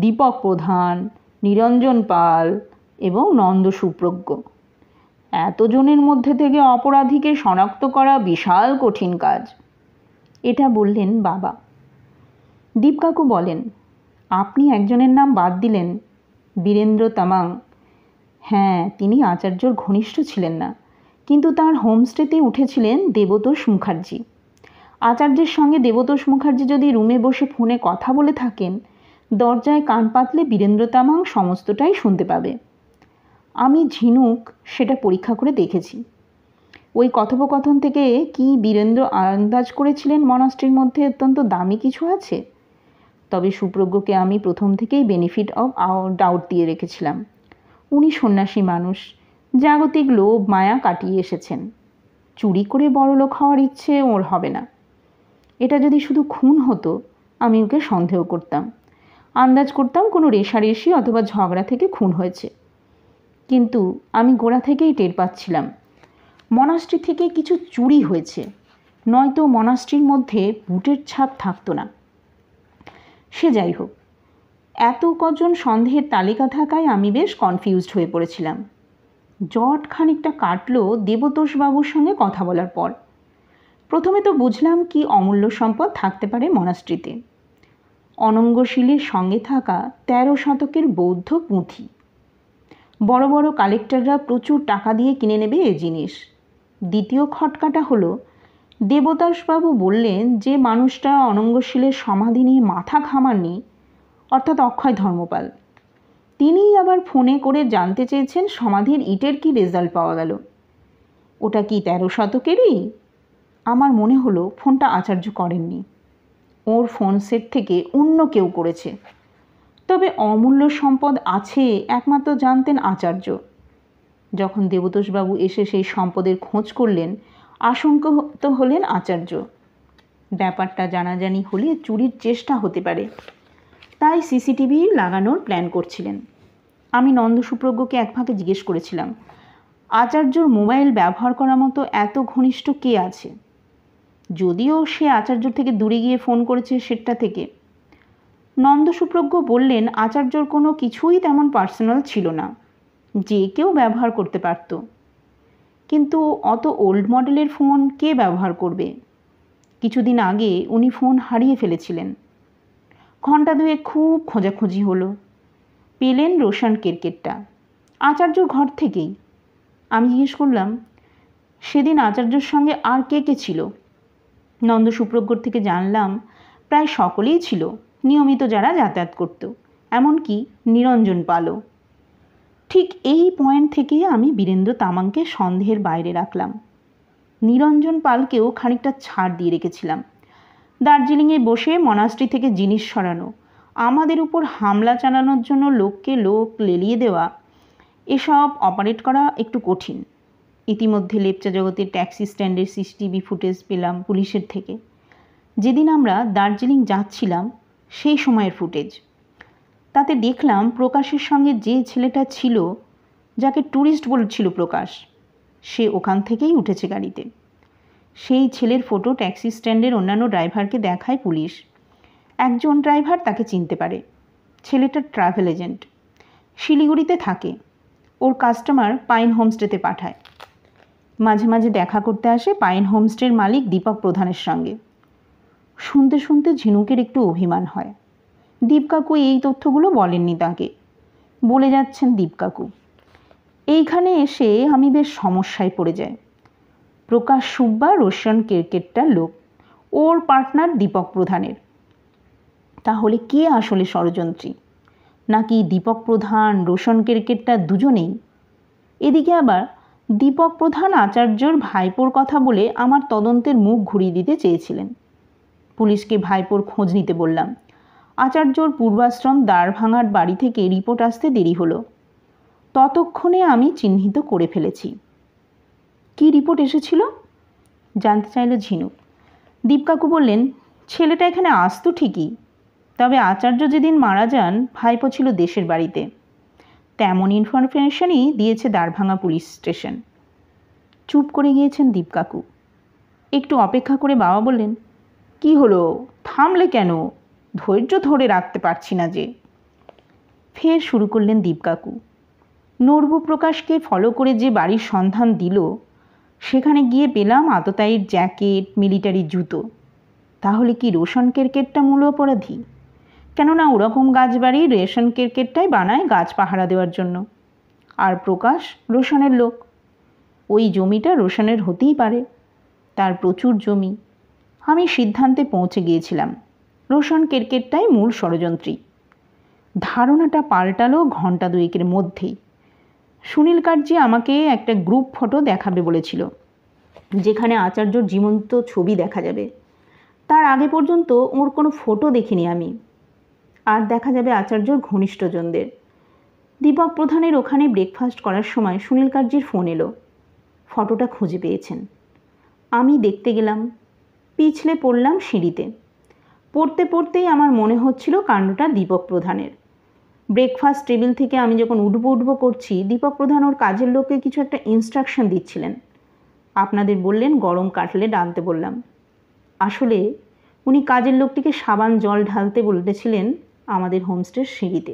দীপক প্রধান, নিরঞ্জন পাল এবং নন্দ সুপ্রজ্ঞ। এতজনের মধ্যে থেকে অপরাধীকে শনাক্ত করা বিশাল কঠিন কাজ। এটা বললেন বাবা। দীপ কাকু বলেন, আপনি একজনের নাম বাদ দিলেন, বীরেন্দ্র তামাং। হ্যাঁ, তিনি আচার্যর ঘনিষ্ঠ ছিলেন না, কিন্তু তার হোমস্টেতে উঠেছিলেন দেবতোষ মুখার্জি। আচার্যের সঙ্গে দেবতোষ মুখার্জি যদি রুমে বসে ফোনে কথা বলে থাকেন, দরজায় কান পাতলে বীরেন্দ্র তামাং সমস্তটাই শুনতে পাবে। আমি ঝিনুক সেটা পরীক্ষা করে দেখেছি। ওই কথোপকথন থেকে কি বীরেন্দ্র আন্দাজ করেছিলেন মনাস্ট্রির মধ্যে অত্যন্ত দামি কিছু আছে? তবে সুপ্রজ্ঞকে আমি প্রথম থেকেই বেনিফিট অফ ডাউট দিয়ে রেখেছিলাম। উনি সন্ন্যাসী মানুষ, জাগতিক লোভ মায়া কাটিয়ে এসেছেন। চুরি করে বড়লোক হওয়ার ইচ্ছে ওর হবে না। এটা যদি শুধু খুন হতো আমি ওকে সন্দেহ করতাম, আন্দাজ করতাম কোনো রেষারেষি অথবা ঝগড়া থেকে খুন হয়েছে। কিন্তু আমি গোড়া থেকেই টের পাচ্ছিলাম মনাস্ট্রি থেকে কিছু চুরি হয়েছে, নয়তো মনাস্ট্রির মধ্যে বুটের ছাপ থাকতো না। সে যাই হোক, এত কজন সন্দেহের তালিকা থাকায় আমি বেশ কনফিউজড হয়ে পড়েছিলাম। জট খানিকটা কাটল দেবতোষবাবুর সঙ্গে কথা বলার পর। প্রথমে তো বুঝলাম কি অমূল্য সম্পদ থাকতে পারে মনাস্ট্রিতে। অনঙ্গশীলের সঙ্গে থাকা 13 শতকের বৌদ্ধ পুঁথি। বড় বড় কালেক্টররা প্রচুর টাকা দিয়ে কিনে নেবে এ জিনিস। দ্বিতীয় খটকাটা হলো, দেবদাসবাবু বললেন যে মানুষটা অনঙ্গশীলের সমাধি নিয়ে মাথা ঘামাননি, অর্থাৎ অক্ষয় ধর্মপাল, তিনিই আবার ফোনে করে জানতে চেয়েছেন সমাধির ইটের কি রেজাল্ট পাওয়া গেল। ওটা কি 13 শতকেরই? আমার মনে হলো ফোনটা আচার্য করেননি, ওর ফোন সেট থেকে অন্য কেউ করেছে। তবে অমূল্য সম্পদ আছে একমাত্র জানতেন আচার্য। যখন দেবতোষবাবু এসে সেই সম্পদের খোঁজ করলেন, আশঙ্কিত হলেন আচার্য। ব্যাপারটা জানাজানি হলে চুরির চেষ্টা হতে পারে, তাই সিসিটিভি লাগানোর প্ল্যান করছিলেন। আমি নন্দসুপ্রজ্ঞকে এক ফাঁকে জিজ্ঞেস করেছিলাম, আচার্যর মোবাইল ব্যবহার করার মতো এত ঘনিষ্ঠ কে আছে? যদিও সে আচার্য থেকে দূরে গিয়ে ফোন করেছে সেটা থেকে। নন্দসুপ্রজ্ঞ বললেন আচার্যর কোনো কিছুই তেমন পার্সোনাল ছিল না, যে কেউ ব্যবহার করতে পারত। কিন্তু অত ওল্ড মডেলের ফোন কে ব্যবহার করবে? কিছুদিন আগে উনি ফোন হারিয়ে ফেলেছিলেন। ঘণ্টা দুয়েক খুব খোঁজাখুঁজি হলো, পেলেন রোশন কেরকেটটা আচার্যর ঘর থেকেই। আমি জিজ্ঞেস করলাম, সেদিন আচার্যর সঙ্গে আর কে কে ছিল? নন্দসুপ্রজ্ঞর থেকে জানলাম প্রায় সকলেই ছিল, নিয়মিত যারা যাতায়াত করত, এমনকি নিরঞ্জন পালও। ঠিক এই পয়েন্ট থেকে আমি বীরেন্দ্র তামাংকে সন্দেহের বাইরে রাখলাম। নিরঞ্জন পালকেও খানিকটা ছাড় দিয়ে রেখেছিলাম। দার্জিলিংয়ে বসে মনাস্ট্রি থেকে জিনিস সরানো, আমাদের উপর হামলা চালানোর জন্য লোককে লোক লেলিয়ে দেওয়া, এসব অপারেট করা একটু কঠিন। ইতিমধ্যে লেপচা জগতের ট্যাক্সি স্ট্যান্ডের সিসিটিভি ফুটেজ পেলাম পুলিশের থেকে। যেদিন আমরা দার্জিলিং যাচ্ছিলাম সেই সময়ের ফুটেজ। তাতে দেখলাম প্রকাশের সঙ্গে যে ছেলেটা ছিল, যাকে ট্যুরিস্ট বলছিল প্রকাশ, সে ওখান থেকেই উঠেছে গাড়িতে। সেই ছেলের ফটো ট্যাক্সি স্ট্যান্ডের অন্যান্য ড্রাইভারকে দেখায় পুলিশ। একজন ড্রাইভার তাকে চিনতে পারে। ছেলেটা ট্রাভেল এজেন্ট, শিলিগুড়িতে থাকে। ওর কাস্টমার পাইন হোমস্টেতে পাঠায়। মাঝে মাঝে দেখা করতে আসে পাইন হোমস্টের মালিক দীপক প্রধানের সঙ্গে। শুনতে শুনতে ঝিনুকের একটু অভিমান হয়। দীপকাকু এই তথ্যগুলো বলেননি তাকে, বলে যাচ্ছেন দীপকাকু। এইখানে এসে আমি বেশ সমস্যায় পড়ে যাই। প্রকাশ সুব্বা রোশন কেরকেটটার লোক, ওর পার্টনার দীপক প্রধানের। তাহলে কে আসলে ষড়যন্ত্রী? নাকি দীপক প্রধান রোশন কেরকেটটা দুজনেই? এদিকে আবার দীপক প্রধান আচার্যর ভাইপোর কথা বলে আমার তদন্তের মুখ ঘুরিয়ে দিতে চেয়েছিলেন। পুলিশকে ভাইপোর খোঁজ নিতে বললাম। আচার্যর পূর্বাশ্রম দ্বারভাঙার বাড়ি থেকে রিপোর্ট আসতে দেরি হলো। ততক্ষণে আমি চিহ্নিত করে ফেলেছি। কি রিপোর্ট এসেছিল জানতে চাইল ঝিনুক। দীপকাকু বললেন, ছেলেটা এখানে আসতো ঠিকই, তবে আচার্য যেদিন মারা যান ভাইপো ছিল দেশের বাড়িতে। তেমন ইনফরমেশনই দিয়েছে দ্বারভাঙা পুলিশ স্টেশন। চুপ করে গিয়েছেন দীপকাকু। একটু অপেক্ষা করে বাবা বললেন, কি হলো, থামলে কেন? ধৈর্য ধরে রাখতে পারছি না যে। ফের শুরু করলেন দীপকাকু। নরবু প্রকাশকে ফলো করে যে বাড়ির সন্ধান দিল, সেখানে গিয়ে পেলাম আততায়ীর জ্যাকেট, মিলিটারি জুতো। তাহলে কি রোশন কেরকেটটা মূল অপরাধী? কেননা ওরকম গাছবাড়ি রোশন কেরকেটটাই বানায় গাছ পাহারা দেওয়ার জন্য। আর প্রকাশ রোশনের লোক। ওই জমিটা রোশনের হতেই পারে, তার প্রচুর জমি। আমি সিদ্ধান্তে পৌঁছে গিয়েছিলাম রোশন কেরকেটটাই মূল ষড়যন্ত্রী। ধারণাটা পাল্টালো ঘণ্টা দুয়েকের মধ্যেই। সুনীল কার্জি আমাকে একটা গ্রুপ ফটো দেখাবে বলেছিল, যেখানে আচার্যর জীবন্ত ছবি দেখা যাবে। তার আগে পর্যন্ত ওর কোনো ফটো দেখিনি আমি। আর দেখা যাবে আচার্যর ঘনিষ্ঠজনদের। দীপক প্রধানের ওখানে ব্রেকফাস্ট করার সময় সুনীল কার্জির ফোন এলো। ফটোটা খুঁজে পেয়েছেন। আমি দেখতে গেলাম, পিছলে পড়লাম সিঁড়িতে। পড়তে পড়তেই আমার মনে হচ্ছিল কাণ্ডটা দীপক প্রধানের। ব্রেকফাস্ট টেবিল থেকে আমি যখন উঠবো করছি, দীপক প্রধান ওর কাজের লোককে কিছু একটা ইনস্ট্রাকশন দিচ্ছিলেন। আপনাদের বললেন গরম কাটলেট আনতে বললাম। আসলে উনি কাজের লোকটিকে সাবান জল ঢালতে বলেছিলেন আমাদের হোমস্টের সিঁড়িতে।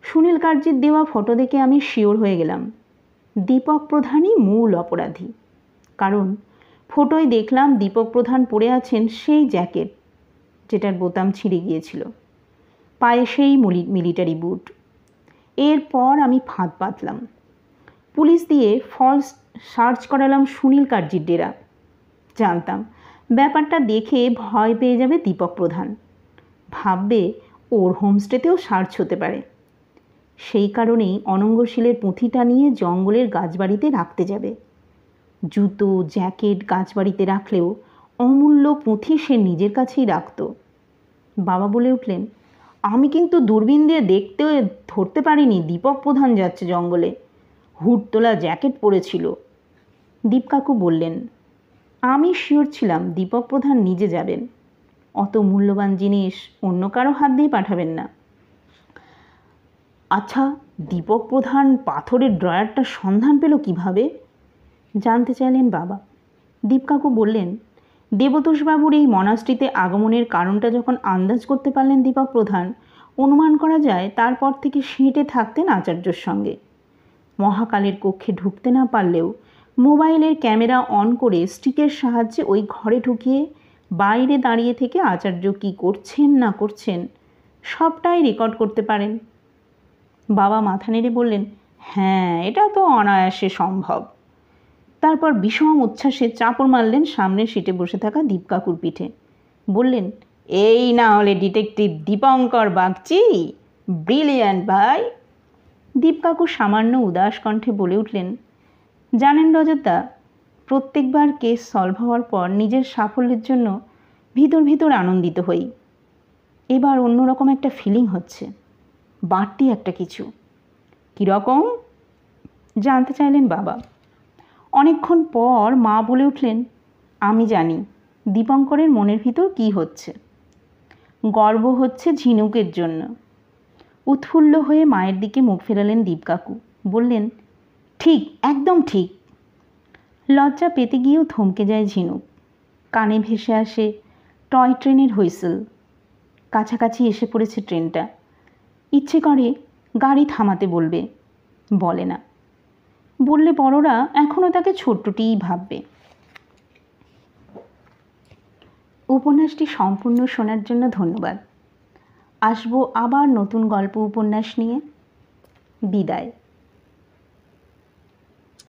সুনীল কার্জির দেওয়া ফটো দেখে আমি শিওর হয়ে গেলাম দীপক প্রধানই মূল অপরাধী। কারণ ফটোয় দেখলাম দীপক প্রধান পরে আছেন সেই জ্যাকেট যেটার বোতাম ছিঁড়ে গিয়েছিল, পায়ে সেই মিলিটারি বুট। এরপর আমি ফাঁদ পাতলাম, পুলিশ দিয়ে ফলস সার্চ করালাম সুনীল কার্জির ডেরা। জানতাম ব্যাপারটা দেখে ভয় পেয়ে যাবে দীপক প্রধান, ভাববে ওর হোমস্টেতেও সার্চ হতে পারে। সেই কারণেই অনঙ্গশীলের পুঁথিটা নিয়ে জঙ্গলের গাছবাড়িতে রাখতে যাবে। জুতো জ্যাকেট গাছবাড়িতে রাখলেও অমূল্য পুঁথি সে নিজের কাছেই রাখত। বাবা বলে উঠলেন, আমি কিন্তু দূরবীন দিয়ে দেখতে ধরতে পারিনি দীপক প্রধান যাচ্ছে জঙ্গলে, হুড তোলা জ্যাকেট পরেছিল। দীপ কাকু বললেন, আমি শিওর ছিলাম দীপক প্রধান নিজে যাবেন, অত মূল্যবান জিনিস অন্য কারো হাত দিয়ে পাঠাবেন না। আচ্ছা, দীপক প্রধান পাথরের ড্রয়ারটার সন্ধান পেল কিভাবে? জানতে চাইলেন বাবা। দীপ কাকু বললেন, দেবতোষবাবুর এই মনাস্ট্রিতে আগমনের কারণটা যখন আন্দাজ করতে পারলেন দীপক প্রধান, অনুমান করা যায় তারপর থেকে সেঁটে থাকতেন আচার্যর সঙ্গে। মহাকালের কক্ষে ঢুকতে না পারলেও মোবাইলের ক্যামেরা অন করে স্টিকের সাহায্যে ওই ঘরে ঢুকিয়ে বাইরে দাঁড়িয়ে থেকে আচার্য কী করছেন না করছেন সবটাই রেকর্ড করতে পারেন। বাবা মাথা নেড়ে বললেন, হ্যাঁ, এটা তো অনায়াসে সম্ভব। তারপর বিষম উচ্ছ্বাসে চাপড় মারলেন সামনের সিটে বসে থাকা দীপ কাকুর পিঠে। বললেন, এই না হলে ডিটেকটিভ দীপঙ্কর বাগচি, ব্রিলিয়ান্ট ভাই। দীপ কাকু সামান্য উদাস কণ্ঠে বলে উঠলেন, জানেন রজতদা, প্রত্যেকবার কেস সলভ হওয়ার পর নিজের সাফল্যের জন্য ভিতর ভিতর আনন্দিত হই। এবার অন্যরকম একটা ফিলিং হচ্ছে, বাড়তি একটা কিছু। কীরকম? জানতে চাইলেন বাবা। অনেকক্ষণ পর মা বলে উঠলেন, আমি জানি দীপঙ্করের মনের ভিতর কী হচ্ছে। গর্ব হচ্ছে ঝিনুকের জন্য। উৎফুল্ল হয়ে মায়ের দিকে মুখ ফেরালেন দীপ কাকু। বললেন, ঠিক, একদম ঠিক। লজ্জা পেতে গিয়েও থমকে যায় ঝিনুক। কানে ভেসে আসে টয় ট্রেনের হুইসেল। কাছাকাছি এসে পড়েছে ট্রেনটা। ইচ্ছে করে গাড়ি থামাতে বলবে, বলে না। বললে বড়রা এখনও তাকে ছোট্টটিই ভাববে। উপন্যাসটি সম্পূর্ণ শোনার জন্য ধন্যবাদ। আসবো আবার নতুন গল্প উপন্যাস নিয়ে। বিদায়।